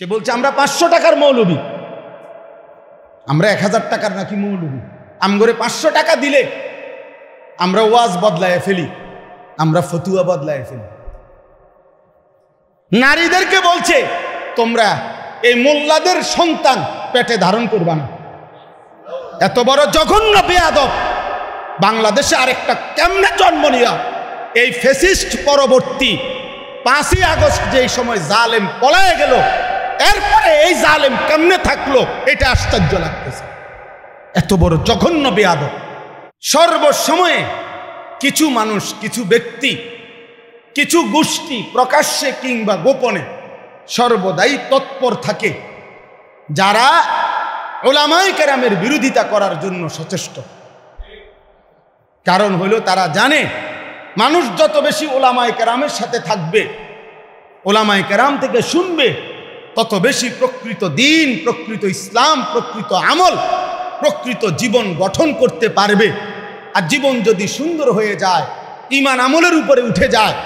সে বলছে আমরা 500 টাকার মৌলবী, আমরা 1000 টাকার নাকি মৌলবী। আমগরে 500 টাকা দিলে আমরা ওয়াজ বদলায় ফেলি, আমরা ফতুয়া বদলায় ফেলি। নারীদেরকে বলছে তোমরা এই মোল্লাদের সন্তান পেটে ধারণ করবা না। এত বড় জঘন্য বেয়াদব বাংলাদেশে আরেকটা কেমনে জন্ম নিয়া এই ফ্যাসিস্ট পরবর্তী 5ই আগস্ট যেই সময় জালেম পলায়ে গেল, এরপরে এই জালেম কেমনে থাকলো এটা আশ্চর্য লাগতেছে। এত বড় জঘন্য বেয়াদব। সর্বসময়ে কিছু মানুষ, কিছু ব্যক্তি, কিছু গোষ্ঠী প্রকাশ্যে কিংবা গোপনে সর্বদাই তৎপর থাকে যারা উলামায়ে কেরামের বিরোধিতা করার জন্য সচেষ্ট। কারণ হলো তারা জানে মানুষ যত বেশি উলামায়ে কেরামের সাথে থাকবে, উলামায়ে কেরাম থেকে শুনবে, তত বেশি প্রকৃত দিন, প্রকৃত ইসলাম, প্রকৃত আমল, প্রকৃত জীবন গঠন করতে পারবে। আর জীবন যদি সুন্দর হয়ে যায়, ঈমান আমলের উপরে উঠে যায়,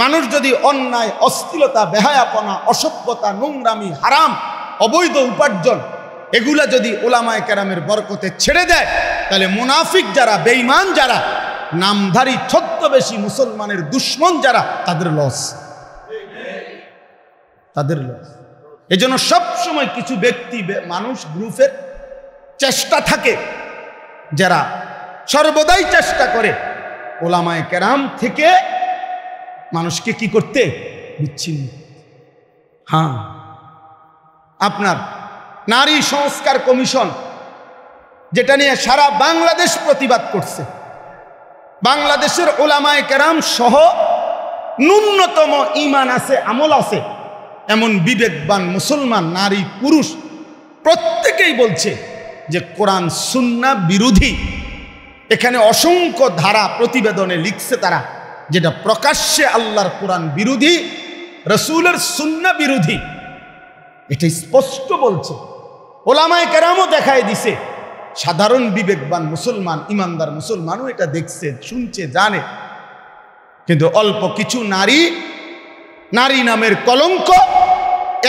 মানুষ যদি অন্যায়, অশ্লীলতা, বেহায়াপনা, অসভ্যতা, নোংরামি, হারাম, অবৈধ উপার্জন এগুলা যদি উলামায়ে কেরামের বরকতে ছেড়ে দেয়, তাহলে মুনাফিক যারা, বেঈমান যারা, নামধারী ছদ্মবেশী মুসলমানের দুশ্মন যারা, তাদের লস, তাদের লস। এজন্য সবসময় কিছু ব্যক্তি, মানুষ, গ্রুপের চেষ্টা থাকে যারা সর্বদাই চেষ্টা করে উলামায়ে কেরাম থেকে মানুষকে কি করতে, বিচ্ছিন্ন। হ্যাঁ, আপনার নারী সংস্কার কমিশন যেটা নিয়ে সারা বাংলাদেশ প্রতিবাদ করছে, বাংলাদেশের উলামায়ে কেরাম সহ ন্যূনতম ঈমান আছে, আমল আছে এমন বিবেকবান মুসলমান নারী পুরুষ প্রত্যেকেই বলছে যে কোরআন সুন্নাহ বিরোধী। এখানে অসংখ্য ধারা প্রতিবেদনে লিখছে তারা, যেটা প্রকাশ্যে আল্লাহর কোরআন বিরোধী, রাসূলের সুন্নাহ বিরোধী, এটা স্পষ্ট বলছে। উলামায়ে কেরামও দেখায় দিছে, সাধারণ বিবেকবান মুসলমান, ইমানদার মুসলমানও এটা দেখছে, শুনছে, জানে। কিন্তু অল্প কিছু নারী, নারী নামের কলঙ্ক,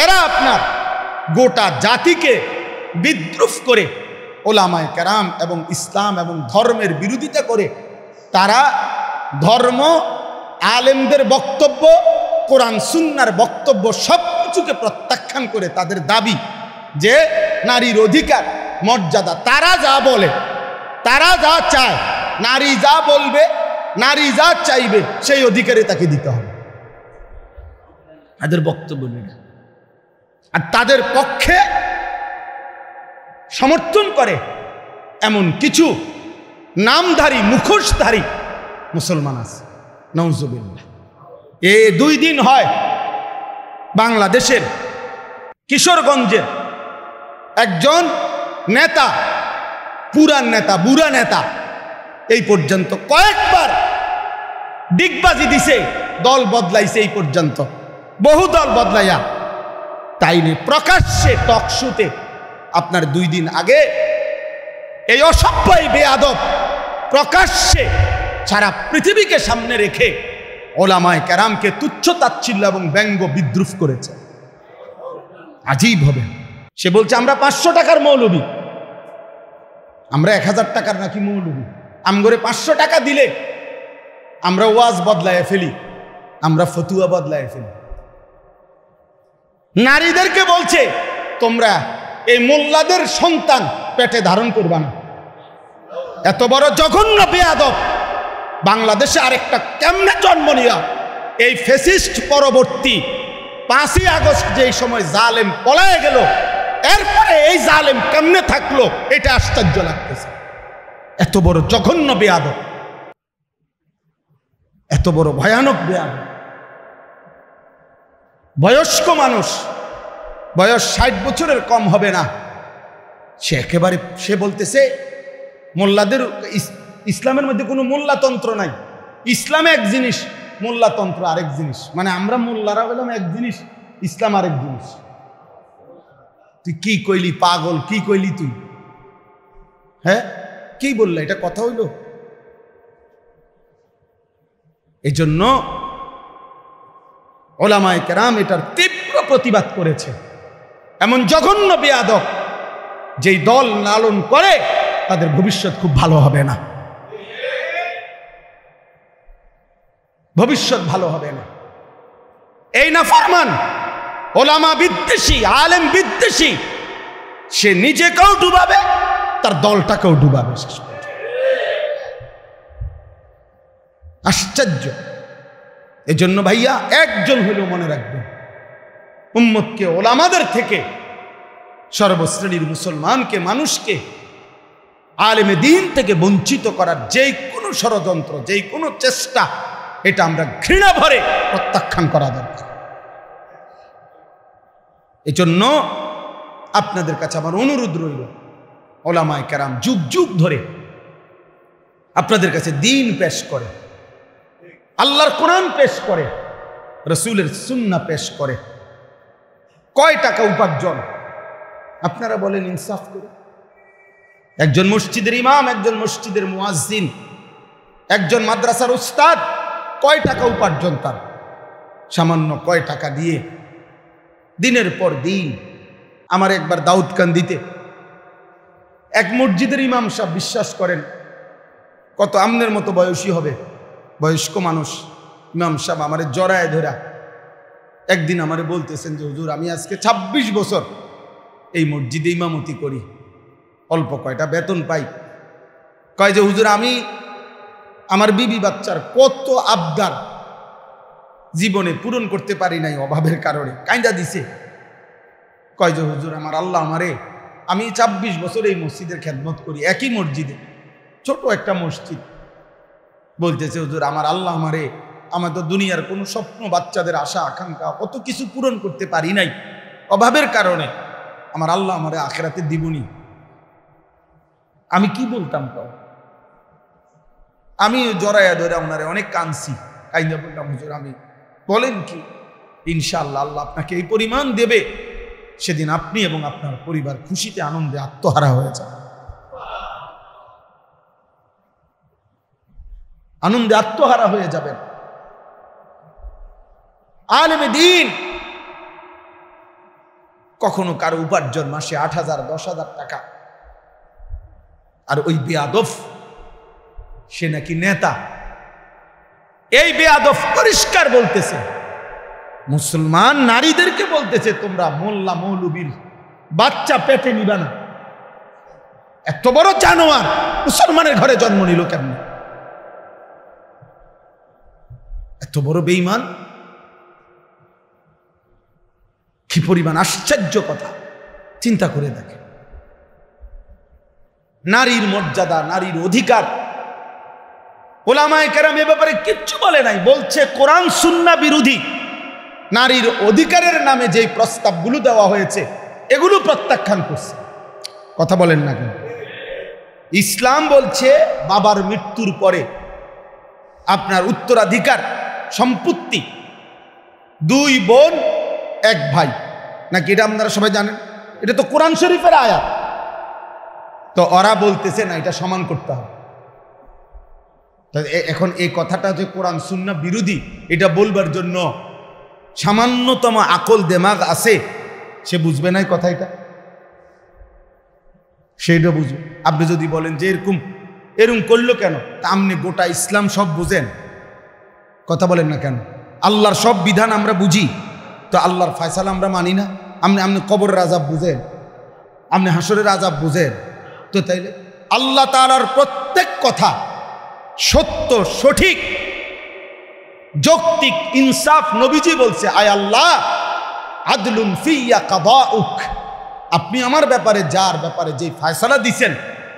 এরা আপনার গোটা জাতিকে বিদ্রুপ করে উলামায়ে কেরাম এবং ইসলাম এবং ধর্মের বিরোধিতা করে তারা ধর্ম, আলেমদের বক্তব্য, কোরআন সুন্নাহর বক্তব্য সব কিছুকে প্রত্যাখ্যান করে তাদের দাবি যে নারীর অধিকার, মর্যাদা, তারা যা বলে, তারা যা চায়, নারী যা বলবে, নারী যা চাইবে সেই অধিকারে তাকে দিতে হবে, তাদের বক্তব্য নেই। আর তাদের পক্ষে সমর্থন করে এমন কিছু নামধারী, মুখোশধারী মুসলমান আছে, নাউজুবিল্লাহ। 2 দিন হয় বাংলাদেশের কিশোরগঞ্জের একজন নেতা, পুরান নেতা, বুড়া নেতা, এই পর্যন্ত কয়েকবার ডিগবাজি দিছে, দল বদলাইছে, এই পর্যন্ত বহু দল বদলাইয়া, তাই নিয়ে প্রকাশ্যে টক শোতে আপনার 2 দিন আগে এই অসভ্য বেয়াদব প্রকাশ্যে সারা পৃথিবীকে সামনে রেখে উলামায়ে কেরামকে তুচ্ছ তাচ্ছিল্য এবং ব্যঙ্গ বিদ্রুপ করেছে। আজীব হবে। সে বলছে আমরা 500 টাকার মৌলবী, আমরা 1000 টাকার নাকি মৌলবী। আমগরে 500 টাকা দিলে আমরা ওয়াজ বদলায় ফেলি, আমরা ফতুয়া বদলায় ফেলি। নারীদেরকে বলছে তোমরা এই মোল্লাদের সন্তান পেটে ধারণ করবা না। এত বড় জঘন্য বেয়াদব বাংলাদেশে আরেকটা কেমনে জন্ম নিয়া এই ফ্যাসিস্ট পরবর্তী 5ই আগস্ট যেই সময় জালেম পলায়ে গেল, এরপরে এই জালেম কেমনে থাকলো এটা আশ্চর্য লাগতেছে। এত বড় জঘন্য বেয়াদব, এত বড় ভয়ানক বেয়াদব। বয়স্ক মানুষ, বয়স 60 বছরের কম হবে না, সে একেবারে, সে বলতেছে মোল্লাদের, ইসলামের মধ্যে কোনো মোল্লাতন্ত্র নাই, ইসলামে এক জিনিস, মোল্লাতন্ত্র আরেক জিনিস। মানে আমরা মোল্লারা বললাম এক জিনিস, ইসলাম আরেক জিনিস। তুই কি কইলি পাগল, কি কইলি তুই? হ্যাঁ, কি বললা? এটা কথা হইল? এই জন্য উলামায়ে কেরাম এটার তীব্র প্রতিবাদ করেছে। এমন জঘন্য বেয়াদব যেই দল লালন করে তাদের ভবিষ্যৎ খুব ভালো হবে না, ভবিষ্যৎ ভালো হবে না। এই নাফরমান ওলামা বিদ্বেষী, আলেম বিদ্বেষী, সে নিজেকেও ডুবাবে, তার দলটাকেও ডুবাবে। আশ্চর্য। এজন্য ভাইয়া একজন হলেও মনে রাখবেন, উম্মতকে ওলামাদের থেকে, সর্বশ্রেণীর মুসলমানকে, মানুষকে আলেমে দ্বীন থেকে বঞ্চিত করার যেই কোনো ষড়যন্ত্র, যেই কোনো চেষ্টা, এটা আমরা ঘৃণা ভরে প্রত্যাখ্যান করা দরকার। এজন্য আপনাদের কাছে আমার অনুরোধ রইল, ওলামায়ে কেরাম যুগ যুগ ধরে আপনাদের কাছে দ্বীন পেশ করে, আল্লাহর কোরআন পেশ করে, রাসূলের সুন্নাহ পেশ করে। কয় টাকা উপার্জন আপনারা বলেন ইনসাফ করে? একজন মসজিদের ইমাম, একজন মসজিদের মুয়াজ্জিন, একজন মাদ্রাসার উস্তাদ, কয় টাকা উপার্জন তার? সামান্য কয় টাকা দিয়ে দিনের পর দিন। আমার একবার দাউদকান্দিতে এক মসজিদের ইমাম সাহেব, বিশ্বাস করেন কত আমনের মতো বয়সী হবে, বয়স্ক মানুষ, ইমাম সাহেব আমারে জড়ায় ধরা একদিন আমারে বলতেছেন যে হুজুর, আমি আজকে 26 বছর এই মসজিদে ইমামতি করি, অল্প কয়টা বেতন পাই। কয় যে হুজুর, আমি আমার বিবি বাচ্চার কত আবদার জীবনে পূরণ করতে পারি নাই অভাবের কারণে, কাইন্দা দিছে। কয় যে হুজুর, আমার আল্লাহ আমারে, আমি 26 বছর এই মসজিদের খেদমত করি, একই মসজিদে, ছোট একটা মসজিদ। বলতেছে হুজুর, আমার আল্লাহ আমারে, আমার তো দুনিয়ার কোনো স্বপ্ন, বাচ্চাদের আশা আকাঙ্ক্ষা, কত কিছু পূরণ করতে পারি নাই অভাবের কারণে, আমার আল্লাহ আমারে আখিরাতে দিবনি। আমি কি বলতাম? তাও আমি জড়াইয়া ধরে ওনারে অনেক কাঁদছি, কাইন্দা বললাম হুজুর, আমি বলেন কি, ইনশাআল্লাহ আল্লাহ আপনাকে এই পরিমাণ দেবে, সেদিন আপনি এবং আপনার পরিবার খুশিতে আনন্দে আত্মহারা হয়ে যান, আনন্দে আত্মহারা হয়ে যাবেন। আলেমে দ্বীন কখনো কারো উপার্জন মাসে 8,000 10,000 টাকা, আর ওই বেয়াদব সে নাকি নেতা। এই বেয়াদব পরিষ্কার বলতেছে, মুসলমান নারীদেরকে বলতেছে, তোমরা মোল্লা মৌলবীর বাচ্চা পেটে নিবা না। এত বড় জানোয়ার মুসলমানের ঘরে জন্ম নিল কেমন? এত বড় বেঈমান, কি পরিমাণ আশ্চর্য কথা, চিন্তা করে দেখে। নারীর মর্যাদা, নারীর অধিকার, ওলামায়ে কেরাম এ ব্যাপারে কিচ্ছু বলে নাই। বলছে কোরআন সুন্নাহ বিরোধী নারীর অধিকারের নামে যেই প্রস্তাবগুলো দেওয়া হয়েছে এগুলো প্রত্যাখ্যান করছে। কথা বলেন না কেন? ইসলাম বলছে বাবার মৃত্যুর পরে আপনার উত্তরাধিকার সম্পত্তি 2 বোন 1 ভাই, নাকি? এটা আপনারা সবাই জানেন, এটা তো কোরআন শরীফের আয়াত। তো ওরা বলতেছে না, এটা সমান করতে হবে। এখন এই কথাটা যে কোরআন সুন্নাহ বিরোধী, এটা বলবার জন্য সামান্যতম আকল দেমাগ আছে, সে বুঝবে না এই কথা, এটা সেইটা বুঝবে। আপনি যদি বলেন যে এরকম করলো কেন, তা আপনি গোটা ইসলাম সব বুঝেন, কথা বলেন না কেন? আল্লাহর সব বিধান আমরা বুঝি, তো আল্লাহর ফয়সালা আমরা মানি না? আপনি কবরের আযাব বুঝেন, আপনি হাসরের আযাব বুঝেন, তো তাইলে আল্লাহ তাআলার প্রত্যেক কথা সত্য, সঠিক, যৌক্তিক, ইনসাফ। নবীজি বলছে, আয় আল্লাহ, আদলুন ফিয়া কাদাউক, আপনি আমার ব্যাপারে, যার ব্যাপারে যে ফয়সালা দিছেন,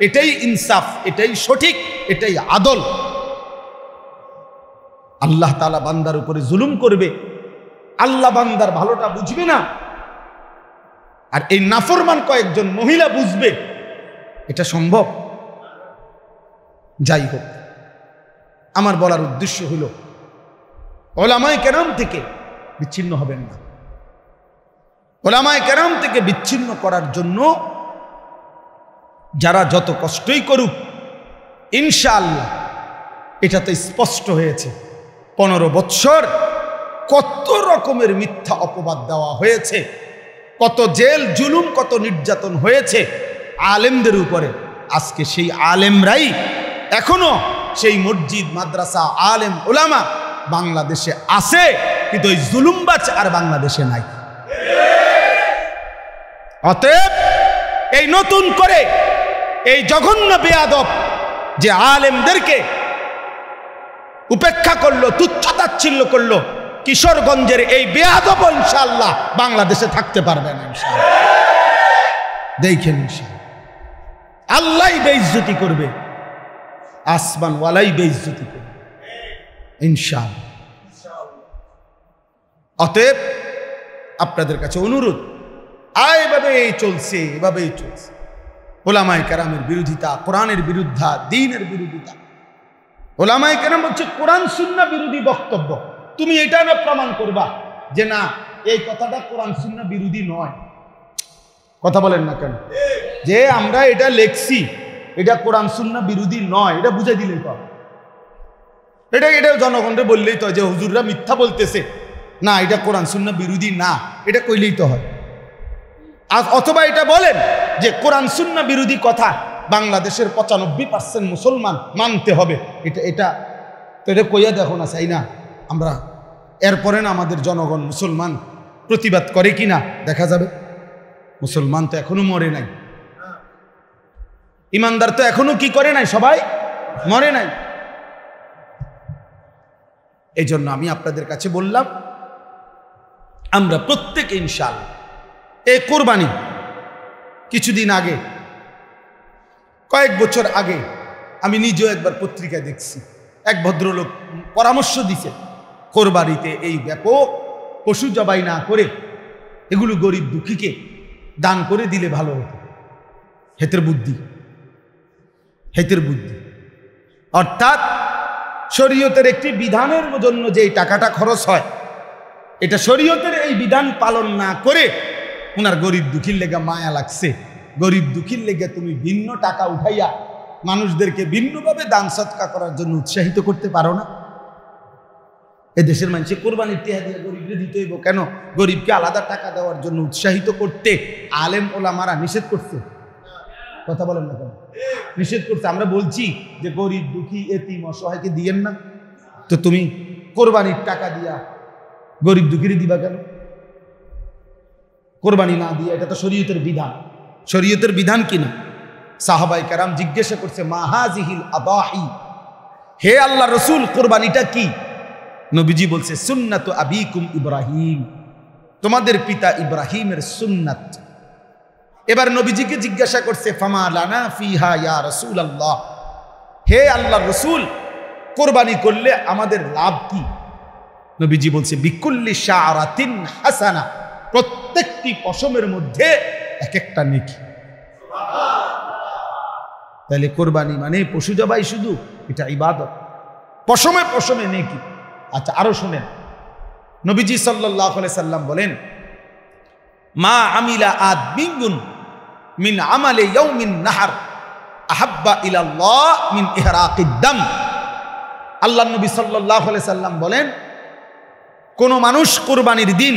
এটাই ইনসাফ, এটাই সঠিক, এটাই আদল। আল্লাহ তাআলা বান্দার উপরে জুলুম করবে, আল্লাহ বান্দার ভালোটা বুঝবে না, আর এই নাফরমান কয়েকজন মহিলা বুঝবে? এটা সম্ভব? যাই হোক, আমার বলার উদ্দেশ্য হলো ওলামায়ে কেরাম থেকে বিচ্ছিন্ন হবেন না। ওলামায়ে কেরাম থেকে বিচ্ছিন্ন করার জন্য যারা যত কষ্টই করুক, ইনশাআল্লাহ এটা তো স্পষ্ট হয়েছে, 15 বৎসর কত রকমের মিথ্যা অপবাদ দেওয়া হয়েছে, কত জেল জুলুম, কত নির্যাতন হয়েছে আলেমদের উপরে। আজকে সেই আলেমরাই এখনো সেই মসজিদ, মাদ্রাসা, আলেম, ওলামা বাংলাদেশে আছে, কিন্তু ওই জুলুমবাজ আর বাংলাদেশে নাই। অতএব এই নতুন করে এই জঘন্য বেয়াদব যে আলেমদেরকে উপেক্ষা করলো, তুচ্ছতাচ্ছিল্য করলো, কিশোরগঞ্জের এই বেয়াদব ইনশাআল্লাহ বাংলাদেশে থাকতে পারবে না ইনশাআল্লাহ। দেখেন ইনশাআল্লাহ আল্লাহই বেইজ্জতি করবে, আসমানওয়ালাই বেইজ্জতি করবে ইনশাআল্লাহ। অতএব আপনাদের কাছে অনুরোধ, এভাবেই চলছে, এভাবেই চলছে। ওলামায়ে কেরামের বিরোধিতা, কোরআনের বিরুদ্ধা, দ্বীনের বিরোধিতা। ওলামায়ে কেরাম হচ্ছে কোরআন সুন্নাহ বিরোধী বক্তব্য। তুমি এটা না প্রমাণ করবা যে না এই কথাটা কোরআন সুন্নাহ বিরোধী নয়। কথা বলেন না কেন? যে আমরা এটা লেখছি এটা কোরআন সুন্নাহ বিরোধী নয়, এটা বুঝে দিলেই তো। এটা জনগণকে বললেই তো যে হুজুররা মিথ্যা বলতেছে, না এটা কোরআন সুন্নাহ বিরোধী না, এটা কইলেই তো হয়। অথবা এটা বলেন যে কোরআন সুন্নাহ বিরোধী কথা বাংলাদেশের 95% মুসলমান মানতে হবে, এটা তো এটা কইয়া দেখো না, চাই না আমরা। এরপরে না আমাদের জনগণ মুসলমান প্রতিবাদ করে কিনা দেখা যাবে। মুসলমান তো এখনো মরে নাই, ইমানদার তো এখনো কি করে নাই, সবাই মরে নাই। এই জন্য আমি আপনাদের কাছে বললাম, আমরা প্রত্যেকে ইনশাআল্লাহ এই কোরবানি কিছুদিন আগে, কয়েক বছর আগে আমি নিজেও একবার পত্রিকায় দেখছি, এক ভদ্রলোক পরামর্শ দিছে কোরবানিতে এই ব্যাপক পশু জবাই না করে এগুলো গরিব দুঃখীকে দান করে দিলে ভালো হতো। হেতের বুদ্ধি, হেতের বুদ্ধি। অর্থাৎ শরীয়তের একটি বিধানের জন্য যে টাকাটা খরচ হয়, এটা শরীয়তের এই বিধান পালন না করে ওনার গরিব দুঃখীর লেগে মায়া লাগছে, গরিব দুঃখীর লেগে তুমি ভিন্ন টাকা উঠাইয়া মানুষদেরকে ভিন্নভাবে দান সৎকা করার জন্য উৎসাহিত করতে পারো না? এ দেশের মানুষে কোরবানির টিহা দিয়ে গরিবকে দিতে হইব কেন? গরিবকে আলাদা টাকা দেওয়ার জন্য উৎসাহিত করতে আলেম ওলামারা নিষেধ করছে। কথা বলেন না কেন? নিষেধ করছে। আমরা বলছি যে গরিব দুঃখী এতিম অসহায়কে দিয়েন না, তো তুমি কোরবানির টাকা দিয়া গরিব দুঃখীর দিবা কেন? কোরবানি না দিয়া, এটা তো শরীয়তের বিধান। শরীয়তের বিধান কিনা? সাহাবায়ে কেরাম জিজ্ঞাসা করছে, মা হাযিহিল আদাহি, হে আল্লাহ রসুল কোরবানিটা কি? নবীজি বলছে, সুন্নাতু আবিকুম ইব্রাহিম, তোমাদের পিতা ইব্রাহিমের সুন্নাত। এবার নবীজিকে জিজ্ঞাসা করছে, ফামা লানা ফিহা ইয়া রাসূলুল্লাহ, হে আল্লাহ রসুল কোরবানি করলে আমাদের লাভ কি? নবীজি বলছে, বিকুল্লি শাআরাতিন হাসানা, প্রত্যেকটি পশমের মধ্যে এক একটা নেকি। তাহলে কোরবানি মানে পশু জবাই শুধু? এটা ইবাদত, পশমে পশমে নেকি। আচ্ছা আরো শুনেন, নবীজি সাল্লাল্লাহু আলাইহি সাল্লাম বলেন, মা আমিলা আদমিন মিন আমালি ইয়াউমিন নাহর আহাব্বা ইলাল্লাহ মিন ইহরাকিদ দাম। আল্লাহ নবী সাল্লাল্লাহু আলাইহি সাল্লাম বলেন, কোন মানুষ কোরবানির দিন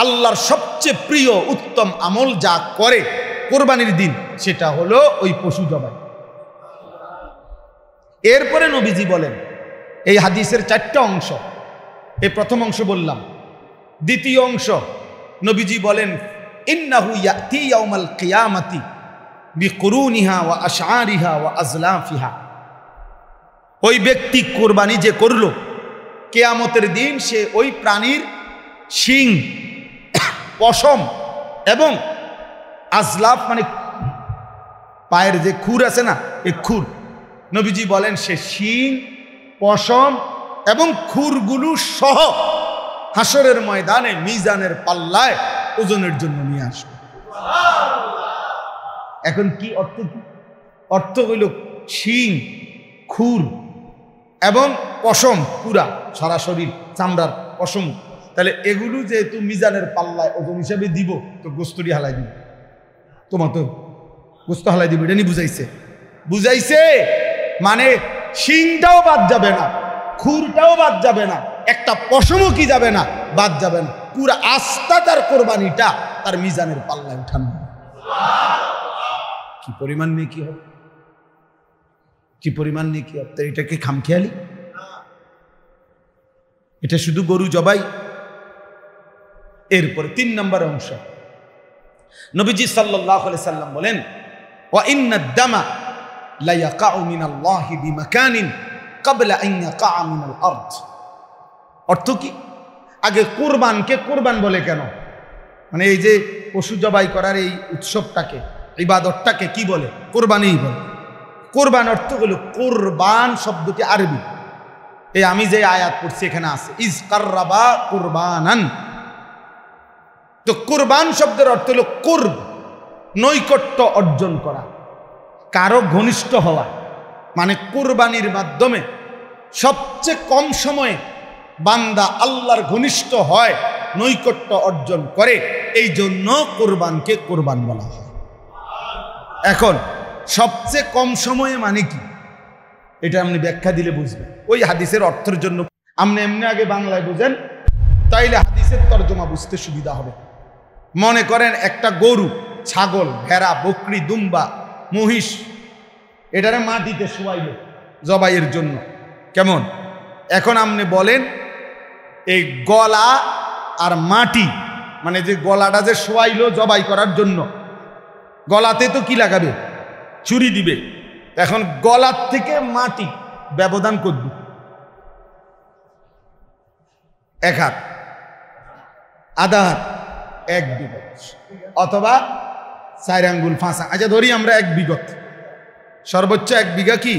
আল্লাহর সবচেয়ে প্রিয় উত্তম আমল যা করে কোরবানির দিন, সেটা হলো ওই পশু জবাই। এরপরে নবীজি বলেন, এই হাদিসের 4টা অংশ, এই প্রথম অংশ বললাম। দ্বিতীয় অংশ নবীজি বলেন, ইন্নাহু ইয়াতি ইয়াউমাল কিয়ামাতি বিকুরুনিহা ওয়া আশআরিহা ওয়া আজলাফিহা, ওই ব্যক্তি কোরবানি যে করলো, কিয়ামতের দিন সে ওই প্রাণীর শিং, পশম এবং আজলাফ মানে পায়ের যে খুর আছে না, এই খুর, নবীজি বলেন সে শিং, পশম এবং খুরগুলো সহ হাসরের ময়দানে মিজানের পাল্লায় ওজনের জন্য নিয়ে আসবে। এখন কি অর্থ? কি অর্থ হইল শিং, খুর এবং পশম, পুরা সারা শরীর চামড়ার পশম। তাহলে এগুলো যেহেতু মিজানের পাল্লায় ওজন হিসাবে দিব, তো গোস্তটি হালাই দিব, তোমার তো গোস্ত হালাই দিব, এটা নিয়ে বুঝাইছে। বুঝাইছে মানে শিংটাও বাদ যাবে না, খুরটাও বাদ যাবে না, একটা পশমও কি যাবে না, বাদ যাবে না। পুরো আস্থা তার কোরবানিটা তার মিজানের পাল্লায় উঠানো। কি পরিমাণ নেকি হবে, কি পরিমাণ নেকি হবে। তো এটা কি খামখেয়ালি? এটা শুধু গরু জবাই। এরপরে 3 নম্বর অংশ, নবীজি সাল্লাল্লাহু আলাইহি সাল্লাম বলেন, ওয়া ইন্নাদ দামা লা ইয়াকাউ মিনাল্লাহি বিমাকানিন ক্বাবলা আন ইয়াকা মিনাল আরদ। অর্থ কি? আগে কুরবানকে কুরবান বলে কেন? মানে এই যে পশু জবাই করার এই উৎসবটাকে, ইবাদতটাকে কি বলে? কুরবানিই বলে। কুরবান অর্থ হলো, কুরবান শব্দটি আরবি, এই আমি যে আয়াত পড়ছি এখানে আছে, ইজ কাররাবা কুরবানান। তো কুরবান শব্দের অর্থ হলো কুরব, নৈকট্য অর্জন করা, কারো ঘনিষ্ঠ হওয়া। মানে কুরবানির মাধ্যমে সবচেয়ে কম সময়ে বান্দা আল্লাহর ঘনিষ্ঠ হয়, নৈকট্য অর্জন করে, এই জন্য কুরবানকে কুরবান বলা হয়। এখন সবচেয়ে কম সময়ে মানে কি, এটা আপনি ব্যাখ্যা দিলে বুঝবেন। ওই হাদিসের অর্থের জন্য আপনি এমনি আগে বাংলায় বুঝেন, তাইলে হাদিসের তর্জমা বুঝতে সুবিধা হবে। মনে করেন একটা গরু, ছাগল, ভেড়া, বকরি, দুম্বা, মহিষ, এটারে মাটিতে শোয়াইল জবাইয়ের জন্য। কেমন? এখন আপনি বলেন, এই গলা আর মাটি, মানে যে গলাটা যে শোয়াইল জবাই করার জন্য, গলাতে তো কি লাগাবে? ছুরি দিবে। এখন গলার থেকে মাটি ব্যবধান করবে 1 হাত, আধা হাত, 1 বিঘত, অথবা 4 আঙ্গুল 5 আঙ্গুল। আচ্ছা ধরি আমরা 1 বিঘত, সর্বোচ্চ 1 বিঘা কি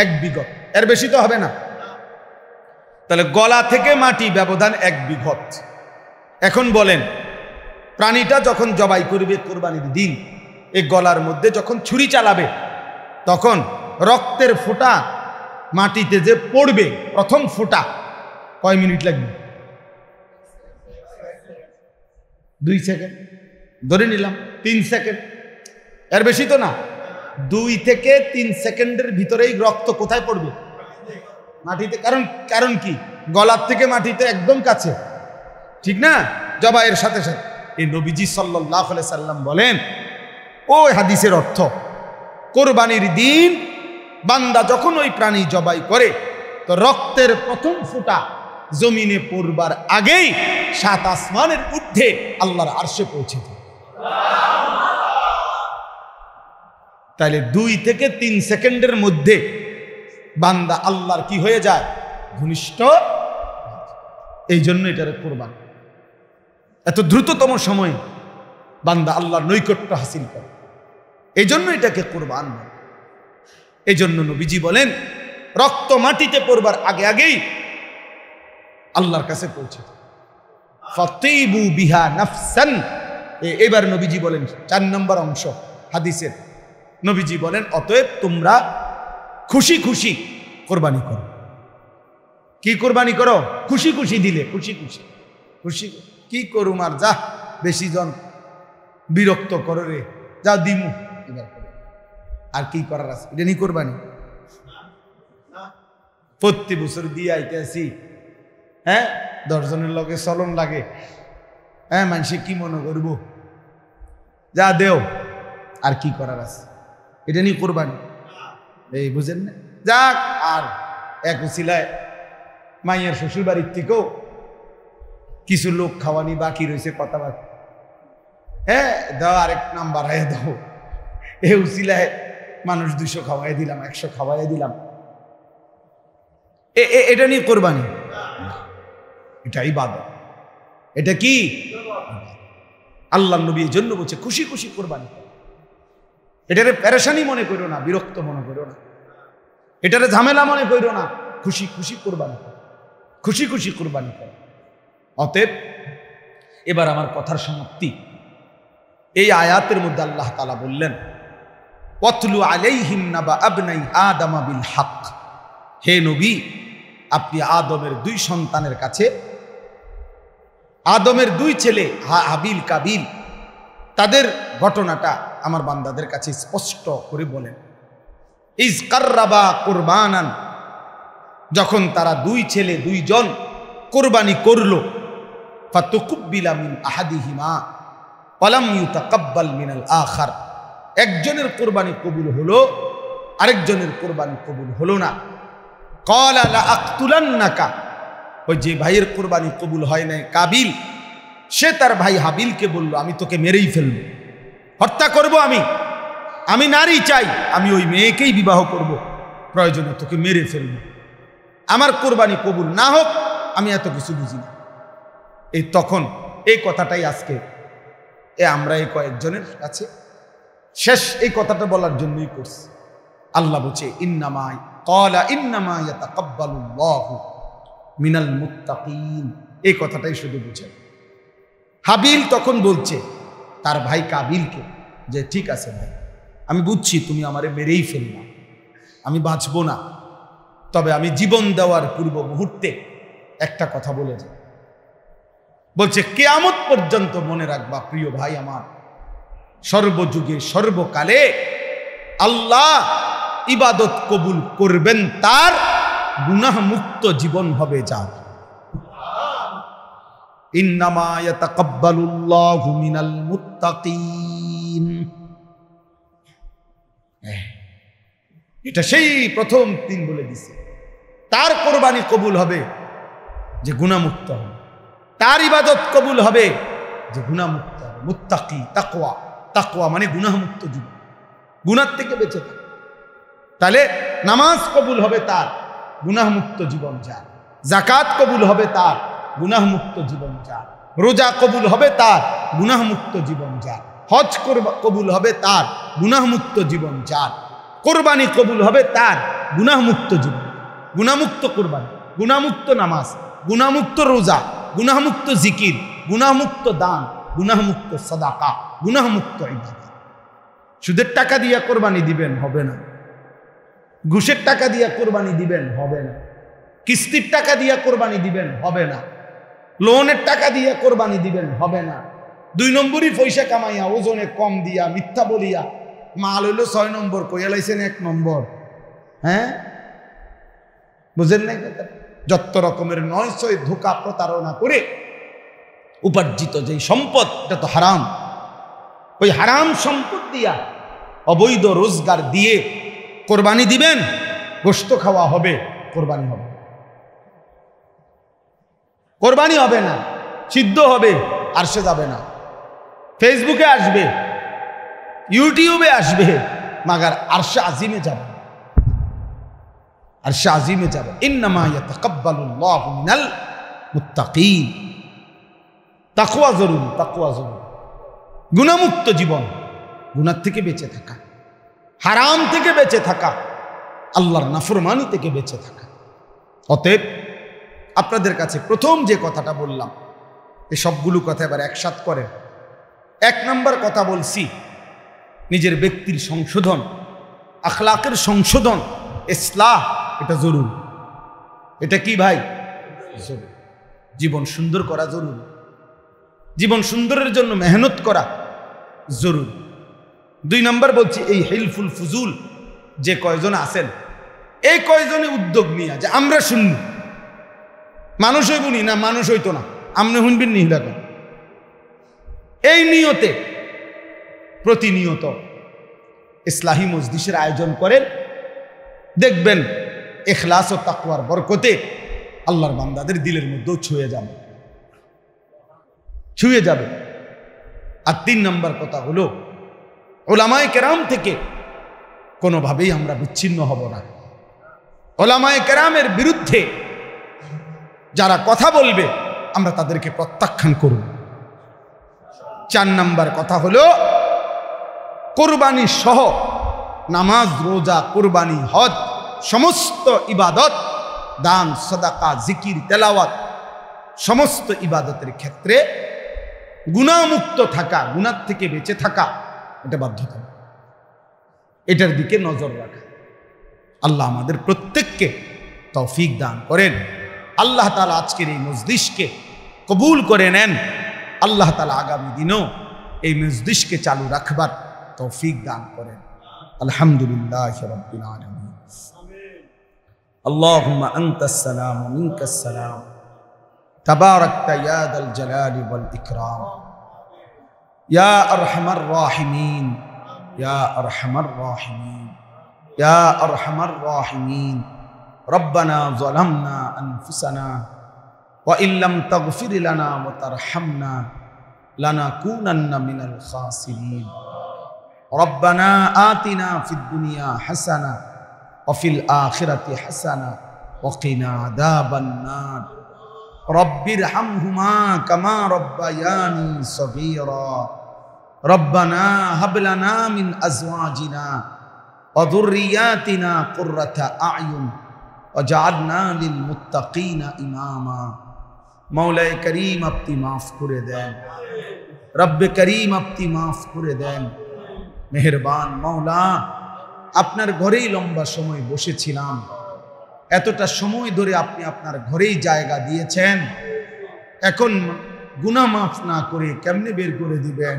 1 বিঘত, এর বেশি তো হবে না। তাহলে গলা থেকে মাটি ব্যবধান 1 বিঘত। এখন বলেন, প্রাণীটা যখন জবাই করবে কোরবানির দিন, এই গলার মধ্যে যখন ছুরি চালাবে, তখন রক্তের ফোঁটা মাটিতে যে পড়বে, প্রথম ফোঁটা কয় মিনিট লাগবে? 2 সেকেন্ড, ধরে নিলাম 3 সেকেন্ড, এর বেশি তো না। 2 থেকে 3 সেকেন্ডের ভিতরেই রক্ত কোথায় পড়বে? মাটিতে। কারণ কি? গলার থেকে মাটিতে একদম কাছে, ঠিক না? জবাইয়ের সাথে সাথে। এই নবীজি সাল্লাল্লাহু আলাইহি সাল্লাম বলেন, ওই হাদিসের অর্থ, কোরবানির দিন বান্দা যখন ওই প্রাণী জবাই করে, তো রক্তের প্রথম ফোঁটা জমিনে পড়বার আগেই 7 আসমানের ঊর্ধ্বে আল্লাহর আরশে পৌঁছে যায়। তাহলে 2 থেকে 3 সেকেন্ডের মধ্যে বান্দা আল্লাহর কি হয়ে যায়? ঘনিষ্ঠ। এই জন্য এটার কোরবান। এত দ্রুততম সময়ে বান্দা আল্লাহর নৈকট্য হাসিল করে, এই জন্য এটাকে কোরবান বলে। এই জন্য নবীজি বলেন, রক্ত মাটিতে পড়বার আগে আগেই আল্লাহর কাছে পৌঁছে যায়। ফাতিবু বিহা নাফসান। এবার নবীজি বলেন 4 নম্বর অংশ হাদিসের, নবীজি বলেন, অতএব তোমরা খুশি খুশি কোরবানি করো। কি কোরবানি করো? খুশি খুশি দিলে, খুশি খুশি। খুশি কি করুম আর, যা বেশি জন বিরক্ত করো রে, যা দিমু এবার করো। আর কি করার আছে? এটা নি কোরবানি। প্রতি বছর দিয়ে আইতে আসি, হ্যাঁ 10 জনের লগে চলন লাগে, হ্যাঁ মানুষে কি মনে করব, যা দেও। আর কি করার আছে? এটা নি কোরবানি। এই বুঝেন না? যাক, আর এক উছিলায় মাইয়ার শ্বশুর বাড়ির থেকেও কিছু লোক খাওয়ানি বাকি রয়েছে, কথা বাকি, হ্যাঁ দাও, আরেক নাম্বার হয়ে দাও। এ উছিলায় মানুষ 200 খাওয়াই দিলাম, 100 খাওয়াই দিলাম। এটা নিয়ে কোরবানি? এটা ইবাদত। এটা কি? আল্লাহর নবী এই জন্য বলছে খুশি খুশি কোরবানি। এটারে পেরেশানি মনে করো না, বিরক্ত মনে করো না, এটারে ঝামেলা মনে করো না, খুশি খুশি কোরবানি করো, খুশি খুশি কোরবানি করো। অতএব এবার আমার কথার সমাপ্তি। এই আয়াতের মধ্যে আল্লাহ তাআলা বললেন, ওয়াতলু আলাইহিম নাবা আবনাই আদম বিল হক। হে নবী, আপনি আদমের 2 সন্তানের কাছে, আদমের 2 ছেলে হাবিল কাবিল, তাদের ঘটনাটা আমার বান্দাদের কাছে স্পষ্ট করে বলেন। ইজ কাররাবা কুরবানান, যখন তারা 2 ছেলে 2 জন কোরবানি করলো, ফাতুকুব্বিলা মিন আহাদিহিমা ওয়ালাম ইউতাকাব্বাল মিনাল আখার। একজনের কুরবানি কবুল হলো, আরেকজনের কুরবানি কবুল হলো না। ক্বালা লা আকতুলান্নাকা, ওই যে ভাইয়ের কুরবানি কবুল হয় নাই কাবিল, সে তার ভাই হাবিলকে বলল আমি তোকে মেরেই ফেলব, হত্যা করব, আমি নারী চাই, আমি ওই মেয়েকেই বিবাহ করব, প্রয়োজনে তোকে মেরে ফেলব, আমার কোরবানি কবুল না হোক, আমি এত কিছু বুঝি না। এই তখন এই কথাটাই আজকে আমরা এই কয়েকজনের কাছে শেষ এই কথাটা বলার জন্যই করছি। আল্লাহ বলছে ইন্নামা ক্বালা ইন্নামা ইয়াতাকাব্বালুল্লাহু মিনাল মুত্তাকিন, এই কথাটাই শুধু বুঝে। হাবিল তখন বলছে তার ভাই কাবিলকে যে ঠিক আছে ভাই, আমি বুঝছি তুমি আমারে মেরেই ফেলবা, আমি বাঁচব না, তবে আমি জীবন দেওয়ার পূর্ব মুহূর্তে একটা কথা বলে যাই। বলছে কিয়ামত পর্যন্ত মনে রাখবা প্রিয় ভাই আমার, সর্বযুগে সর্বকালে আল্লাহ ইবাদত কবুল করবেন তার, গুনাহ মুক্ত জীবন হবে যার। ইন্নামা ইয়াতাকাব্বালুল্লাহু মিনাল মুত্তাকিন, এটা সেই প্রথম দিন বলে দিছে। তার কোরবানি কবুল হবে যে গুনাহমুক্ত হবে, তার ইবাদত কবুল হবে যে গুনাহমুক্ত হবে। মুত্তাকি, তাকওয়া, তাকওয়া মানে গুনাহমুক্ত জীবন, গুনাহ থেকে বেঁচে থাকা। তাহলে নামাজ কবুল হবে তার, গুনাহমুক্ত জীবন যার। যাকাত কবুল হবে তার, গুনাহমুক্ত জীবন যার। রোজা কবুল হবে তার, গুনাহমুক্ত জীবন যার। হজ কবুল হবে তার, গুনাহমুক্ত জীবন যার। কোরবানি কবুল হবে তার, গুনাহমুক্ত জীবন। গুনাহমুক্ত কোরবানি, গুনাহমুক্ত নামাজ, গুনাহমুক্ত রোজা, গুনাহমুক্ত জিকির, গুনাহমুক্ত দান, গুনাহমুক্ত সাদাকা, গুনাহমুক্ত ইবাদত। সুদের টাকা দিয়া কোরবানি দিবেন, হবে না। ঘুষের টাকা দিয়া কোরবানি দিবেন, হবে না। কিস্তির টাকা দিয়া কোরবানি দিবেন, হবে না। লোনের টাকা দিয়া কোরবানি দিবেন, হবে না। 2 নম্বরই পয়সা কামাইয়া ওজনে কম দিয়া মিথ্যা বলিয়া মাল হইল 6 নম্বর, কইয়া লাইছেন 1 নম্বর। হ্যাঁ, বুঝেন নাই কথা? যত রকমের 900 ধোঁকা প্রতারণা করে উপার্জিত যে সম্পদ, এটা তো হারাম। ওই হারাম সম্পদ দিয়া অবৈধ রোজগার দিয়ে কোরবানি দিবেন, গোশত খাওয়া হবে, কোরবানি হবে, কোরবানি হবে না। সিদ্ধ হবে, আরশে যাবে না। ফেসবুকে আসবে, ইউটিউবে আসবে, মাগার আরশে আজিমে যাবে, আরশে আজিমে যাবে। ইন্নামা ইয়াতাকাব্বালুল্লাহু মিনাল মুত্তাকিন। তাকওয়া জরুরি, তাকওয়া জরুরি। গুনাহমুক্ত জীবন, গুনাহ থেকে বেঁচে থাকা, হারাম থেকে বেঁচে থাকা, আল্লাহর নাফরমানি থেকে বেঁচে থাকা। অতএব আপনাদের কাছে প্রথম যে কথাটা বললাম, এই সবগুলো কথা এবার একসাথ করেন। 1 নম্বর কথা বলছি নিজের ব্যক্তির সংশোধন, আখলাকের সংশোধন, ইসলাহ, এটা জরুরি। এটা কি ভাই? জরুরি। জীবন সুন্দর করা জরুরি, জীবন সুন্দরের জন্য মেহনত করা জরুরি। 2 নম্বর বলছি এই হিলফুল ফুজুল যে কয়জন আছেন, এই কয়জনে উদ্যোগ নিয়ে যে আমরা শুনবো, মানুষ হইব নি না, মানুষ হইতো না, আপনি শুনবেন নিহিলা কর, এই নিয়তে প্রতিনিয়ত ইসলাহি মজলিসের আয়োজন করেন। দেখবেন ইখলাস ও তাকওয়ার বরকতে আল্লাহর বান্দাদের দিলের মধ্যেও ছুঁয়ে যাবে, ছুঁয়ে যাবে। আর 3 নম্বর কথা হলো উলামায়ে কেরাম থেকে কোনোভাবেই আমরা বিচ্ছিন্ন হব না। উলামায়ে কেরামের বিরুদ্ধে যারা কথা বলবে আমরা তাদেরকে প্রত্যাখ্যান করব। 4 নম্বর কথা হলো কোরবানি সহ নামাজ, রোজা, কোরবানি, হজ, সমস্ত ইবাদত, দান, সাদাকা, জিকির, তেলাওয়াত, সমস্ত ইবাদতের ক্ষেত্রে গুনাহমুক্ত থাকা, গুনাহ থেকে বেঁচে থাকা, এটা বাধ্যতা। এটার দিকে নজর রাখা। আল্লাহ আমাদের প্রত্যেককে তৌফিক দান করেন। আল্লাহ তাআলা আজকের এই মজলিসকে কবুল করে নেন। আল্লাহ তাআলা আগামী দিনও এই মজলিসকে চালু রাখবার তৌফিক দান করেন। আলহামদুলিল্লাহি রাব্বিল আলামিন। আল্লাহুম্মা আনতাস সালাম ওয়া মিনকাস সালাম তাবারাকতা ইয়া যাল জালালি ওয়াল ইকরাম ইয়া আরহামার রাহিমিন ইয়া আরহামার রাহিমিন ইয়া আরহামার রাহিমিন রব্বানা যালামনা আনফুসানা ওয়া ইল্লাম তাগফির লানা ওয়া তারহামনা লানাকুনান্না মিনাল খাসিরিন রব্বানা আতিনা ফিদ দুনিয়া হাসানা ওয়া ফিল আখিরাতি হাসানা ওয়া কিনা আযাবান নার রব্বিরহামহুমা কামা রব্বায়ানি সগীরা রব্বানা হাব লানা মিন আজওয়াজিনা ওয়া যুররিয়াতিনা কুররাতা আ'য়ুন ওয়াজআলনা লিল মুত্তাকিনা ইমামা। মাওলায়ে করিম আপনি মাফ করে দেন, রব্বে করিম আপনি মাফ করে দেন। মেহেরবান মাওলা, আপনার ঘরেই লম্বা সময় বসেছিলাম, এতটা সময় ধরে আপনি আপনার ঘরেই জায়গা দিয়েছেন, এখন গুনাহ মাফ না করে কেমনে বের করে দিবেন?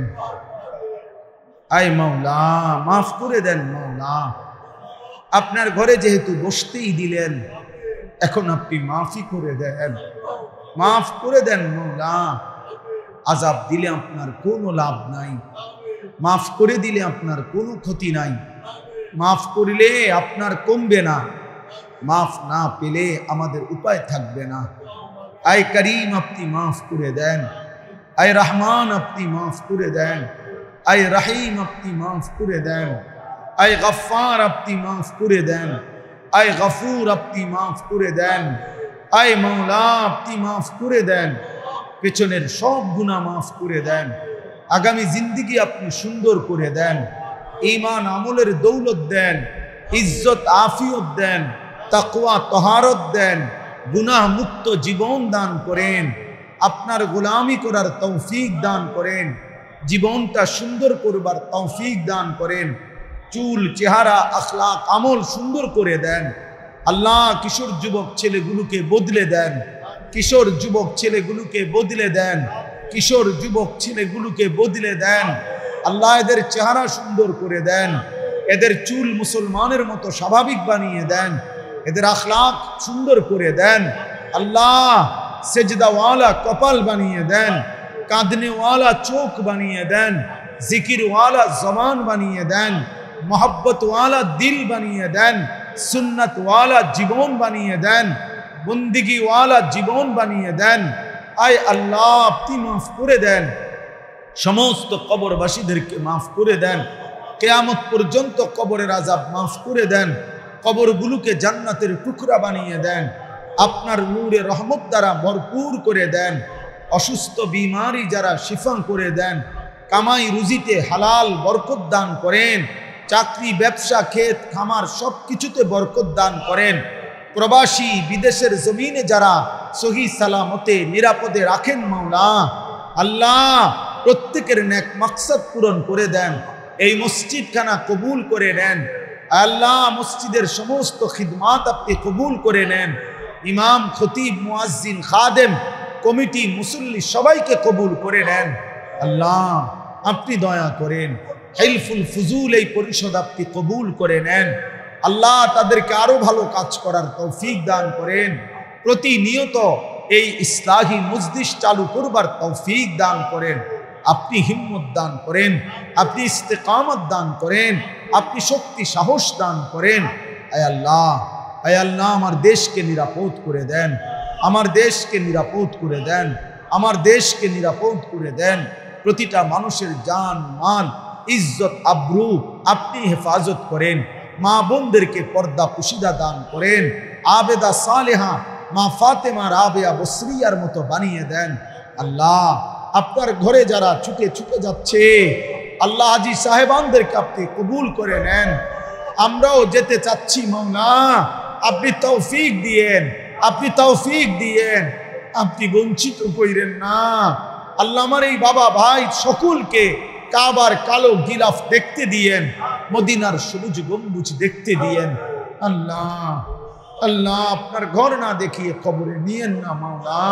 আয় মাওলা মাফ করে দেন। মাওলা আপনার ঘরে যেহেতু বসতেই দিলেন, এখন আপনি মাফই করে দেন, মাফ করে দেন। মাওলা আযাব দিলে আপনার কোনো লাভ নাই, মাফ করে দিলে আপনার কোনো ক্ষতি নাই, মাফ করলে আপনার কমবে না, মাফ না পেলে আমাদের উপায় থাকবে না। আয় করিম আপনি মাফ করে দেন, আয় রহমান আপনি মাফ করে দেন, আয় রহিম আপনি মাফ করে দেন, আয় গফফার আপনি মাফ করে দেন, আয় গফুর আপনি মাফ করে দেন, আয় মাওলা আপনি মাফ করে দেন। পেছনের সব গুনাহ মাফ করে দেন, আগামী জিন্দেগি আপনি সুন্দর করে দেন, ঈমান আমলের দৌলত দেন, ইজ্জত আফিয়ত দেন, তাকওয়া তহারত দেন, গুনাহ মুক্ত জীবন দান করেন, আপনার গোলামি করার তৌফিক দান করেন, জীবনটা সুন্দর করবার তৌফিক দান করেন, চুল চেহারা আখলাক আমল সুন্দর করে দেন। আল্লাহ কিশোর যুবক ছেলেগুলোকে বদলে দেন, কিশোর যুবক ছেলেগুলোকে বদলে দেন, কিশোর যুবক ছেলেগুলোকে বদলে দেন। আল্লাহ এদের চেহারা সুন্দর করে দেন, এদের চুল মুসলমানের মতো স্বাভাবিক বানিয়ে দেন, এদের আখলাক সুন্দর করে দেন। আল্লাহ সেজদাওয়ালা কপাল বানিয়ে দেন, কাঁদনেওয়ালা চোখ বানিয়ে দেন, জিকিরওয়ালা জবান বানিয়ে দেন, মোহব্বতওয়ালা দিল বানিয়ে দেন, সুন্নতওয়ালা জীবন বানিয়ে দেন, বন্দিগিওয়ালা জীবন বানিয়ে দেন। আয় আল্লাহ আপনি মাফ করে দেন, সমস্ত কবরবাসীদেরকে মাফ করে দেন, কিয়ামত পর্যন্ত কবরের আযাব মাফ করে দেন, কবরগুলোকে জান্নাতের টুকরা বানিয়ে দেন, আপনার নূরে রহমত দ্বারা ভরপুর করে দেন, অসুস্থ বিমারি যারা শিফা করে দেন, কামাই রুজিতে হালাল বরকত দান করেন, চাকরি ব্যবসা ক্ষেত খামার সব কিছুতে বরকত দান করেন, প্রবাসী বিদেশের জমিনে যারা সহি সালামতে নিরাপদে রাখেন মাওলা, আল্লাহ প্রত্যেকের নেক মাকসাদ পূরণ করে দেন, এই মসজিদখানা কবুল করে নেন। আল্লাহ মসজিদের সমস্ত খিদমাত আপনি কবুল করে নেন, ইমাম খতিব মুয়াজ্জিন খাদেম কমিটি মুসল্লি সবাইকে কবুল করে নেন। আল্লাহ আপনি দয়া করেন, হিলফুল ফুজুল এই পরিষদ আপনি কবুল করে নেন। আল্লাহ তাদেরকে আরো ভালো কাজ করার তৌফিক দান করেন, প্রতিনিয়ত এই ইসলাহি মজলিস চালু করবার তৌফিক দান করেন, আপনি হিম্মত দান করেন, আপনি ইস্তেকামত দান করেন, আপনি শক্তি সাহস দান করেন। আয় আল্লাহ আমার দেশকে নিরাপদ করে দেন, আমার দেশকে নিরাপদ করে দেন, আমার দেশকে নিরাপদ করে দেন। প্রতিটা মানুষের জান মাল ইজ্জত আব্রু আপনি হেফাজত করেন, মা বোনদেরকে পর্দা পুশিদা দান করেন, আবেদা সালেহা মা ফাতেমা রাবেয়া বসরিয়ার মতো বানিয়ে দেন। আল্লাহ আপনার ঘরে যারা ছুটে ছুটে যাচ্ছে, আল্লাহ হাজি সাহেবানদেরকে আপনি কবুল করে নেন। আমরাও যেতে চাচ্ছি মাওলা, আপনি তৌফিক দিয়েন, আপনি তৌফিক দিয়েন, আপনি বঞ্চিত কইরেন না। আল্লাহ আমার এই বাবা ভাই সকলকে কাবার কালো গিলাফ দেখতে দিয়েন, মদিনার সবুজ গম্বুজ দেখতে দিয়েন। আল্লাহ আপনার ঘর না দেখিয়ে কবরে নিয়েন না মাওলা,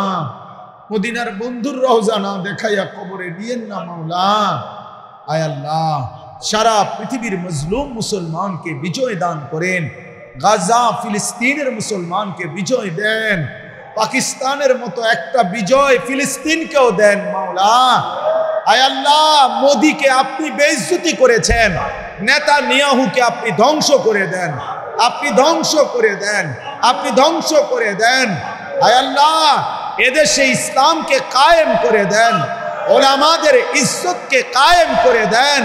মদিনার বন্ধুর রওজা না দেখাইয়া কবরে নিয়েন না মাওলা। আয় আল্লাহ সারা পৃথিবীর মজলুম মুসলমানকে বিজয় দান করেন, গাজা ফিলিস্তিনের মুসলমানকে বিজয় দেন। পাকিস্তানের মতো একটা বিজয় ফিলিস্তিনকেও দেন মাওলা। আয় আল্লাহ, মোদিকে আপনি বেইজ্জতি করেছেন, নেতানিয়াহুকে আপনি ধ্বংস করে দেন, আপনি ধ্বংস করে দেন, আপনি ধ্বংস করে দেন। আয় আল্লাহ, এদেশে ইসলামকে কায়েম করে দেন, ওলামাদের ইজ্জতকে কায়েম করে দেন।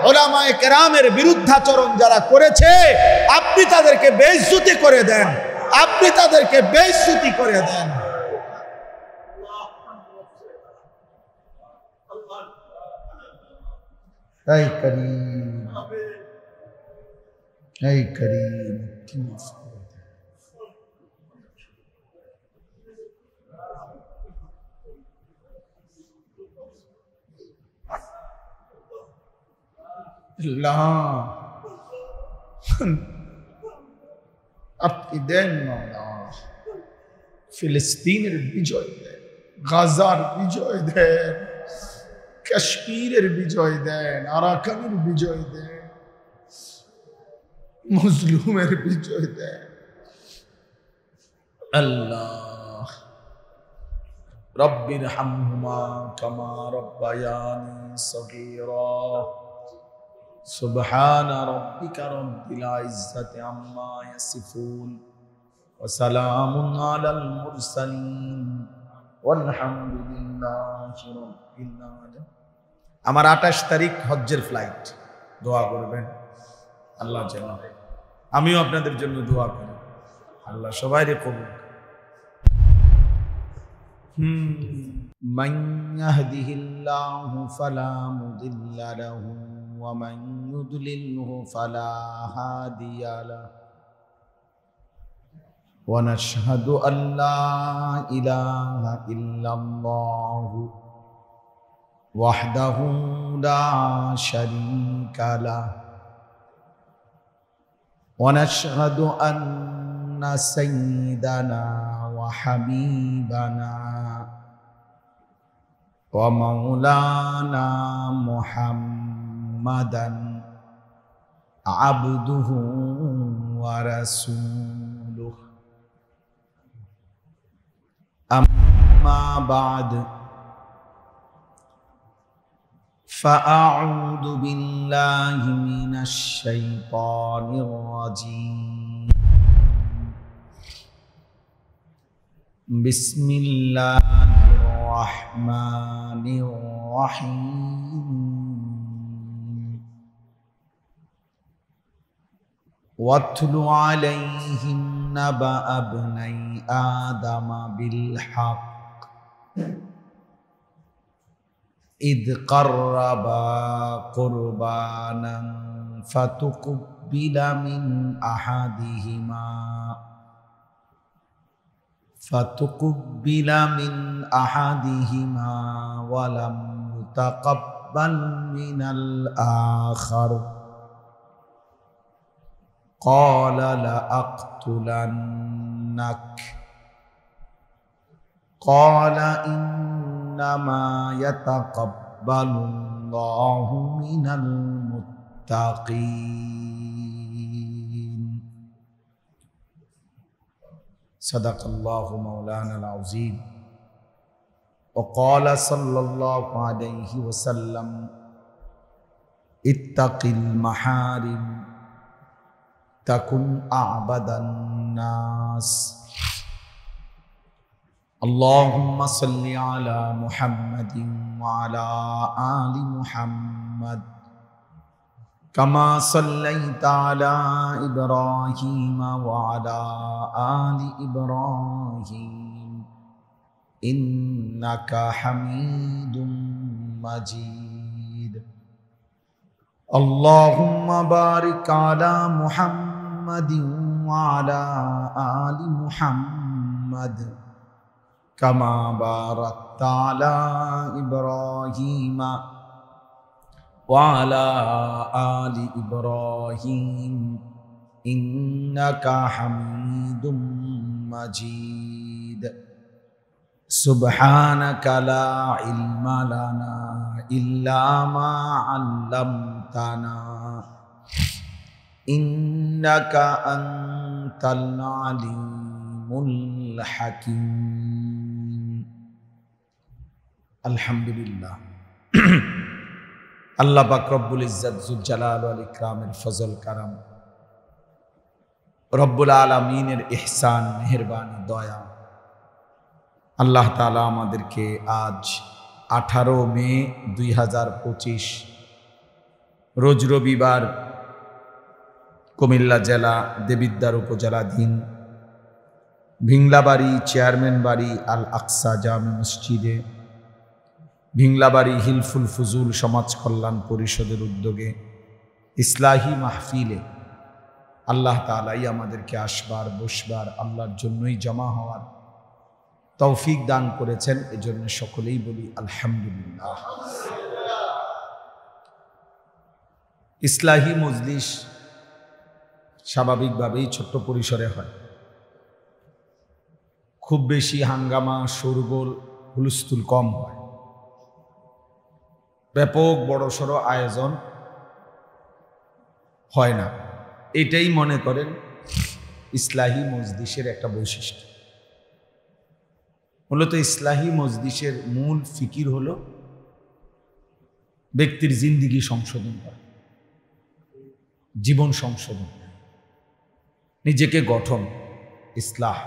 ওলামায়ে কেরামের বিরুদ্ধাচরণ যারা করেছে আপনি তাদেরকে বেইজ্জতি করে দেন, আপনি তাদেরকে বেইজ্জতি করে দেন। এই করিম, এই করিম, আপনি দেন মাওলা, ফিলিস্তিনের বিজয় দেন, গাজার বিজয় দেন, কাশ্মীরের বিজয় দেন, আরাকানের বিজয় দেন, মজলুমের বিজয় দেন। আল্লাহ রব্বির হামহুমা কামা রব্বায়ানি সগীরা। সুবহানা রাব্বিকা রাব্বিল ইজ্জাতি আম্মা ইয়াসিফুন ওয়া সালামুন আলাল মুরসালিন ওয়ালহামদুলিল্লাহি রাব্বিল আলামিন। আমার 28 তারিখ হজ্জের ফ্লাইট, দোয়া করবেন আল্লাহ যেন, আমিও আপনাদের জন্য দোয়া করি, আল্লাহ সবাইরে কবুল। মান ইয়াহদিহিল্লাহু ফালা মুদিল্লা লাহু ওয়া মান ইউদ্লিলহু ফালা হাদিয়া লাহু ওয়া নাশহাদু আল্লা ইলাহা ইল্লাল্লাহু ওয়াহদাহু লা শারীকা লাহু ওয়া নাশহাদু আন্না সাইয়্যিদানা ওয়া হাবিবানা ওয়া মাওলানা মুহাম্মাদান আবদুহু ওয়া রাসূলুহু। আম্মা বা'দ, فأعوذ بالله من الشيطان الرجيم. بسم الله الرحمن الرحيم. واتل عليهم نبأ ابني آدم بالحق إذ قربا قربانا فتقبل من أحدهما ولم يتقبل من الآخر قال لأقتلنك قال إنما يتقبل الله من المتقين. صدق الله مولانا العظيم. وقال صلى الله عليه وسلم اتق المحارم تكن أعبد الناس. اللهم صل على محمد وعلى آل محمد كما صليت على إبراهيم وعلى آل إبراهيم إنك حميد مجيد. اللهم بارك على محمد وعلى آل محمد كما باركت على إبراهيم وعلى آل إبراهيم إنك حميد مجيد. سبحانك لا علم لنا إلا ما علمتنا إنك أنت العليم আলিমুল হাকিম। আলহামদুলিল্লাহ, আল্লাহ পাক রব্বুল ইজ্জত যুল জালাল ওয়াল ইকরামের ফজল কারাম, রব্বুল আলামিনের ইহসান, মেহেরবানি, দয়া, আল্লাহ তাআলা আমাদেরকে আজ 18 মে 2025 রোজ রবিবার কুমিল্লা জেলা দেবিদ্বার উপজেলাধীন ভিংলাবাড়ি চেয়ারম্যান বাড়ি আল আকসা জামে মসজিদে, ভিংলাবাড়ি হিলফুল ফুজুল সমাজ কল্যাণ পরিষদের উদ্যোগে ইসলাহি মাহফিলে আল্লাহ তাআলাই আমাদেরকে আসবার, বসবার, আল্লাহর জন্যই জমা হওয়ার তৌফিক দান করেছেন। এজন্য সকলেই বলি আলহামদুলিল্লাহ। ইসলাহি মজলিস স্বাভাবিকভাবেই ছোট্ট পরিসরে হয়, খুব বেশি হাঙ্গামা, শোরগোল, হুলস্থুল কম হয়। ব্যাপক বড়সড় আয়োজন হয় না। এটাই মনে করেন ইসলাহি মজলিসের একটা বৈশিষ্ট্য। মূলত ইসলাহি মজলিসের মূল ফিকির হলো ব্যক্তির জিন্দিগি সংশোধন করা, জীবন সংশোধন, নিজেকে গঠন, ইসলাহ।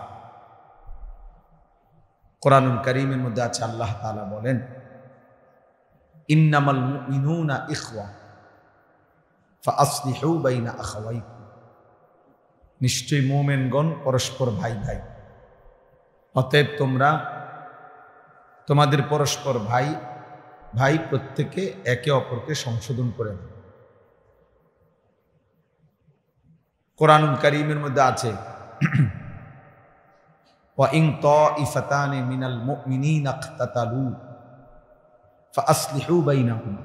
কোরআনুল কারীমের মধ্যে আছে, আল্লাহ তাআলা বলেন, ইন্নামাল মুমিনুনা ইখওয়া ফাআসলিহু বাইনা আখাওয়াইকুম। নিশ্চয়ই মুমিনগণ পরস্পর ভাই ভাই, অতএব তোমরা তোমাদের পরস্পর ভাই ভাই প্রত্যেকে একে অপরকে সংশোধন করে দাও। কোরআনুল কারীমের মধ্যে আছে, ওয়া ইন তাইফাতানি মিনাল মুমিনিনা ইখতাতালু ফাআসলিহু বাইনাহুম।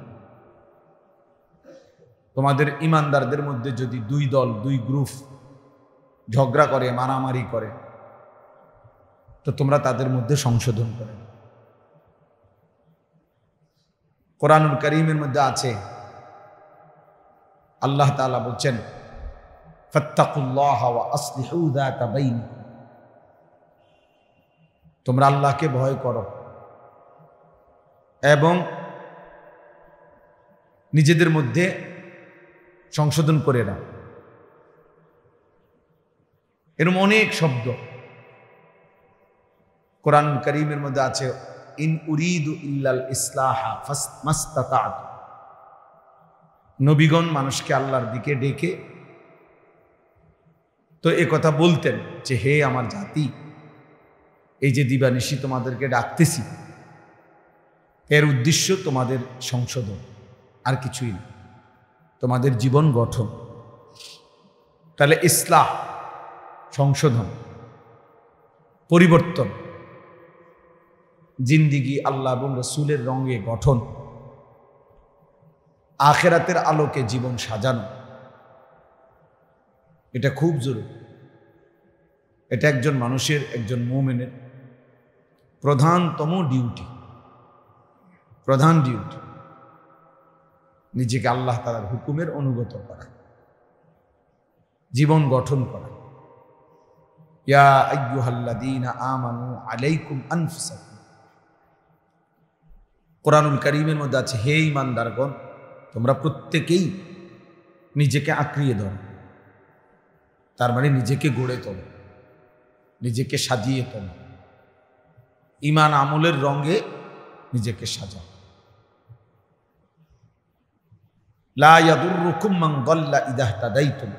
তোমাদের ঈমানদারদের মধ্যে যদি দুই দল, দুই গ্রুপ ঝগড়া করে, মারামারি করে, তো তোমরা তাদের মধ্যে সংশোধন করে। কোরআনুল কারীমের মধ্যে আছে, আল্লাহ তাআলা বলছেন, ফাত্তাকুল্লাহা ওয়া আসলিহু যাতা বাইনিকুম। তোমরা আল্লাহকে ভয় করো এবং নিজেদের মধ্যে সংশোধন করে নাও। এরকম অনেক শব্দ কোরআনুল কারীমের মধ্যে আছে, ইন উরিদু ইল্লাল ইসলাহা মাস্তাতা'তু। নবীগণ মানুষকে আল্লাহর দিকে ডেকে তো এ কথা বলতেন যে, হে আমার জাতি, এই যে দিবানিশি তোমাদেরকে ডাকতেছি, এর উদ্দেশ্য তোমাদের সংশোধন, আর কিছুই না, তোমাদের জীবন গঠন। তাহলে ইসলাহ, সংশোধন, পরিবর্তন, জিন্দিগি আল্লাহ এবং রসুলের রঙে গঠন, আখিরাতের আলোকে জীবন সাজানো, এটা খুব জরুরি। এটা একজন মানুষের, একজন মুমিনের প্রধানতম ডিউটি, প্রধান ডিউটি, নিজেকে আল্লাহ তাআলার হুকুমের অনুগত করা, জীবন গঠন করা। ইয়া আইয়ুহাল্লাযীনা আমানু আলাইকুম আনফুসাকুম। কোরআনুল কারীমের মধ্যে আছে, হে ঈমানদারগণ, তোমরা প্রত্যেকেই নিজেকে আঁকড়িয়ে ধরো। তার মানে নিজেকে গড়ে তোলো, নিজেকে সাজিয়ে তোলো, ঈমান আমলের রঙে নিজেকে সাজাও। লা ইয়াদুররুকুম মান দাল্লা ইযা ইহতাদাইতুম।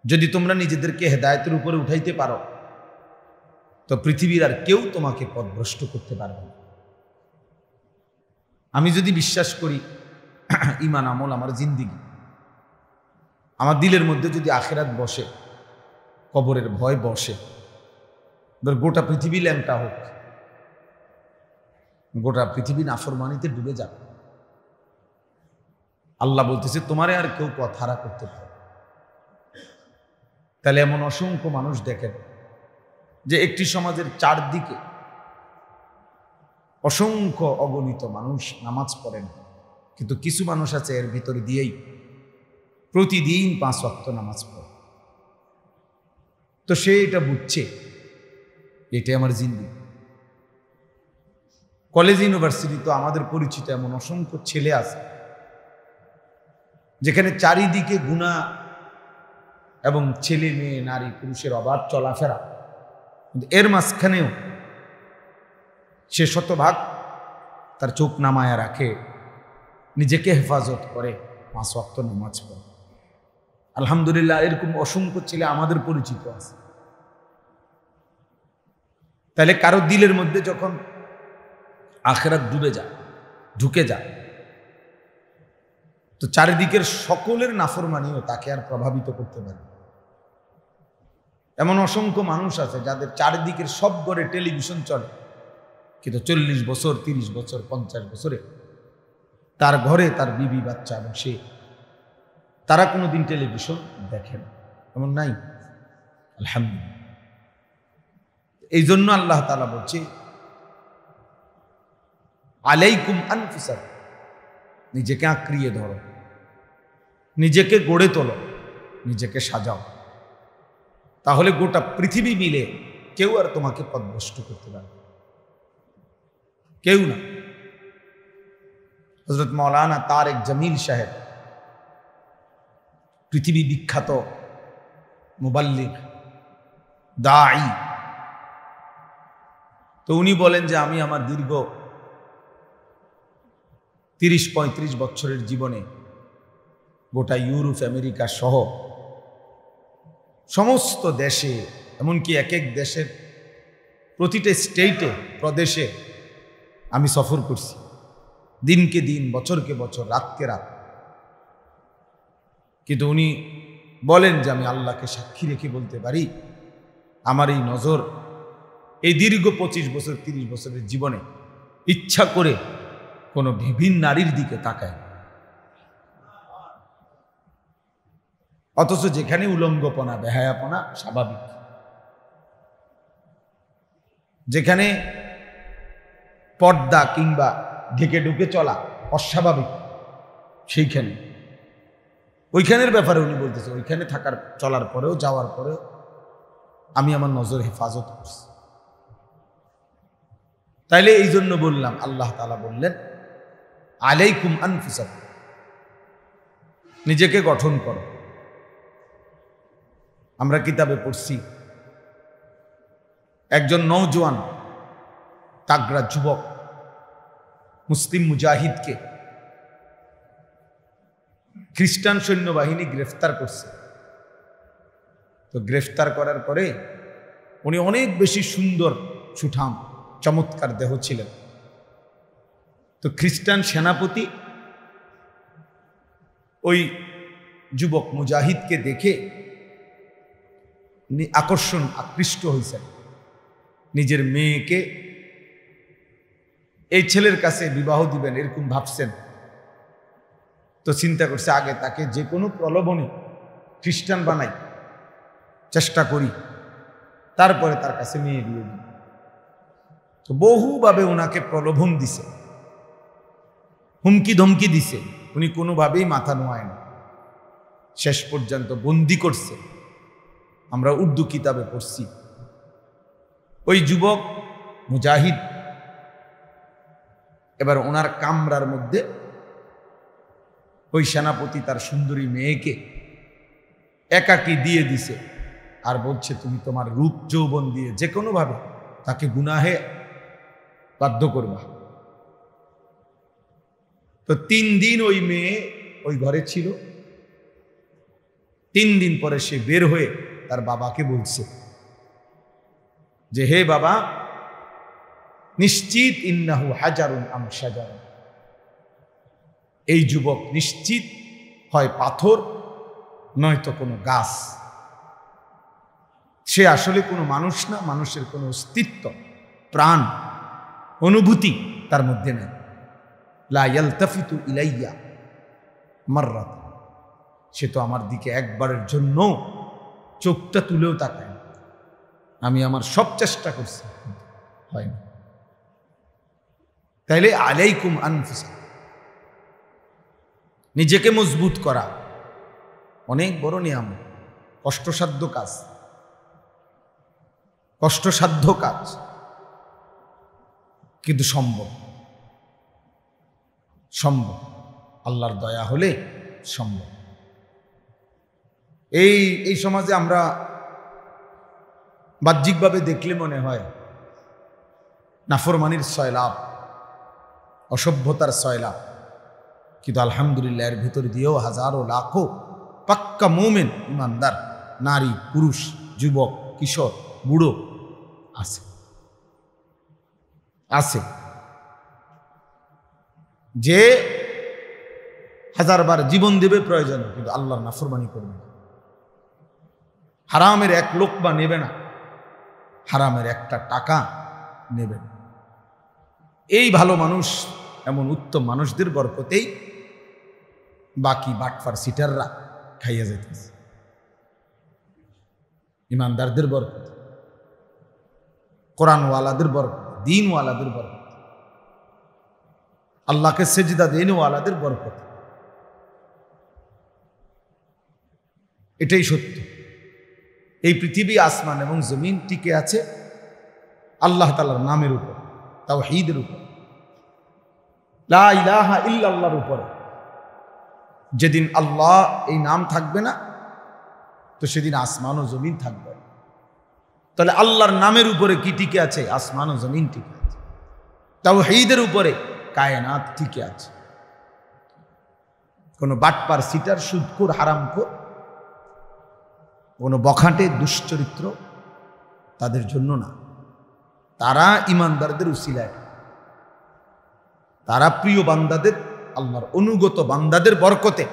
যদি তোমরা নিজেদেরকে হেদায়েতের উপরে উঠাইতে পারো, তো পৃথিবীর আর কেউ তোমাকে পথভ্রষ্ট করতে পারবে না। আমি যদি বিশ্বাস করি ঈমান আমল আমার জিন্দিগি, আমার দিলের মধ্যে যদি আখিরাত বসে, কবরের ভয় বসে, গোটা পৃথিবী ল্যাংটা হোক, গোটা পৃথিবী নাফরমানিতে ডুবে যাবে, আল্লাহ বলতেছে তোমারে আর কেউ পথ হারা করতে পারে। তাহলে এমন অসংখ্য মানুষ দেখেন যে একটি সমাজের চারদিকে অসংখ্য অগণিত মানুষ নামাজ পড়েন, কিন্তু কিছু মানুষ আছে এর ভিতরে দিয়েই প্রতিদিন 5 ওয়াক্ত নামাজ পড়ে। তো সে এটা বুঝছে এটাই আমার জিন্দেগি। কলেজ ইউনিভার্সিটি তো আমাদের পরিচিত এমন অসংখ্য ছেলে আছে যেখানে চারিদিকে গুনাহ এবং ছেলে মেয়ে নারী পুরুষের অবাধ চলাফেরা, কিন্তু এর মাঝখানেও সে শতভাগ তার চোখ নামায়া রাখে, নিজেকে হেফাজত করে, 5 ওয়াক্ত নামাজ পড়ে। আলহামদুলিল্লাহ, এরকম অসংখ্য ছেলে আমাদের পরিচিত আছে। তাহলে কারো দিলের মধ্যে যখন আখিরাত ঢুকে যায় তো চারিদিকের সকলের নাফরমানিও তাকে আর প্রভাবিত করতে পারে। এমন অসংখ্য মানুষ আছে যাদের চারিদিকের সব ঘরে টেলিভিশন চলে, কিন্তু 40 বছর 30 বছর 50 বছরে তার ঘরে তার বিবি বাচ্চা এবং সে তারা কোনোদিন টেলিভিশন দেখে না, এমন নাই। আলহামদুলিল্লাহ। এই জন্য আল্লাহ তাআলা বলছে আলাইকুম আনফুসাকুম, নিজেকে আঁকড়িয়ে ধরো, নিজেকে গড়ে তোলো, নিজেকে সাজাও, তাহলে গোটা পৃথিবী মিলে কেউ আর তোমাকে পথভ্রষ্ট করতে পারবে, কেউ না। হযরত মাওলানা তারেক জামিল সাহেব, পৃথিবী বিখ্যাত মুবাল্লিগ, দাঈ, তো উনি বলেন যে আমি আমার দীর্ঘ 30-35 বছরের জীবনে গোটা ইউরোপ আমেরিকা সহ সমস্ত দেশে, এমনকি এক এক দেশের প্রতিটা স্টেটে প্রদেশে আমি সফর করছি, দিনকে দিন, বছরকে বছর, রাতকে রাত। কিন্তু উনি বলেন যে আমি আল্লাহকে সাক্ষী রেখে বলতে পারি, আমার এই নজর এই দীর্ঘ 25 বছর 30 বছরের জীবনে ইচ্ছা করে কোনো বিভিন্ন নারীর দিকে তাকায়, অথচ যেখানে উলঙ্গপনা, বেহায়াপনা স্বাভাবিক, যেখানে পর্দা কিংবা ঢেকে ঢুকে চলা অস্বাভাবিক, সেইখানে ওইখানের ব্যাপারে উনি বলতেছে ওইখানে থাকার চলার পরেও, যাওয়ার পরেও আমি আমার নজর হেফাজত করছি। তাইলে এই জন্য বললাম, আল্লাহ তাআলা বললেন আলাইকুম আনফুসাকুম, নিজেকে গঠন করো। আমরা কিতাবে পড়ছি একজন নওজোয়ান তাগড়া যুবক মুসলিম মুজাহিদকে খ্রিস্টান সৈন্যবাহিনী গ্রেফতার করছে। তো গ্রেফতার করার পরে উনি অনেক বেশি সুন্দর, সুঠাম, চমৎকার দেহ ছিলেন। তো খ্রিস্টান সেনাপতি ওই যুবক মুজাহিদকে দেখে আকৃষ্ট হয়েছেন, নিজের মেয়েকে এই ছেলের কাছে বিবাহ দিবেন এরকম ভাবছেন। তো চিন্তা করছে আগে তাকে যে কোনো প্রলোভনে খ্রিস্টান বানাই, চেষ্টা করি, তারপরে তার কাছে মেয়ে বিয়ে দিই। তো বহুভাবে ওনাকে প্রলোভন দিছে, হুমকি ধমকি দিছে, উনি কোনোভাবেই মাথা নোয়ায় না, শেষ পর্যন্ত বন্দি করছে। আমরা উর্দু কিতাবে পড়ছি ওই যুবক মুজাহিদ এবার ওনার কামরার মধ্যে ওই সেনাপতি তার সুন্দরী মেয়েকে একাকী দিয়ে দিছে, আর বলছে তুমি তোমার রূপ যৌবন দিয়ে যে কোনোভাবে তাকে গুনাহে বাধ্য করবা। তো 3 দিন ওই মেয়ে ওই ঘরে ছিল। 3 দিন পরে সে বের হয়ে তার বাবাকে বলছে যে হে বাবা, নিশ্চিত ইন্নাহু হাজারুন আম শাজারুন, এই যুবক নিশ্চিত হয় পাথর নয়তো কোনো গাছ, সে আসলে কোনো মানুষ না, মানুষের কোনো অস্তিত্ব, প্রাণ, অনুভূতি তার মধ্যে নেই। লা ইয়ালতাফিতু ইলাইয়া মাররাত, সে তো আমার দিকে একবারের জন্য চোখটা তুলেও তাকায় না। আমি আমার সব চেষ্টা করছি, হয় না। তাইলে আলাইকুম আনফুসাকুম, নিজেকে মজবুত করা অনেক বড় নিয়ামত, কষ্টসাধ্য কাজ। কষ্টসাধ্য কাজ, কিন্তু সম্ভব। সম্ভব, আল্লাহর দয়া হলে সম্ভব। এই সমাজে আমরা বাহ্যিকভাবে দেখলে মনে হয় নাফরমানির সয়লাভ, অসভ্যতার সয়লাভ, কিন্তু আলহামদুলিল্লাহ এর ভিতর দিয়েও হাজারো লাখো পাক্কা মুমিন ইমানদার নারী, পুরুষ, যুবক, কিশোর, বুড়ো আছে আছে যে হাজারবার জীবন দেবে প্রয়োজন, কিন্তু আল্লাহর নাফরমানি করবে না। হারামের এক লোকমা নেবে না, হারামের একটা টাকা নেবে না। এই ভালো মানুষ, এমন উত্তম মানুষদের বরকতেই বাকি বাটফার সিটাররা খাইয়া যেতেছে। ইমানদারদের বরকত, কোরআনওয়ালাদের বরকত, দিনওয়ালাদের বরকত, আল্লাহকে সেজদা দেনওয়ালাদের বরকত। এটাই সত্য। এই পৃথিবী, আসমান এবং জমিন টিকে আছে আল্লাহ তাআলার নামের উপর, তাওহীদের উপর, লা ইলাহা ইল্লাল্লাহর উপর। যেদিন আল্লাহ এই নাম থাকবে না, তো সেদিন আসমান ও জমিন থাকবে। তাহলে আল্লাহর নামের উপরে কি টিকে আছে? আসমান ও জমিন টিকে আছে। তাওহীদের উপরে কায়নাত টিকে আছে। কোনো বাটপার, সিটার, সুদখোর, হারামখোর, কোনো বখাটে, দুশ্চরিত্র তাদের জন্য না। তারা ইমানদারদের উসিলায়, তারা প্রিয় বান্দাদের, আল্লাহর অনুগত বান্দাদের বরকতে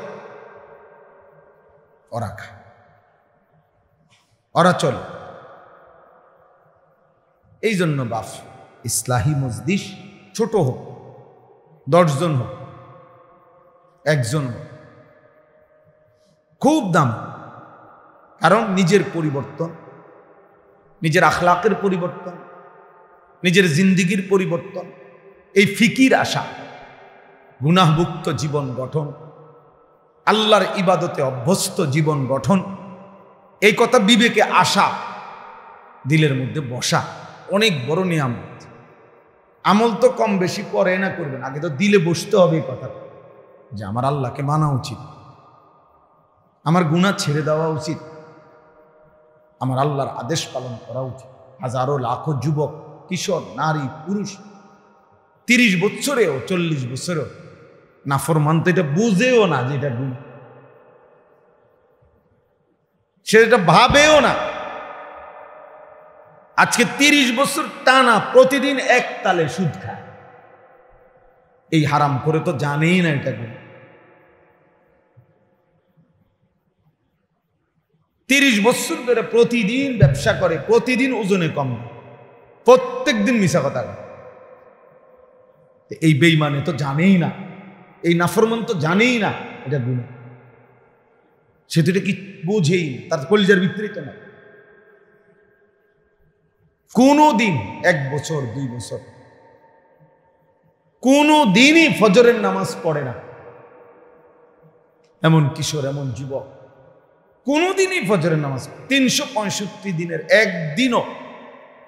ওরা খায়, ওরা চলে। এই জন্য বাপ, ইসলাহি মজলিস ছোট হোক, 10 জন হোক, 1 জন হোক, খুব দাম। কারণ নিজের পরিবর্তন, নিজের আখলাকের পরিবর্তন, নিজের জিন্দিগির পরিবর্তন, এই ফিকির আসা, গুনাহমুক্ত জীবন গঠন, আল্লাহর ইবাদতে অভ্যস্ত জীবন গঠন, এই কথা বিবেকে আসা, দিলের মধ্যে বসা অনেক বড় নিয়ামত। আমল তো কম বেশি পরে না করবেন, আগে তো দিলে বসতে হবে এই কথা, যে আমার আল্লাহকে মানা উচিত, আমার গুনাহ ছেড়ে দেওয়া উচিত, আমার আল্লাহর আদেশ পালন করা উচিত। হাজারো লাখো যুবক, কিশোর, নারী, পুরুষ 30 বছরেও 40 বছরেও নাফরমান তো এটা বুঝেও না যে এটা গুনাহ, সে এটা ভাবেও না। আজকে 30 বছর টানা প্রতিদিন এক তালে সুদ খায়, এই হারাম করে তো জানেই না এটা গুনাহ। 30 বছর ধরে প্রতিদিন ব্যবসা করে, প্রতিদিন ওজনে কম, প্রত্যেক দিন মিশা কথা। এই বেঈমানে তো জানেই না, এই নাফরমান তো জানেই না এটা গুনাহ, সে তো এটা কি বোঝেই, তার কলিজার ভিতরেই তো না। কোনো দিন 1 বছর 2 বছর কোনো দিনই ফজরের নামাজ পড়ে না, এমন কিশোর, এমন যুবক কোনোদিনই ফজরের নামাজ, 365 দিনের একদিনও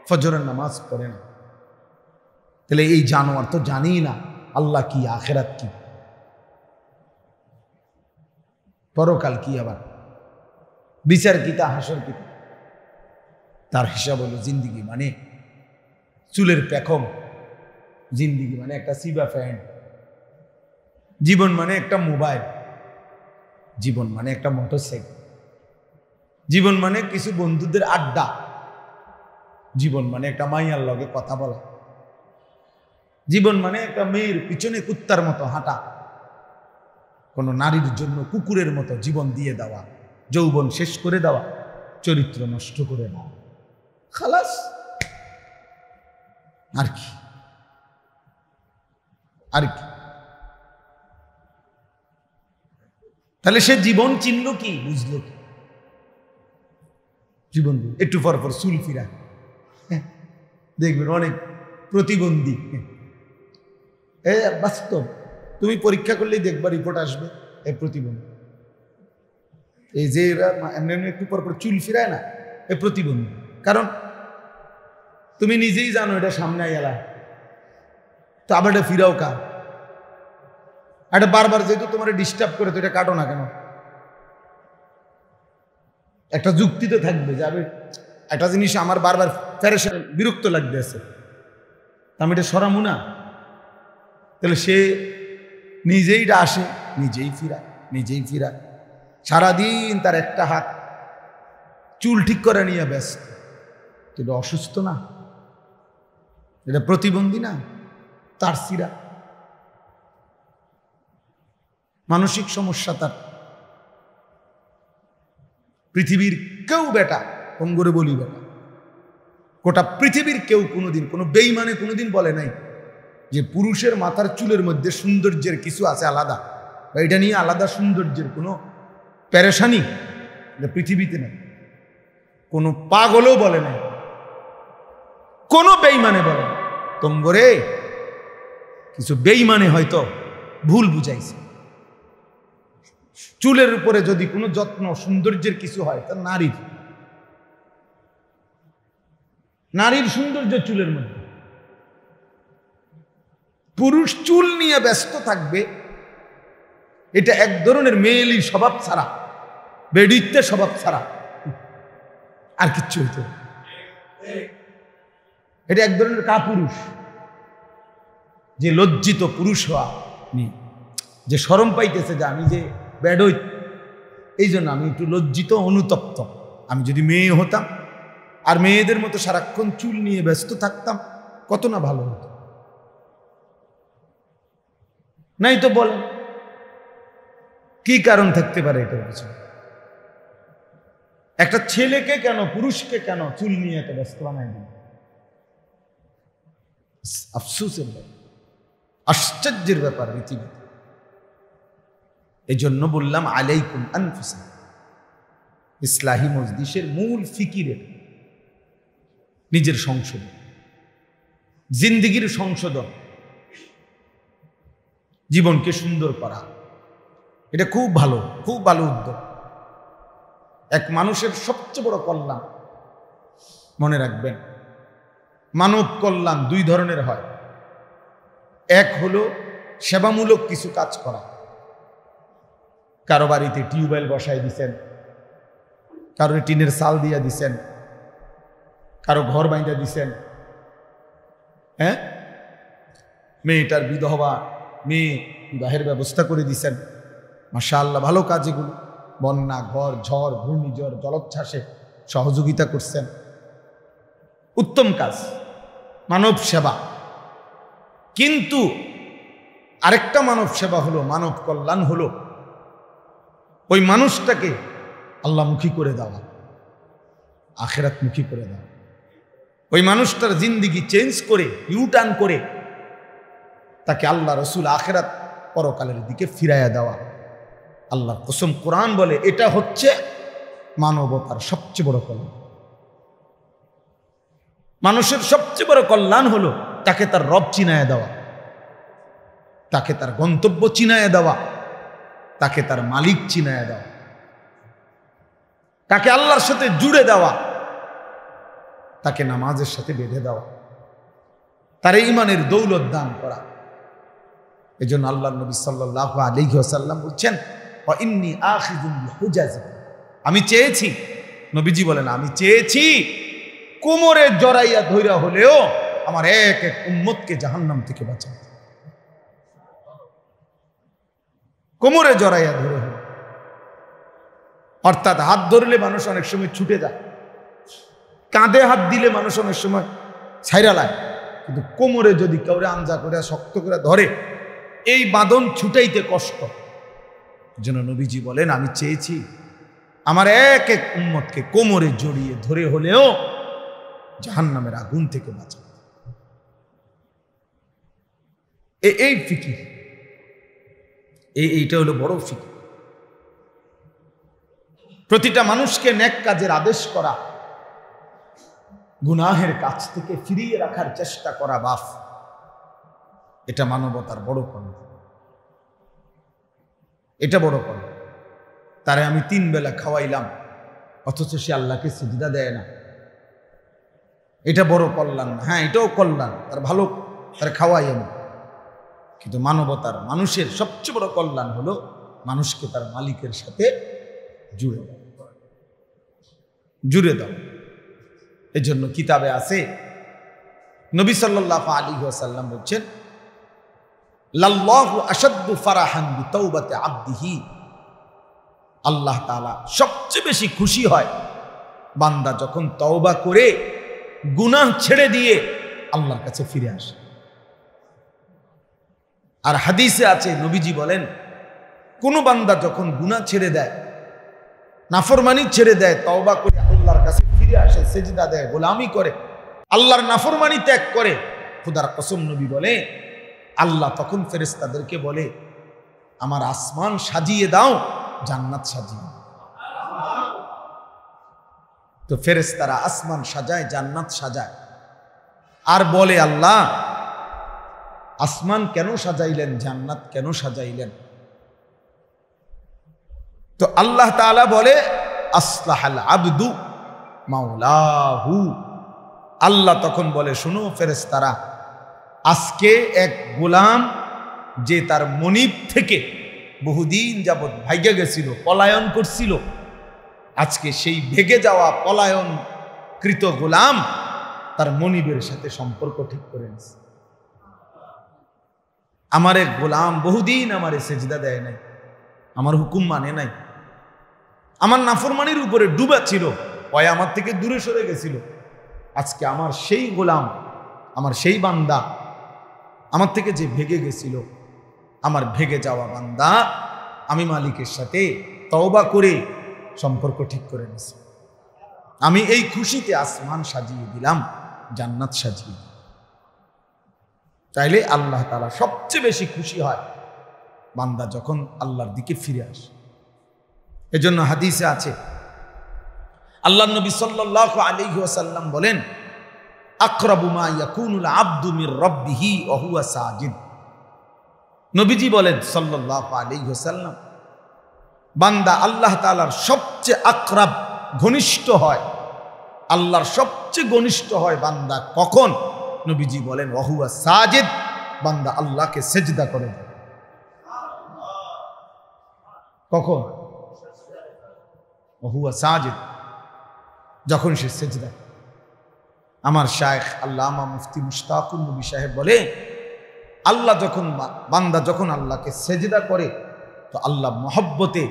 ফজরের নামাজ পড়ে না। তাহলে এই জানোয়ার তো জানেই না আল্লাহ কি, আখেরাত কি, পরকাল কি, আবার বিচার কি, তা হাসর কি। তার হিসাব হলো জিন্দিগি মানে চুলের পেখম, জিন্দিগি মানে একটা সিবা প্যান্ট, জীবন মানে একটা মোবাইল, জীবন মানে একটা মোটরসাইকেল, জীবন মানে কিছু বন্ধুদের আড্ডা, জীবন মানে একটা মাইয়ার লগে কথা বলা, জীবন মানে একটা মেয়ের পিছনে কুত্তার মতো হাঁটা, কোন নারীর জন্য কুকুরের মতো জীবন দিয়ে দেওয়া, যৌবন শেষ করে দেওয়া, চরিত্র নষ্ট করে দেওয়া, খালাস। আর কি, আর কি? তাহলে সে জীবন চিনল কি, বুঝলো কি? জীবন একটু পর পর চুল ফিরা, দেখবেন অনেক প্রতিবন্ধী। বাস্তব, তুমি পরীক্ষা করলেই দেখবা রিপোর্ট আসবে এ প্রতিবন্ধী। এই যে এরা এমনি একটু পর পর চুল ফিরায় না, এ প্রতিবন্ধী। কারণ তুমি নিজেই জানো এটা সামনে গেলা, তো আবার এটা ফিরাও কা, এটা বারবার যেহেতু তোমার ডিস্টার্ব করে, তো এটা কাটো না কেন? একটা যুক্তি তো থাকবে যে আমি একটা জিনিস আমার বারবার ফেরেশান বিরক্ত লাগতেছে, আমি এটা সরামু না। তাহলে সে নিজেই আসে, নিজেই ফিরা, নিজেই ফিরা, সারাদিন তার একটা হাত চুল ঠিক করে নিয়ে ব্যস্ত। এটা অসুস্থ না? এটা প্রতিবন্ধী না? তার সিরা মানসিক সমস্যা তার। পৃথিবীর কেউ বেটা, কম করে বলি বেটা, গোটা পৃথিবীর কেউ কোনোদিন, কোনো বেঈমানে কোনোদিন বলে নাই যে পুরুষের মাথার চুলের মধ্যে সৌন্দর্যের কিছু আছে আলাদা, বা এটা নিয়ে আলাদা সৌন্দর্যের কোনো পেরেশানি পৃথিবীতে নেই। কোনো পাগলও বলে নাই, কোনো বেঈমানে বলে না। তোমরে কিছু বেঈমানে হয়তো ভুল বুঝাইছে। চুলের উপরে যদি কোনো যত্ন সৌন্দর্যের কিছু হয়, তা নারীর সৌন্দর্য চুলের মধ্যে। পুরুষ চুল নিয়ে ব্যস্ত থাকবে, এটা এক ধরনের মেয়েলি স্বভাব ছাড়া, বেডিত্বের স্বভাব ছাড়া আর কিচ্ছু হইতো। এটা এক ধরনের কাপুরুষ, যে লজ্জিত পুরুষ হওয়া নিয়ে, যে শরম পাইতেছে যে আমি যে বেডই, এই জন্য আমি একটু লজ্জিত, অনুতপ্ত। আমি যদি মেয়ে হতাম আর মেয়েদের মতো সারাক্ষণ চুল নিয়ে ব্যস্ত থাকতাম, কত না ভালো হতো। নাই তো বলেন কি কারণ থাকতে পারে এটার পিছনে? একটা ছেলেকে কেন, পুরুষকে কেন চুল নিয়ে এত ব্যস্ত বানাই দিল? আফসোসের ব্যাপার, আশ্চর্যের ব্যাপার পৃথিবীতে। এই জন্য বললাম আলাইকুম আনফুসাকুম। ইসলাহি মজলিসের মূল ফিকিরের নিজের সংশোধন, জিন্দিগির সংশোধন, জীবনকে সুন্দর করা, এটা খুব ভালো, খুব ভালো উদ্যোগ। এক মানুষের সবচেয়ে বড় কল্যাণ, মনে রাখবেন, মানব কল্যাণ দুই ধরনের হয়। এক হলো সেবামূলক কিছু কাজ করা। কারো বাড়িতে টিউবওয়েল বসাই দিছেন, কারো টিনের চাল দিয়া দিছেন, কারো ঘর বাইন্দা দিছেন, হ্যাঁ, মেয়েটার বিধবা, মেয়ে বিবাহের ব্যবস্থা করে দিছেন। মাশাআল্লাহ, ভালো কাজ এগুলো। বন্যা, ঝড়, ঘূর্ণিঝড়, জলোচ্ছ্বাসে সহযোগিতা করছেন, উত্তম কাজ, মানব সেবা। কিন্তু আরেকটা মানব সেবা হলো, মানব কল্যাণ হলো ওই মানুষটাকে আল্লাহমুখী করে দেওয়া, আখিরাতমুখী করে দেওয়া। ওই মানুষটার জিন্দিগি চেঞ্জ করে, ইউটার্ন করে তাকে আল্লাহ রসুল আখিরাত পরকালের দিকে ফিরাইয়া দেওয়া। আল্লাহ কসম, কোরআন বলে এটা হচ্ছে মানবতার সবচেয়ে বড় কল্যাণ। মানুষের সবচেয়ে বড় কল্যাণ হলো তাকে তার রব চিনায়া দেওয়া, তাকে তার গন্তব্য চিনায়া দেওয়া, তাকে তার মালিক চিনায়া দেওয়া, তাকে আল্লাহর সাথে জুড়ে দেওয়া, তাকে নামাজের সাথে বেঁধে দেওয়া, তার ঈমানের দৌলত দান করা। এজন্য আল্লাহর নবী সাল্লাল্লাহু আলাইহি ওয়াসাল্লাম বলছেন, ওয়া ইন্নী আখিযুন বিহুজাজি, আমি চেয়েছি, নবীজি বলেন, আমি চেয়েছি কোমরে জড়াইয়া ধইরা হলেও আমার এক এক উম্মতকে জাহান্নাম থেকে বাঁচাতে। কোমরে জড়াইয়া ধরে হলো, অর্থাৎ হাত ধরলে মানুষ অনেক সময় ছুটে যায়, কাঁধে হাত দিলে মানুষ অনেক সময় ছাইরা লাগে, কিন্তু কোমরে যদি কাউরে আঞ্জা করে শক্ত করে ধরে, এই বাঁধন ছুটাইতে কষ্ট। যেন নবীজি বলেন, আমি চেয়েছি আমার এক এক উম্মতকে কোমরে জড়িয়ে ধরে হলেও জাহান্নামের আগুন থেকে বাঁচাতে। এই ফিকির, এইটা হলো বড় ফিকির। প্রতিটা মানুষকে নেক কাজের আদেশ করা, গুনাহের কাছ থেকে ফিরিয়ে রাখার চেষ্টা করা, বাফ, এটা মানবতার বড় কল্যাণ, এটা বড় কল্যাণ। তারে আমি 3 বেলা খাওয়াইলাম, অথচ সে আল্লাহকে সিজদা দেয় না। এটা বড় কল্যাণ না। হ্যাঁ, এটাও কল্যাণ, তার ভালো, তার খাওয়াই আমি। কিন্তু মানবতার, মানুষের সবচেয়ে বড় কল্যাণ হলো মানুষকে তার মালিকের সাথে জুড়ে দাও, জুড়ে দাও। এই জন্য কিতাবে আছে, নবী সাল্লাল্লাহু আলাইহি ওয়াসাল্লাম বলছেন, লাল্লাহু আশাদ্দু ফারাহান বিতাওবাতি আবদিহি, আল্লাহ তাআলা সবচেয়ে বেশি খুশি হয় বান্দা যখন তওবা করে গুনাহ ছেড়ে দিয়ে আল্লাহর কাছে ফিরে আসে। আর হাদিসে আছে, নবীজি বলেন, কোন বান্দা যখন গুনাহ ছেড়ে দেয়, নাফরমানি ছেড়ে দেয়, তওবা করে আল্লাহর কাছে ফিরে আসে, সেজদা দেয়, গোলামি করে, আল্লাহর নাফরমানি ত্যাগ করে, খোদার কসম নবী বলে, আল্লাহ তখন ফেরেশতাদেরকে বলে, আমার আসমান সাজিয়ে দাও, জান্নাত সাজিয়ে দাও। তো ফেরেশতারা আসমান সাজায়, জান্নাত সাজায়, আর বলে, আল্লাহ আসমান কেন সাজাইলেন, জান্নাত কেন সাজাইলেন? তো আল্লাহ তাআলা বলে, আসলাহাল আবদু মাওলাহু। আল্লাহ তখন বলে, শুনো ফেরেশতারা, আজকে এক গোলাম যে তার মনিব থেকে বহুদিন যাবৎ ভাইগে গেছিল, পলায়ন করছিল, আজকে সেই ভেগে যাওয়া পলায়নকৃত গোলাম তার মনিবের সাথে সম্পর্ক ঠিক করে নিয়েছে। আমার এক গোলাম বহুদিন আমারে সেজদা দেয় নাই, আমার হুকুম মানে নাই, আমার নাফরমানির উপরে ডুবা ছিল, ওই আমার থেকে দূরে সরে গেছিল। আজকে আমার সেই গোলাম, আমার সেই বান্দা, আমার থেকে যে ভেগে গেছিল, আমার ভেগে যাওয়া বান্দা আমি মালিকের সাথে তওবা করে সম্পর্ক ঠিক করে নিয়েছি। আমি এই খুশিতে আসমান সাজিয়ে দিলাম, জান্নাত সাজিয়ে দিলাম। তাইলে আল্লাহ তাআলা সবচেয়ে বেশি খুশি হয় বান্দা যখন আল্লাহর দিকে ফিরে আসে। এজন্য হাদিসে আছে, আল্লাহর নবী সাল্লাল্লাহু আলাইহি ওয়াসাল্লাম বলেন, আকরাবু মা ইয়াকুনুল আবদু মির রাব্বিহি ওয়া হুয়া সাজিদ। নবীজি বলেন সাল্লাল্লাহু আলাইহি ওয়াসাল্লাম, বান্দা আল্লাহ তাআলার সবচেয়ে আকরাব, ঘনিষ্ঠ হয়, আল্লাহর সবচেয়ে ঘনিষ্ঠ হয় বান্দা কখন? নবীজি বলেন ওয়া হুয়া সাজিদ, বান্দা আল্লাহকে সেজদা করে। কখন? ওয়া হুয়া সাজিদ, যখন সে সেজদা। আমার শায়েখ আল্লামা মুফতি মুশতাকুর নবী সাহেব বলে, আল্লাহ যখন, বান্দা যখন আল্লাহকে সেজদা করে, তো আল্লাহ মহব্বতে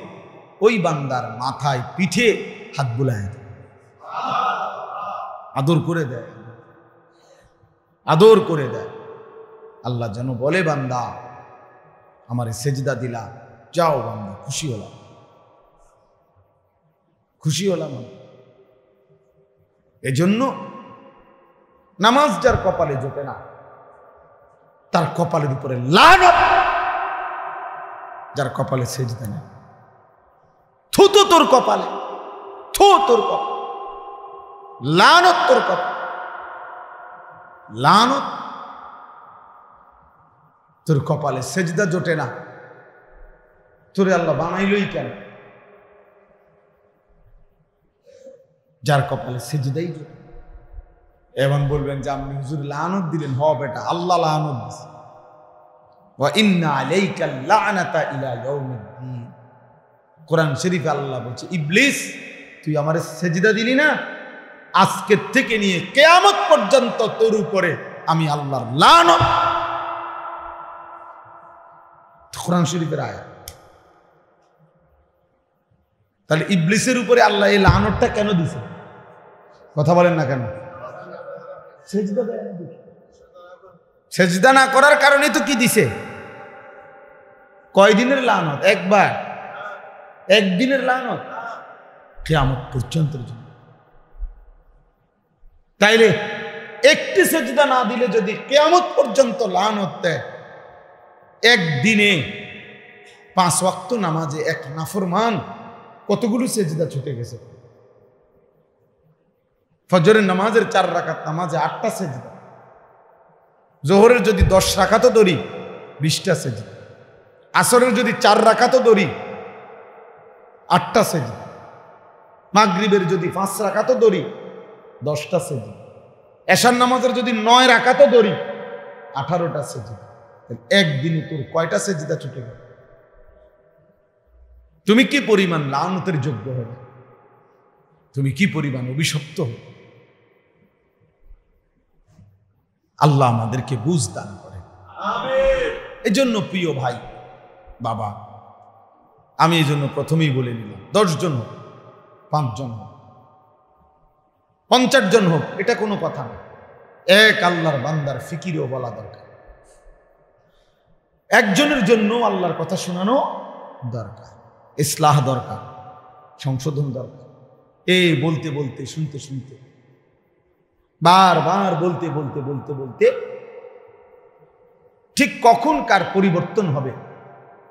ওই বান্দার মাথায়, পিঠে হাত বুলায় দেয়, আদর করে দেয়, আদর করে দেয়। আল্লাহ যেন বলে, বান্দা আমারে সেজদা দিলা, যাও বান্দা, খুশি হলাম, খুশি হলাম। এজন্য নামাজ যার কপালে জোটে না, তার কপালের উপরে লানত, যার কপালে সেজদা নেই। থু তো তোর কপালে, থু তোর কপালে, লানত তোর কপালে, লানত তোর কপালে। সেজদা জোটে না, তোরে আল্লাহ বানাইলই কেন? যার কপালে সেজদাই জোটে। এমন বলবেন যে আপনি হুজুর লানত দিলেন। হ বেটা, আল্লাহ লানত দিছে। ওয়া ইন্না আলাইকা লানাতা ইলা ইয়াউমিদ্দিন। কোরআন শরীফে আল্লাহ বলছে, ইবলিস তুই আমারে সেজদা দিলি না, আজকের থেকে নিয়ে কিয়ামত পর্যন্ত তোর উপরে আমি আল্লাহর লানত। কোরআন শরীফের আয়াত। তাহলে ইবলিসের উপরে আল্লাহ এই লানতটা কেন দিছে? কথা বলেন না কেন? সেজদা না করার কারণে তো কি দিছে? কয়দিনের লানত? একবার, একদিনের লানত, কিয়ামত পর্যন্ত। তাইলে একটি সেজদা না দিলে যদি কিয়ামত পর্যন্ত লানত দেয়, একদিনে 5 ওয়াক্ত নামাজে এক নাফরমান কতগুলো সেজদা ছুটে গেছে। ফজরের নামাজের 4 রাকাত নামাজে 8টা সেজদা, জোহরের যদি 10 রাকাতও ধরি 20টা সেজদা, আসরের যদি 4 রাকাতও ধরি 8টা সেজদা, মাগরিবের যদি 5 রাকাতও ধরি 10টা সেজদা। এশার নামাজের যদি 9 রাকাতও ধরি 18টা সেজদা, একদিনে তোর কয়টা সেজদা ছুটে গেল? তুমি কি পরিমাণ লানতের যোগ্য হবে, তুমি কি পরিমাণ অভিশপ্ত হবে। আল্লাহ আমাদেরকে বুঝ দান করে। এই জন্য প্রিয় ভাই বাবা, আমি এই জন্য প্রথমেই বলে নিলাম, 10 জন হোক, 5 জন হোক, 50 জন হোক, এটা কোনো কথা না। এক আল্লাহর বান্দার ফিকিরও বলা দরকার, একজনের জন্য আল্লাহর কথা শোনানো দরকার, ইসলাহ দরকার, সংশোধন দরকার। এই বলতে বলতে শুনতে শুনতে বারবার বলতে বলতে বলতে বলতে ঠিক কখন কার পরিবর্তন হবে,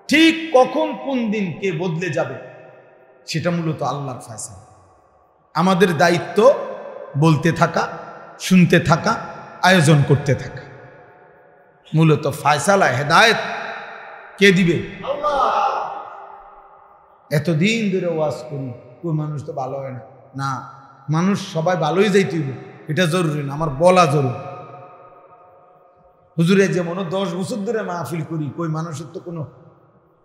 ঠিক কখন কোন দিন কে বদলে যাবে, সেটা মূলত আল্লাহর ফয়সালা। আমাদের দায়িত্ব বলতে থাকা, শুনতে থাকা, আয়োজন করতে থাকা। মূলত ফয়সালা হেদায়েত কে দিবে? এতদিন ধরে ওয়াজ করি, কোন মানুষ তো ভালো হয় না। না, মানুষ সবাই ভালোই যাইতে হইবে এটা জরুরি না, আমার বলা জরুরি। হুজুরে যেমন 10 বছর ধরে মাহফিল করি, কই মানুষের তো কোনো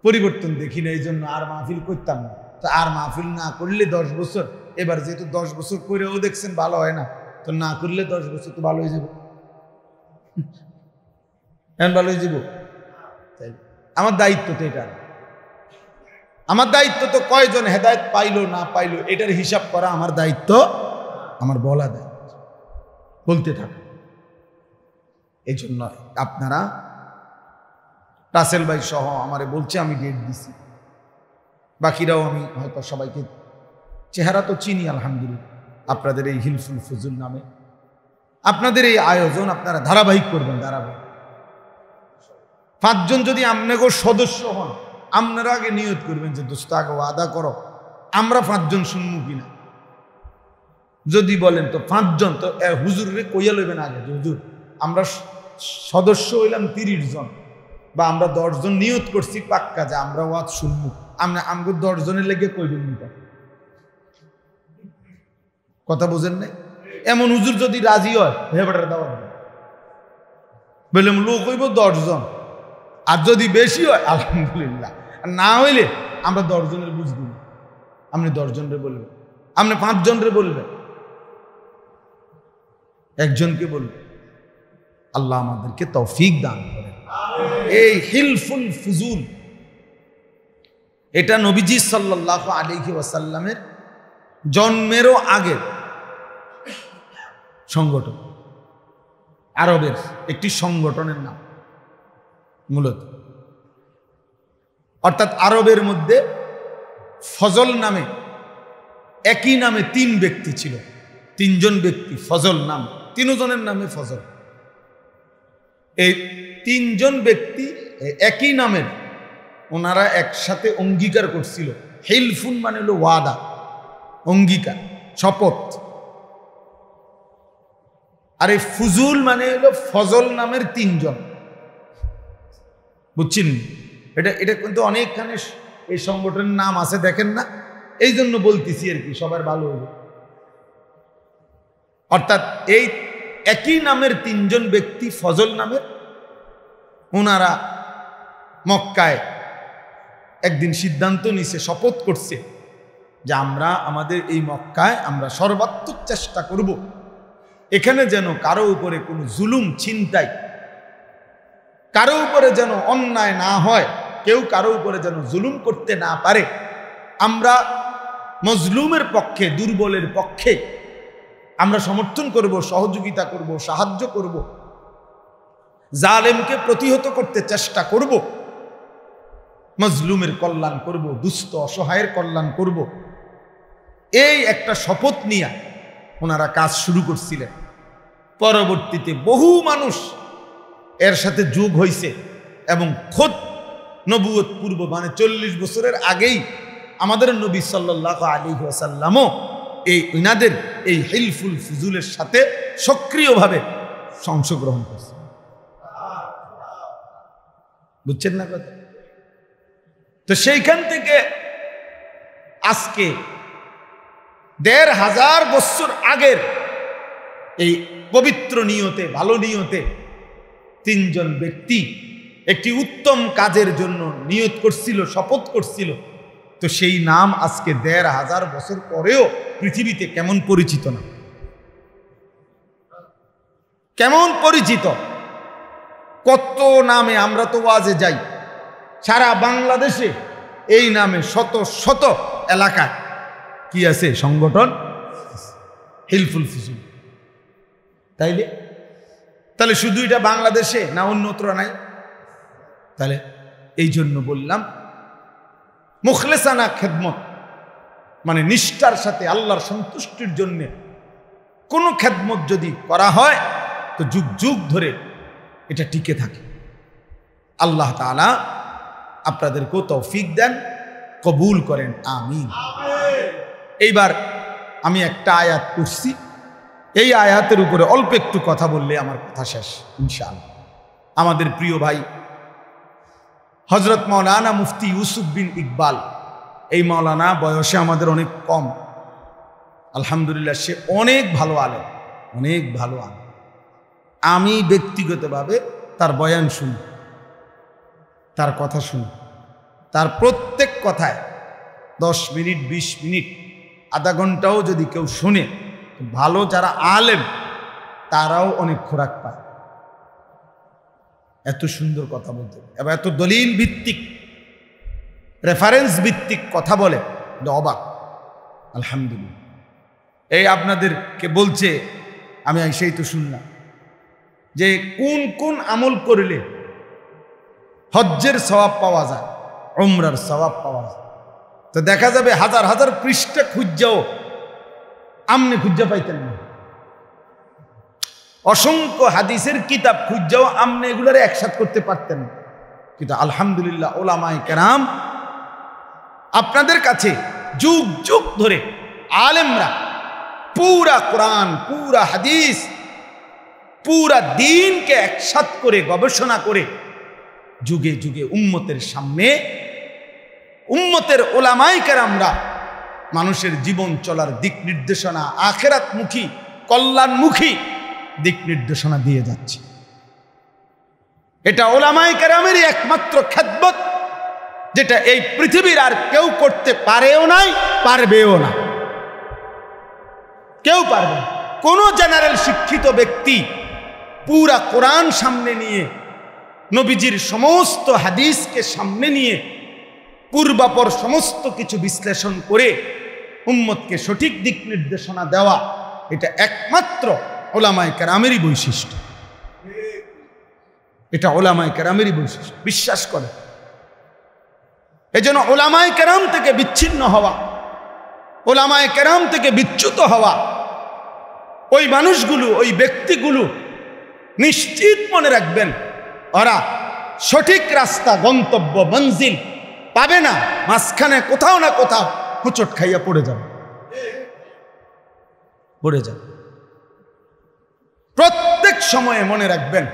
পরিবর্তন দেখি না, এই জন্য আর মাহফিল করতাম না। তো আর মাহফিল না করলে 10 বছর, এবার যেহেতু 10 বছর করেও দেখছেন ভালো হয় না, তো না করলে 10 বছর তো ভালো হয়ে যাব, এখন ভালো হয়ে যাব। তাই আমার দায়িত্ব তো এটা, আমার দায়িত্ব তো কয়জন হেদায়েত পাইলো না পাইলো এটার হিসাব করা আমার দায়িত্ব, আমার বলা দায়িত্ব, বলতে থাকো। এই জন্য আপনারা রাসেল ভাই সহ আমারে বলছে, আমি ডেট দিছি, বাকিরাও আমি হয়তো সবাইকে চেহারা তো চিনি আলহামদুলিল্লাহ। আপনাদের এই হিলফুল ফুজুল নামে আপনাদের এই আয়োজন আপনারা ধারাবাহিক করবেন, ধারাবাহিক। 5 জন যদি আপনাকে সদস্য হন, আপনারা আগে নিয়ত করবেন যে দোস্ত আগে ওয়াদা করো আমরা 5 জন শুনবো কিনা। যদি বলেন তো 5 জন, তো হুজুরে কইয়া লইবেন আগে, হুজুর আমরা সদস্য হইলাম 30 জন, বা আমরা 10 জন নিয়ত করছি পাক্কা যে আমরা ওয়াজ শুনবো, আমাকে 10 জনের লেগে কইবেন না। কথা বুঝেন নাই? এমন হুজুর যদি রাজি হয় হেবাটার দাওয়াত বললাম, লোক হইব 10 জন, আর যদি বেশি হয় আলহামদুলিল্লাহ, না হইলে আমরা 10 জনের বুঝ দিব। আপনি 10 জনের বলবেন, আপনি 5 জনের বলবেন, একজনকে বলবেন। আল্লাহ আমাদেরকে তৌফিক দান করেন। এই হিলফুল ফুজুল এটা নবীজি সাল্লাল্লাহু আলাইহি ওয়াসাল্লামের জন্মেরও আগে সংগঠন, আরবের একটি সংগঠনের নাম মূলত। অর্থাৎ আরবের মধ্যে ফজল নামে, একই নামে 3 ব্যক্তি ছিল, 3 জন ব্যক্তি ফজল নাম, 3 জনের নামে ফজল। এই 3 জন ব্যক্তি একই নামের, ওনারা একসাথে অঙ্গীকার করছিল। হিলফুন মানে হলো ওয়াদা, অঙ্গীকার, শপথ। আর এই ফুজুল মানে হলো ফজল নামের 3 জন। বুঝছেন? এটা কিন্তু অনেকখানে এই সংগঠনের নাম আছে, দেখেন না, এই জন্য বলতেছি আর কি, সবার ভালো হবে। অর্থাৎ এই একই নামের 3 জন ব্যক্তি ফজল নামের, ওনারা মক্কায় একদিন সিদ্ধান্ত নিছে, শপথ করছে যে আমরা আমাদের এই মক্কায় আমরা সর্বাত্মক চেষ্টা করব এখানে যেন কারো উপরে কোনো জুলুম, ছিনতাই, কারো উপরে যেন অন্যায় না হয়, কেউ কারো উপরে যেন জুলুম করতে না পারে। আমরা মজলুমের পক্ষে, দুর্বলের পক্ষে আমরা সমর্থন করব, সহযোগিতা করব, সাহায্য করব, জালেমকে প্রতিহত করতে চেষ্টা করব, মজলুমের কল্যাণ করব, দুস্থ অসহায়ের কল্যাণ করব। এই একটা শপথ নিয়ে ওনারা কাজ শুরু করছিলেন। পরবর্তীতে বহু মানুষ এর সাথে যোগ হয়েছে এবং খোদ নবুয়ত পূর্ব মানে 40 বছরের আগেই আমাদের নবী সাল্লাল্লাহু আলাইহি ওয়াসাল্লামও এই ইনাদের এই হিলফুল ফুজুলের সাথে সক্রিয়ভাবে অংশগ্রহণ করছে। বুঝছেন না কথা? তো সেইখান থেকে আজকে 1500 বছর আগের এই পবিত্র নিয়তে, ভালো নিয়তে তিনজন ব্যক্তি একটি উত্তম কাজের জন্য নিয়ত করছিল, শপথ করছিল। তো সেই নাম আজকে ১৫০০ বছর পরেও পৃথিবীতে কেমন পরিচিত না, কেমন পরিচিত। কত নামে আমরা তো ওয়াজে যাই, সারা বাংলাদেশে এই নামে শত শত এলাকায় কি আছে সংগঠন, হিলফুল ফুজুল। তাহলে শুধু এটা বাংলাদেশে না অন্যত্র নাই? তাহলে এই জন্য বললাম মুখলেসানা খেদমত মানে নিষ্ঠার সাথে আল্লাহর সন্তুষ্টির জন্য কোনো খেদমত যদি করা হয় তো যুগ যুগ ধরে এটা টিকে থাকে। আল্লাহ তাআলা আপনাদেরকেও তৌফিক দেন, কবুল করেন, আমিন। এইবার আমি একটা আয়াত পড়ছি, এই আয়াতের উপরে অল্প একটু কথা বললে আমার কথা শেষ ইনশাআল্লাহ। আমাদের প্রিয় ভাই হযরত মাওলানা মুফতি ইউসুফ বিন ইকবাল, এই মাওলানা বয়সে আমাদের অনেক কম, আলহামদুলিল্লাহ সে অনেক ভালো আলেম, অনেক ভালো আলেম। আমি ব্যক্তিগতভাবে তার বয়ান শুনি, তার কথা শুনি, তার প্রত্যেক কথায় 10 মিনিট 20 মিনিট আধা ঘন্টাও যদি কেউ শুনে, ভালো যারা আলেম তারাও অনেক খোরাক পায়। এত সুন্দর কথা বলতে এবং এত দলিল ভিত্তিক রেফারেন্স ভিত্তিক কথা বলে, অবাক। আলহামদুলিল্লাহ। এই আপনাদেরকে বলছে, আমি সেই তো শুনলাম যে কোন কোন আমল করলে হজ্জের সওয়াব পাওয়া যায়, উমরার সওয়াব পাওয়া যায়। তো দেখা যাবে হাজার হাজার পৃষ্ঠা খুঁজাও আমনে খুঁজা পাইতেন না, অসংখ্য হাদিসের কিতাব খুঁজাও আমনে এগুলারে একসাথ করতে পারতেন না। কিন্তু আলহামদুলিল্লাহ ওলামায়ে কেরাম আপনাদের কাছে যুগ যুগ ধরে আলেমরা পুরা কোরআন, পুরা হাদিস, পুরা দ্বীনকে একসাথ করে গবেষণা করে যুগে যুগে উম্মতের সামনে, উম্মতের ওলামায়ে কেরামরা মানুষের জীবন চলার দিক নির্দেশনা, আখিরাতমুখী, কল্যাণমুখী দিক নির্দেশনা দিয়ে যাচ্ছে। এটা ওলামায়ে কেরামেরই একমাত্র খেদমত, যেটা এই পৃথিবীর আর কেউ করতে পারেও নাই, পারবেও না, কেউ পারবে না। কোন জেনারেল শিক্ষিত ব্যক্তি পুরা কোরআন সামনে নিয়ে, নবীজির সমস্ত হাদিসকে সামনে নিয়ে পূর্বাপর সমস্ত কিছু বিশ্লেষণ করে উম্মতকে সঠিক দিক নির্দেশনা দেওয়া, এটা একমাত্র ওলামায়ে কেরামেরই বৈশিষ্ট্য। এটা ওলামায়ে কেরামেরই বৈশিষ্ট্য, বিশ্বাস করে। এজন্য ওলামায়ে কেরাম থেকে বিচ্ছিন্ন হওয়া, ওলামায়ে কেরাম থেকে বিচ্যুত হওয়া, ওই মানুষগুলো, ওই ব্যক্তিগুলো নিশ্চিত মনে রাখবেন ওরা সঠিক রাস্তা, গন্তব্য, মঞ্জিল পাবে না, মাঝখানে কোথাও না কোথাও হোঁচট খাইয়া পড়ে যাবে, পড়ে যাবে। প্রত্যেক সময়ে মনে রাখবেন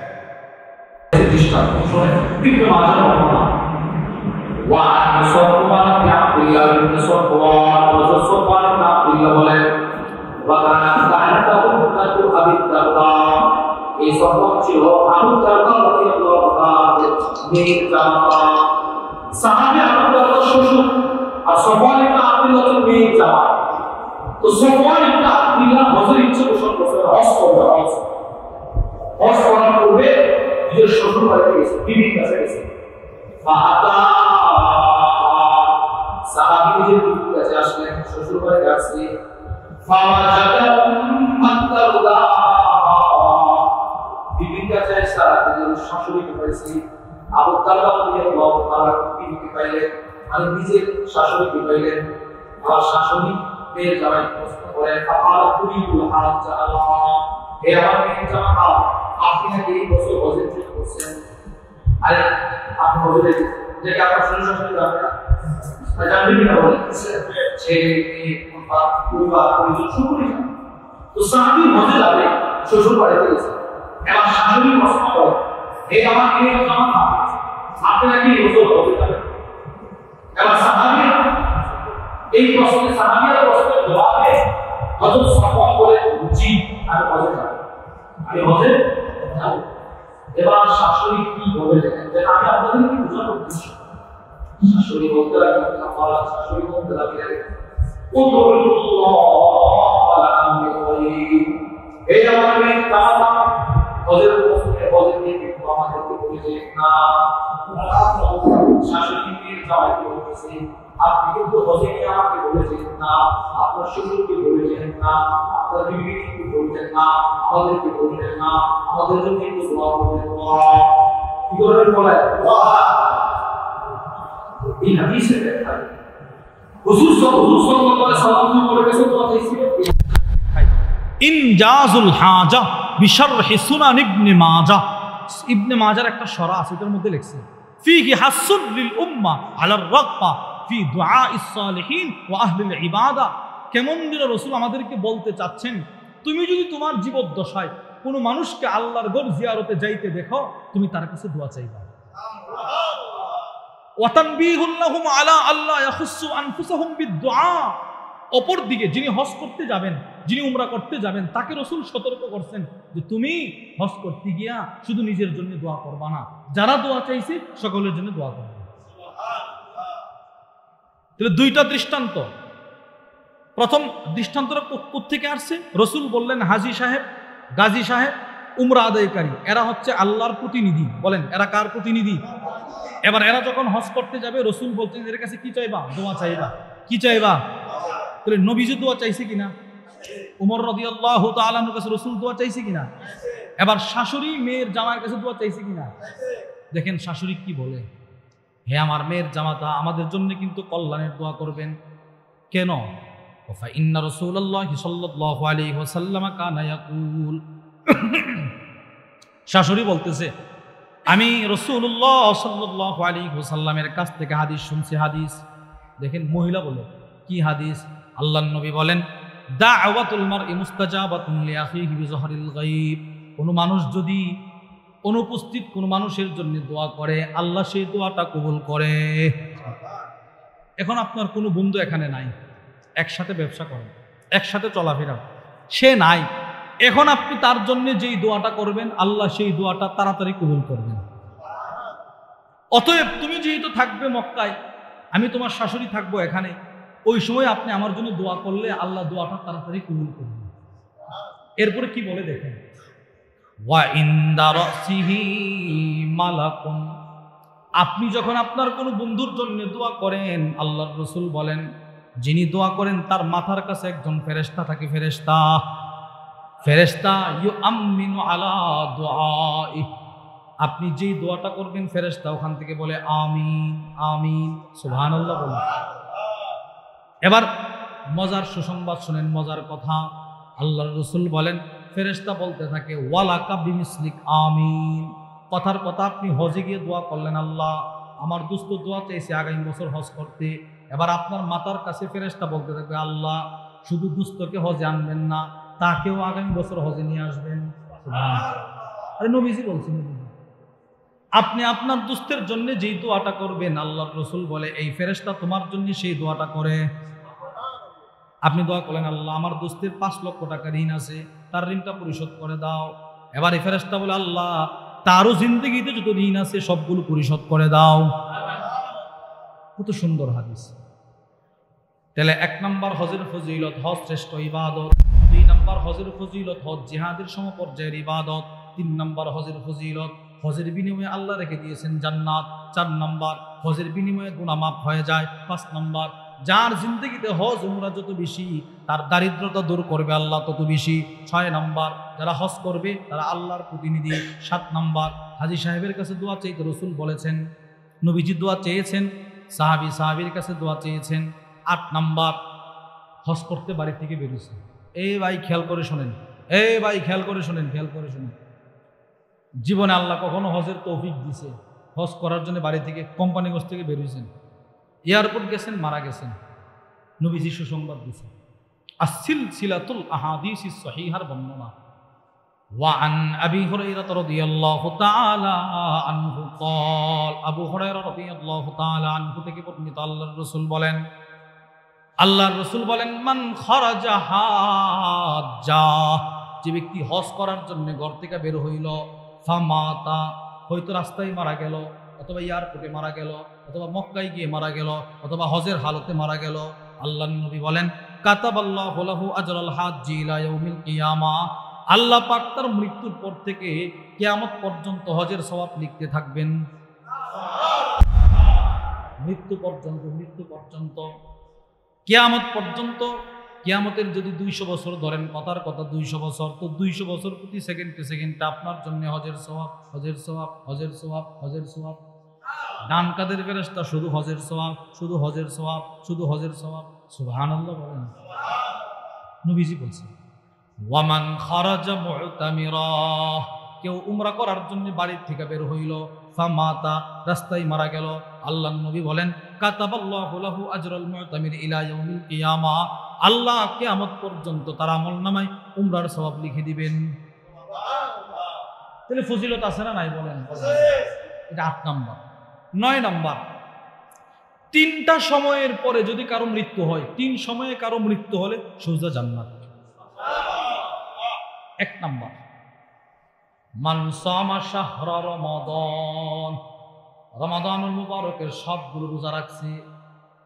এই সফর ছিল আবু দারদা রাদিয়াল্লাহু তাআলা মেয়ের জামা, সাহাবী আবু দারদা শ্বশুর, আর সফওয়ান ইবনে আব্দুল্লাহ মেয়ের জামা। তো সফওয়ান ইবনে আব্দুল্লাহ হজের ইচ্ছে পোষণ করতে হজ করবে, হজ করার পূর্বে নিজের শ্বশুর বাড়িতে গেছে, বিবির কাছে গেছে। সাহাবী নিজের বিবির কাছে আসলেন, শ্বশুর বাড়িতে আসছে। বিবির কাছে শাশুড়িকে পাইছি, আবু দারদা রাদিয়াল্লাহু তাআলা বিবিকে পাইলেন, আর নিজের শাশুড়িকে পাইলেন। আর শাশুড়ি মেয়ের জামাই প্রশ্ন করে, ফাকাল তুরিদুল হাজ আল্লাহ, হে আমার মেয়ের জামাই, আপনি নাকি এই বছর হজে ট্রিট করছেন? আরে আপনি হজে যে আপনার শাশুড়ি জানেন না, জানবেন কিনা বলেন, সে পরিবার পরিজন শুকুরি না। তো সাহাবী হজে যাবে, শ্বশুর বাড়িতে গেছে। এবার শাশুড়ি প্রশ্ন করে, হে আমার মেয়ের জামাই, আপনি নাকি এই বছর হজে যাবেন? এবার সাহাবী এই প্রশ্নের জবাবে হযরত সাফওয়ান বলে, জি আমি হজে যাব। আমি হজে যাব। এবার শাশুড়ি কি বলে দেখেন, আমি আপনাদের কি বোঝানোর উদ্দেশ্য, শাশুড়ি বলতে লাগলেন, আমার শাশুড়ি বলতে লাগলেন, এই আমার মেয়ে কামা হজের মৌসুমে হজের নিয়ে কিন্তু আমাদেরকে বলেছে না। শাশুড়ি মেয়ের জামাইকে বলতেছে, আপনি কিন্তু হজে নিয়ে আমাকে বলেছেন না, আপনার শ্বশুরকে বলেছেন না, আপনার বিবি কিন্তু বলছেন না, আমাদেরকে বলছেন না, আমাদের জন্য একটু দোয়া করবেন না। কি করবেন বলেন? এই হাদিসে দেখা হুজুর সাল্লাল্লাহু আলাইহি ওয়াসাল্লাম বলে গেছেন দোয়া চাইছিল ইনজাজুল হাজা বিশরহি সুনান ইবনে মাজাহ। ইবনে মাজার একটা সরা আছে, এটার মধ্যে লিখছে ফিহি হাসুন লিল উম্মাহ আলার রাগবা ফি দুআইস সালিহিন ওয়া আহলিল ইবাদা। কেমন দিন রাসূল আমাদেরকে বলতে চাচ্ছেন, তুমি যদি তোমার জীবদ্দশায় কোনো মানুষকে আল্লাহর ঘর জিয়ারতে যাইতে দেখো, তুমি তার কাছে দোয়া চাইবা। ওয়া তানবিহুল লাহুম আলা আল্লা ইয়াখুসু আনফুসাহুম বিদুআ। অপর দিকে যিনি হজ করতে যাবেন, যিনি উমরা করতে যাবেন, তাকে রাসূল সতর্ক করছেন যে তুমি হজ করতে গিয়া শুধু নিজের জন্য দোয়া করবা না, যারা দোয়া চাইছে সকলের জন্য দোয়া করবে। তাহলে দুইটা দৃষ্টান্ত। প্রথম দৃষ্টান্তটা কোত্থেকে আসছে? রাসূল বললেন হাজী সাহেব, গাজী সাহেব, উমরা আদায়কারী, এরা হচ্ছে আল্লাহর প্রতিনিধি। বলেন এরা কার প্রতিনিধি? এবার এরা যখন হজ করতে যাবে, রাসূল বলছেন এর কাছে কি চাইবা? দোয়া চাইবা। কি চাইবা? তাহলে নবীজি দোয়া চাইছে কিনা? উমর রাদিয়াল্লাহু তাআলা আনহুর কাছে রাসূল দোয়া চাইছে কিনা? এবার শাশুড়ি মেয়ের জামাইয়ের কাছে দোয়া চাইছে কিনা? দেখেন শাশুড়ি কি বলে, হে আমার মেয়ের জামাতা, আমাদের জন্য কিন্তু কল্যাণের দোয়া করবেন। কেন? ওয়া ইন্না রাসূলুল্লাহি সাল্লাল্লাহু আলাইহি ওয়াসাল্লাম কানা ইয়াকুল। শাশুড়ি বলতেছে, আমি রাসূলুল্লাহ সাল্লাল্লাহু আলাইহি ওয়াসাল্লামের কাছ থেকে হাদিস শুনছি। হাদিস দেখেন, মহিলা বলে কি হাদিস? আল্লাহর নবী বলেন, দাওয়াতুল মারই মুস্তাজাবাতুন লিআখিহি বিযহরিল গায়ব। কোন মানুষ যদি অনুপস্থিত কোন মানুষের জন্য দোয়া করে, আল্লাহ সেই দোয়াটা কবুল করে। এখন আপনার কোনো বন্ধু এখানে নাই, একসাথে ব্যবসা করেন, একসাথে চলাফেরা, সে নাই, এখন আপনি তার জন্য যেই দোয়াটা করবেন, আল্লাহ সেই দোয়াটা তাড়াতাড়ি কবুল করবেন। অতএব তুমি যেহেতু থাকবে মক্কায়, আমি তোমার শাশুড়ি থাকবো এখানে, ওই সময় আপনি আমার জন্য দোয়া করলে আল্লাহ দোয়াটা তাড়াতাড়ি কবুল করবেন। এরপরে কি বলে দেখেন, ওয়া ইনদা রাসিহি মালাকুন। আপনি যখন আপনার কোনো বন্ধুর জন্য দোয়া করেন, আল্লাহর রাসূল বলেন, যিনি দোয়া করেন তার মাথার কাছে একজন ফেরেশতা থাকে। ফেরেশতা ইউআমিনু আলা দুআই। আপনি যেই দোয়াটা করবেন, ফেরেশতা ওখান থেকে বলে আমিন আমিন সুবহানাল্লাহ বলেন। এবার মজার সুসংবাদ শুনেন, মজার কথা। আল্লাহর রাসূল বলেন, ফেরেশতা বলতে থাকে ওয়ালাকা বিমিসলিক আমিন। কথার কথা, আপনি হজে গিয়ে দোয়া করলেন, আল্লাহ আমার দোস্ত দোয়া চাইছে আগামী বছর হজ করতে। এবার আপনার মাথার কাছে ফেরেশতা বলতে থাকবে, আল্লাহ শুধু দুস্থকে হজে আনবেন না, তাকেও আগামী বছর হজে নিয়ে আসবেন। আরে নবীজি বলছেন, আপনি আপনার দুস্থের জন্য যেই দোয়াটা করবেন, আল্লাহর রাসূল বলে এই ফেরেশতা তোমার জন্য সেই দোয়াটা করে। আপনি দোয়া করলেন, আল্লাহ আমার দোস্তের 5 লক্ষ টাকা ঋণ আছে, তার ঋণটা পরিশোধ করে দাও। এবার এই ফেরেশতা বলে, আল্লাহ তারও জিন্দেগিতে যত ঋণ আছে সবগুলো পরিশোধ করে দাও। কত সুন্দর হাদিস। তাহলে 1 নম্বর হজের ফজিলত, হজ শ্রেষ্ঠ ইবাদত। 2 নম্বর হজের ফজিলত, হজ জিহাদের সমপর্যায়ের ইবাদত। 3 নম্বর হজের ফজিলত, হজের বিনিময়ে আল্লাহ রেখে দিয়েছেন জান্নাত। 4 নম্বর হজের বিনিময়ে গুনাহ মাফ হয়ে যায়। 5 নম্বর যার জিন্দেগিতে হজ উমরা যত বেশি, তার দারিদ্রতা দূর করবে আল্লাহ তত বেশি। 6 নম্বর যারা হজ করবে তারা আল্লাহর প্রতিনিধি। 7 নম্বর হাজী সাহেবের কাছে দোয়া চাইতে রাসূল বলেছেন, নবীজি দোয়া চেয়েছেন, সাহাবীর কাছে দোয়া চেয়েছেন। 8 নম্বর হজ করতে বাড়ি থেকে বেরিয়েছে। এই ভাই খেয়াল করে শোনেন, খেয়াল করে শোনেন। জীবনে আল্লাহ কখনো হজের তৌফিক দিছে, হজ করার জন্য বাড়ি থেকে কোম্পানিগঞ্জ থেকে বেরিয়েছেন, এয়ারপোর্ট গেছেন, মারা গেছেন, নবীজি সুসংবাদ দিয়েছেন। আসিলসিলাতুল আহাদিসিস সহিহার বর্ণনা। ওয়া আন আবি হুরায়রা রাদিয়াল্লাহু তাআলা আনহু قال, আবু হুরায়রা রাদিয়াল্লাহু তাআলা আনহু থেকে বর্ণিত, আল্লাহর রাসূল বলেন মান খারাজা হাজ্জা, যে ব্যক্তি হজ করার জন্য ঘর থেকে বের হইল, ফামাতা, হয়তো রাস্তায় মারা গেল, অথবা এয়ারপোর্টে মারা গেল, অথবা মক্কায় গিয়ে মারা গেল, অথবা হজের হালতে মারা গেল, আল্লাহর নবী বলেন কাতাবাল্লাহু লাহু আজরাল হাজ্জি ইলা ইয়াউমিল কিয়ামাহ, আল্লাহ পাক তার মৃত্যুর পর থেকে কিয়ামত পর্যন্ত হজের সওয়াব লিখতে থাকবেন। মৃত্যু পর্যন্ত কিয়ামত পর্যন্ত। কিয়ামতের যদি 200 বছর ধরেন, কথার কথা 200 বছর, তো 200 বছর প্রতি সেকেন্ডে আপনার জন্য হজের সওয়াব, হজের সওয়াব, হজের সওয়াব, হজের সওয়াব। ডান কাদের ফেরেশতা শুধু হজের সওয়াব, শুধু হজের সওয়াব, শুধু হজের সওয়াব। সুবহানাল্লাহ বলেন। নবীজি বলছেন ওয়ামান খারাজা মুতামিরা, কেউ উমরা করার জন্য বাড়ির থেকে বের হইল, ফামাতা, রাস্তায় মারা গেল, আল্লাহর নবী বলেন কাতাবাল্লাহু লাহু আজরাল মুতামির ইলা ইয়াউমিল কিয়ামাহ, আল্লাহ কিয়ামত পর্যন্ত তার আমলনামায় উমরার সওয়াব লিখে দিবেন। তাহলে ফজিলত আছে না নাই বলেন? এটা 8 নাম্বার। 9 নাম্বার, 3টা সময়ের পরে যদি কারো মৃত্যু হয়, 3 সময়ে কারো মৃত্যু হলে সোজা জান্নাত। 1 নাম্বার, মান সামা শাহরা রমাদান, রমাদানুল মুবারকের সবগুলো রোজা রাখছে,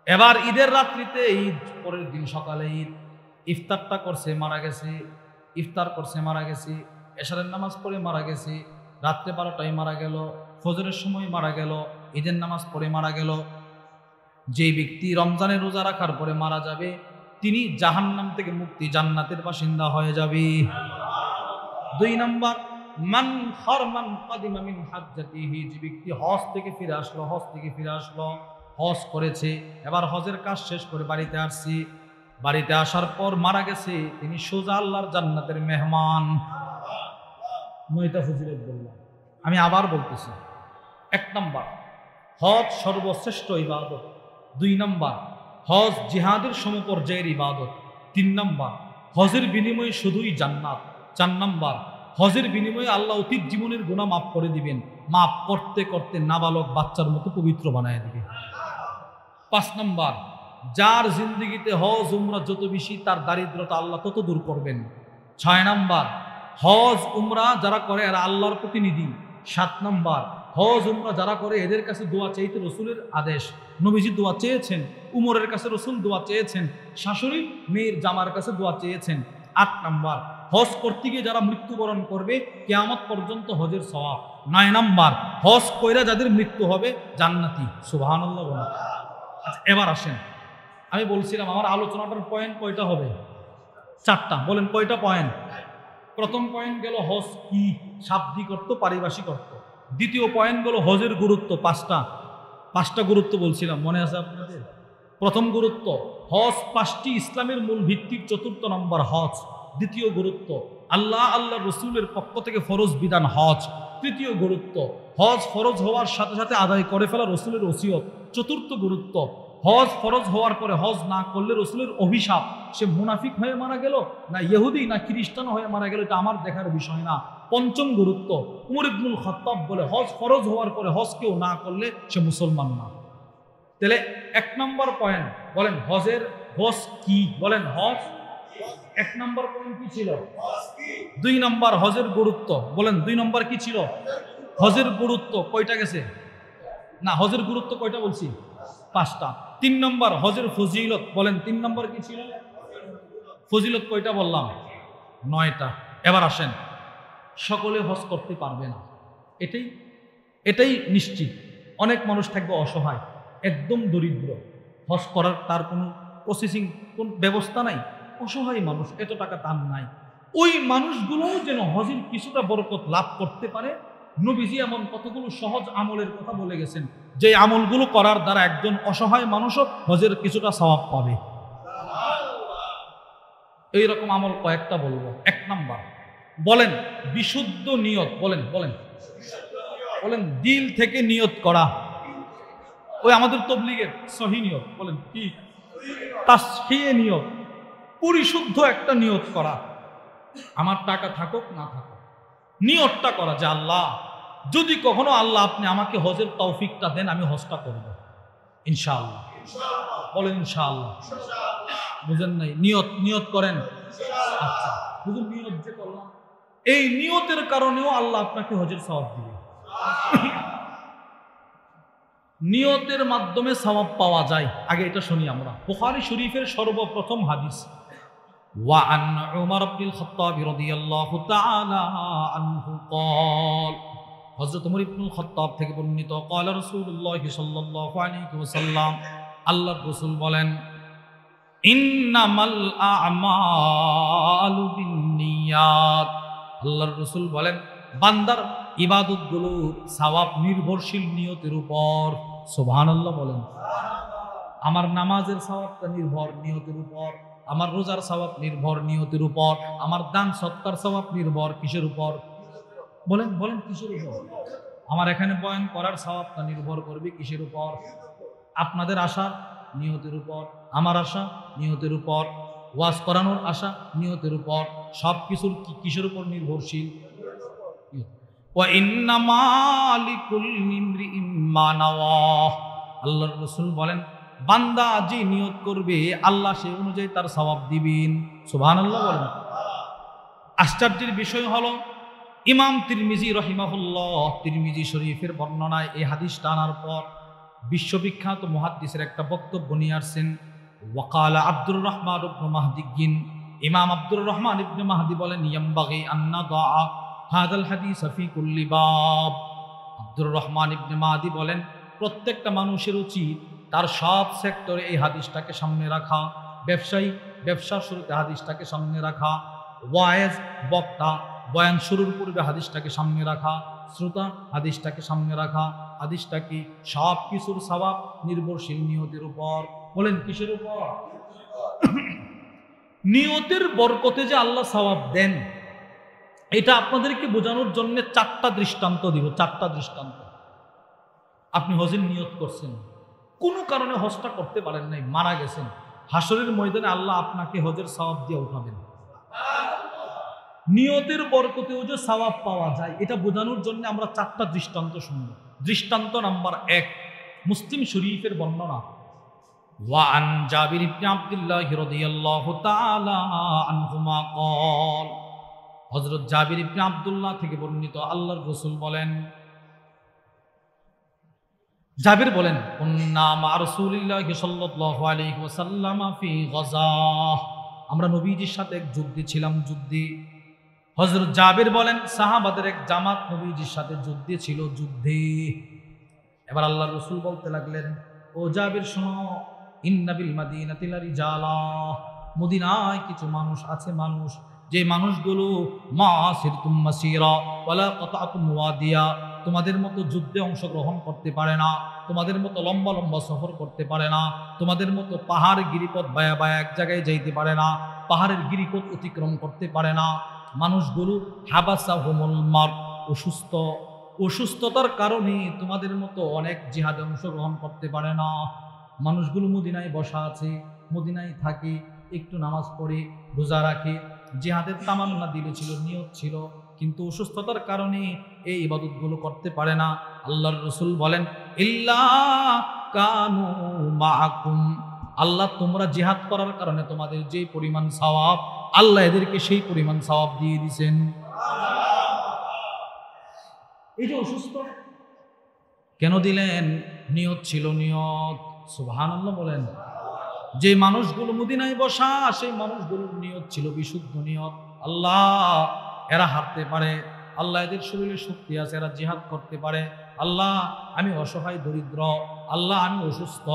এবার ঈদের রাত্রিতে ঈদ, পরের দিন সকালে ঈদ, ইফতারটা করছে মারা গেছে, ইফতার করছে মারা গেছে, এশারের নামাজ পড়ে মারা গেছে, রাত্রে 12টায় মারা গেল, ফজরের সময় মারা গেল, ঈদের নামাজ পড়ে মারা গেল, যে ব্যক্তি রমজানের রোজা রাখার পরে মারা যাবে তিনি জাহান্নাম থেকে মুক্তি, জান্নাতের বাসিন্দা হয়ে যাবে। 2 নাম্বার, মান খারমান কাদিমা মিন হাজ্জাতিহি, যে ব্যক্তি হজ থেকে ফিরে আসলো, হজ করেছে, এবার হজের কাজ শেষ করে বাড়িতে আসছি, বাড়িতে আসার পর মারা গেছে, তিনি সোজা আল্লাহর জান্নাতের মেহমান। 9টা ফজিলত বললাম, আমি আবার বলতেছি। 1 নাম্বার, হজ সর্বশ্রেষ্ঠ ইবাদত। 2 নাম্বার, হজ জিহাদের সমপর্যায়ের ইবাদত। 3 নাম্বার, হজের বিনিময়ে শুধুই জান্নাত। 4 নাম্বার, হজের বিনিময়ে আল্লাহ অতীত জীবনের গুনাহ মাফ করে দিবেন, মাফ করতে করতে নাবালক বাচ্চার মতো পবিত্র বানায় দিবেন। 5 নাম্বার, যার জিন্দেগিতে হজ উমরা যত বেশি, তার দারিদ্রতা আল্লাহ তত দূর করবেন। 6 নাম্বার, হজ উমরা যারা করে এরা আল্লাহর প্রতিনিধি। 7 নাম্বার, হজ উমরা যারা করে এদের কাছে দোয়া চাইতে রসুলের আদেশ, নবীজি দোয়া চেয়েছেন, উমরের কাছে রসুল দোয়া চেয়েছেন, শাশুড়ি মেয়ের জামার কাছে দোয়া চেয়েছেন। 8 নাম্বার, হজ করতে গিয়ে যারা মৃত্যুবরণ করবে কিয়ামত পর্যন্ত হজের সওয়াব। 9 নাম্বার, হজ কইরা যাদের মৃত্যু হবে জান্নাতি। সুবহানাল্লাহ বলেন। আচ্ছা, এবার আসেন, আমি বলছিলাম আমার আলোচনাটার পয়েন্ট কয়টা হবে? 4টা। বলেন কয়টা পয়েন্ট? প্রথম পয়েন্ট গেল হজ কি, শাব্দিক অর্থ, পারিভাষিক অর্থ। দ্বিতীয় পয়েন্ট গেল হজের গুরুত্ব, 5টা গুরুত্ব বলছিলাম, মনে আছে আপনাদের? প্রথম গুরুত্ব, হজ 5টি ইসলামের মূল ভিত্তিক 4th নম্বর হজ। দ্বিতীয় গুরুত্ব, আল্লাহ রসুলের পক্ষ থেকে ফরজ বিধান হজ। তৃতীয় গুরুত্ব, হজ ফরজ হওয়ার সাথে সাথে আদায় করে ফেলা রসুলের ওসিয়ত। 4th গুরুত্ব, হজ ফরজ হওয়ার পরে হজ না করলে রসুলের অভিশাপ, সে মুনাফিক হয়ে মারা গেল না ইহুদি না খ্রিস্টান হয়ে মারা গেল, এটা আমার দেখার বিষয় না। 5ম গুরুত্ব, উমর ইবনুল খাত্তাব বলে হজ ফরজ হওয়ার পরে হজ কেউ না করলে সে মুসলমান না। তাহলে 1 নম্বর পয়েন্ট, বলেন হজের হজ কি? বলেন হজ 1 নম্বর পয়েন্ট কি ছিল? 2 নম্বর হজের গুরুত্ব, বলেন 2 নম্বর কি ছিল? হজের গুরুত্ব কয়টা গেছে? না, হজের গুরুত্ব কয়টা বলছি? 5টা। 3 নম্বর হজের ফজিলত, বলেন 3 নম্বর কি ছিল? ফজিলত কয়টা বললাম? 9টা। এবার আসেন, সকলে হজ করতে পারবে না, এটাই নিশ্চিত। অনেক মানুষ থাকবে অসহায়, একদম দরিদ্র, হজ করার তার কোনো প্রসেসিং কোন ব্যবস্থা নাই, অসহায় মানুষ, এত টাকা তার নাই। ওই মানুষগুলোও যেন হজের কিছুটা বরকত লাভ করতে পারে, নবীজি এমন কতগুলো সহজ আমলের কথা বলে গেছেন যে আমলগুলো করার দ্বারা একজন অসহায় মানুষও হজের কিছুটা সওয়াব পাবে। এইরকম আমল কয়েকটা বলবো। 1 নাম্বার, বলেন বিশুদ্ধ নিয়ত, বলেন দিল থেকে নিয়ত করা। ওই আমাদের তবলিগের সহি নিয়ত, বলেন কি? তাসহিহ নিয়ত, পরিশুদ্ধ একটা নিয়ত করা। আমার টাকা থাকুক না থাকুক, নিয়তটা করা যে আল্লাহ, যদি কখনো আল্লাহ আপনি আমাকে হজের তৌফিকটা দেন, আমি হজটা করব ইনশাআল্লাহ। বলেন ইনশাআল্লাহ। বুঝেন নাই? নিয়ত করেন। আচ্ছা, হুজুর নিয়ত যে করলাম, এই নিয়তের কারণেও আল্লাহ আপনাকে হজের সওয়াব দিবে। নিয়তের মাধ্যমে সওয়াব পাওয়া যায়। আগে এটা শুনি আমরা। বুখারী শরীফের সর্বপ্রথম হাদিস, ওয়া আন উমর ইবনুল খাত্তাব রাদিয়াল্লাহু তাআলা আনহু قال, হযরত উমর ইবনুল খাত্তাব থেকে বর্ণিত, قال রাসূলুল্লাহ সাল্লাল্লাহু আলাইহি ওয়াসাল্লাম, আল্লাহর রাসূল বলেন, ইন্নামাল আ'মালু বিন্নিয়াত, আল্লাহর রাসূল বলেন বান্দার ইবাদতগুলো সওয়াব নির্ভরশীল নিয়তের উপর। সুবহানাল্লাহ বলেন। আমার নামাজের সওয়াবটা নির্ভর নিয়তের উপর, আমার রোজার সওয়াব নির্ভর নিয়তের উপর, আমার দান সৎকার সওয়াব নির্ভর কিসের উপর? বলেন বলেন, কিসের উপর? আমার এখানে বয়ান করার সওয়াবটা নির্ভর করবে কিসের উপর? আপনাদের আশা নিয়তের উপর, আমার আশা নিয়তের উপর, ওয়াজ করানোর আশা নিয়তের উপর, সব কিছুর কিসের উপর নির্ভরশীল? ওয়া ইন্নামা লিকুল্লি ইমরিইম মা নাওয়া, আল্লাহর রাসূল বলেন বান্দা যে নিয়ত করবে আল্লাহ সেই অনুযায়ী তার সওয়াব দিবেন। সুবহানাল্লাহ বলেন। আশ্চর্যের বিষয় হলো ইমাম তিরমিজি রহিমাহুল্লাহ তিরমিজি শরীফের বর্ণনায় এই হাদিসটা আনার পর বিশ্ববিখ্যাত মুহাদ্দিসের একটা বক্তব্য নিয়ে আসছেন। ওয়াকালা আব্দুর রহমান ইবনে মাহদিগিন, ইমাম আব্দুর রহমান ইবনে মাহদি বলেন, ইয়ামবাগি আন নাদা হাদাল হাদিস ফি কুল্লি বাব। আব্দুর রহমান ইবনে মাহদি বলেন প্রত্যেকটা মানুষের উচিত তার সব সেক্টরে এই হাদিসটাকে সামনে রাখা। ব্যবসায়ী ব্যবসার শুরুতে হাদিসটাকে সামনে রাখা, ওয়াইজ বক্তা বয়ান শুরুর পূর্বে হাদিসটাকে সামনে রাখা, শ্রোতা হাদিসটাকে সামনে রাখা। হাদিসটা কি? সব কিছুর সওয়াব নির্ভরশীল নিয়তের উপর। বলেন কিসের উপর? নিয়তের বরকতে যে আল্লাহ সওয়াব দেন, এটা আপনাদেরকে বোঝানোর জন্য 4টা দৃষ্টান্ত দিব। 4টা দৃষ্টান্ত। আপনি হজের নিয়ত করছেন, কোনো কারণে হজটা করতে পারেন নাই, মারা গেছেন, হাসরের ময়দানে আল্লাহ আপনাকে হজের সওয়াব দিয়ে উঠাবেন। নিয়তের বরকতেও যে সওয়াব পাওয়া যায় এটা বোঝানোর জন্য আমরা 4টা দৃষ্টান্ত শুনব। দৃষ্টান্ত নাম্বার 1, মুসলিম শরীফের বর্ণনা। ওয়া আন জাবির ইবনে আব্দুল্লাহ রাদিয়াল্লাহু তাআলা আনহুমা قال, হযরত জাবির ইবনে আব্দুল্লাহ থেকে বর্ণিত, আল্লাহর রাসূল বলেন, জাবির বলেন, কুন্না মা রাসূলিল্লাহি সাল্লাল্লাহু আলাইহি ওয়াসাল্লাম ফি গাযা, আমরা নবীজির সাথে এক যুদ্ধে ছিলাম। যুদ্ধে হযরত জাবির বলেন সাহাবাদের এক জামাত নবীজির সাথে যুদ্ধে ছিল। যুদ্ধে এবার আল্লাহর রাসূল বলতে লাগলেন, ও জাবির শোনো, ইন্না বিল মাদিনাতি লারিজালা, মদিনায় কিছু মানুষ আছে, মানুষ যে মানুষগুলো মা সিরতুম মাসিরা ওয়ালা কাতাতুম ওয়াদিয়া, তোমাদের মতো যুদ্ধে অংশগ্রহণ করতে পারে না, তোমাদের মতো লম্বা লম্বা সফর করতে পারে না, তোমাদের মতো পাহাড় গিরিপথ বায়া বায়া এক জায়গায় যাইতে পারে না, পাহাড়ের গিরিপথ অতিক্রম করতে পারে না। মানুষগুলো হাবাসাহুমুল মারদ, অসুস্থ, অসুস্থতার কারণে তোমাদের মতো অনেক জিহাদে অংশগ্রহণ করতে পারে না। মানুষগুলো মদিনায় বসা আছে, মদিনায় থাকে, একটু নামাজ পড়ে, রোজা রাখে, জিহাদের তামান্না দিলে ছিল, নিয়ত ছিল, কিন্তু অসুস্থতার কারণে এই ইবাদতগুলো করতে পারে না। আল্লাহর রাসূল বলেন, ইল্লা কানু মাআকুম, আল্লাহ তোমরা জিহাদ করার কারণে তোমাদের যে পরিমাণ সওয়াব, আল্লাহ এদেরকে সেই পরিমাণ সওয়াব দিয়ে দিয়েছেন। এই যে অসুস্থ কেন দিলেন? নিয়ত ছিল, নিয়ত। সুবহানাল্লাহ বলেন। যে মানুষগুলো মদিনায় বসা, সেই মানুষগুলোর নিয়ত ছিল বিশুদ্ধ নিয়ত। আল্লাহ এরা হারতে পারে, আল্লাহ এদের শরীরে শক্তি আছে, এরা জিহাদ করতে পারে। আল্লাহ আমি অসহায় দরিদ্র, আল্লাহ আমি অসুস্থ,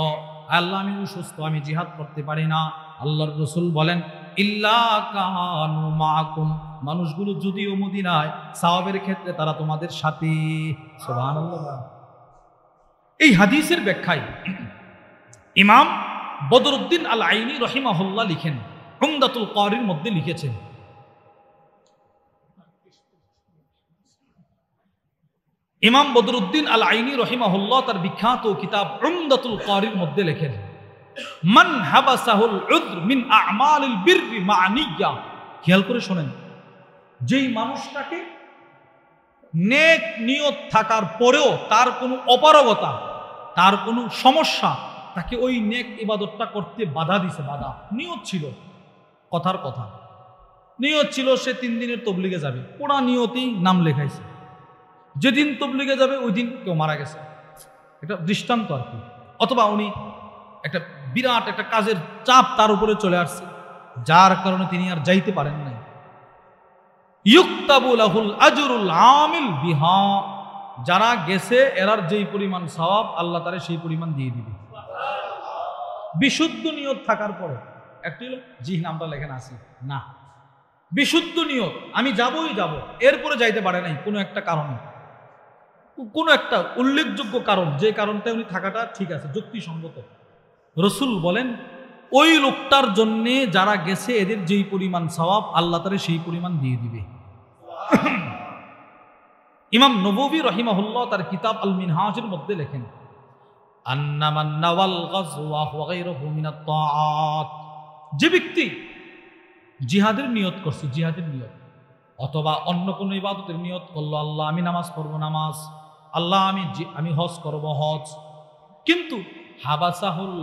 আল্লাহ আমি অসুস্থ, আমি জিহাদ করতে পারি না। আল্লাহর রাসূল বলেন, ইল্লা কানু মাআকুম, মানুষগুলো যদিও মদিনায়, সওয়াবের ক্ষেত্রে তারা তোমাদের সাথে। সুবহানাল্লাহ। এই হাদিসের ব্যাখ্যায় ইমাম বদরুদ্দিন আল আইনি রহিমাহুল্লাহ লিখেন, উমদাতুল কারির মধ্যে লিখেছেন, ইমাম বদরুদ্দিন আল আইনি রহিমাহুল্লাহ তার বিখ্যাত কিতাব উমদাতুল কারির মধ্যে লেখেন, মান হাবাসাহুল উযর মিন আ'মালিল বিররি মা নিয়্যা। খেয়াল করে শোনেন, যেই মানুষটাকে নেক নিয়ত থাকার পরেও তার কোনো অপারগতা, তার কোনো সমস্যা তাকে ওই নেক ইবাদতটা করতে বাধা দিছে, বাধা, নিয়ত ছিল, কথার কথা, নিয়ত ছিল সে 3 দিনের তবলিগে যাবে, পুরা নিয়তেই নাম লেখাইছে। যেদিন তবলিগে যাবে ওই দিন কেউ মারা গেছে, এটা দৃষ্টান্ত আর কি। অথবা উনি একটা বিরাট একটা কাজের চাপ তার উপরে চলে আসছে, যার কারণে তিনি আর যাইতে পারেন নাই। ইউক্তাবু লাহুল আজরুল আমিল বিহা, যারা গেছে এরার যেই পরিমাণ সওয়াব আল্লাহ তারে সেই পরিমাণ দিয়ে দিবে। বিশুদ্ধ নিয়ত থাকার পরে একটি হলো জি নামটা লেখেন আসি না, বিশুদ্ধ নিয়ত আমি যাবই যাব, এরপরে যাইতে পারে নাই কোনো একটা কারণে, কোনো একটা উল্লেখযোগ্য কারণ, যে কারণটা উনি থাকাটা ঠিক আছে যুক্তিসঙ্গত। রসুল বলেন ওই লোকটার জন্যে যারা গেছে এদের যেই পরিমাণ সওয়াব আল্লাহ তারে সেই পরিমাণ দিয়ে দিবে। ইমাম নববী রাহিমাহুল্লাহ তার কিতাব আল মিনহাজের মধ্যে লেখেন আন্নামান নাওয়াল গাজওয়া ওয়া গায়রুহু মিনাত তাআত, যে ব্যক্তি জিহাদের নিয়ত করছে, জিহাদের নিয়ত অথবা অন্য কোনো ইবাদতের নিয়ত করলো, আল্লাহ আমি নামাজ পড়বো নামাজ, আল্লাহ আমি হজ করব হজ, কিন্তু হাবাসাহুল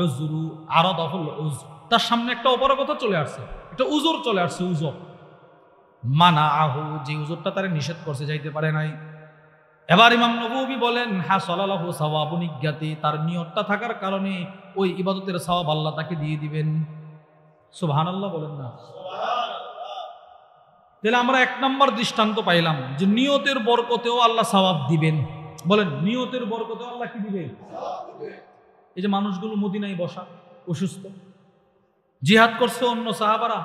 উযরু আরাদাহুল উযর, তার সামনে একটা অপারগতা চলে আসছে, একটা উযর চলে আসছে, উযর মানাআহু, যে উযরটা তারে নিষেধ করছে যাইতে পারে নাই। এবার ইমাম নববী বলেন হাসালাহু সাওয়াবুন নিয়াতি, তার নিয়তটা থাকার কারণে ওই ইবাদতের সওয়াব আল্লাহ তাকে দিয়ে দিবেন। সুবহানাল্লাহ বলেন না? তাহলে আমরা 1 নম্বর দৃষ্টান্ত পাইলাম যে নিয়তের বরকতেও আল্লাহ সওয়াব দিবেন। বলেন নিয়তের বরকতেও আল্লাহ কি দিবেন? এই যে মানুষগুলো মদিনায় বসা অসুস্থ, জিহাদ করছে অন্য সাহাবারা,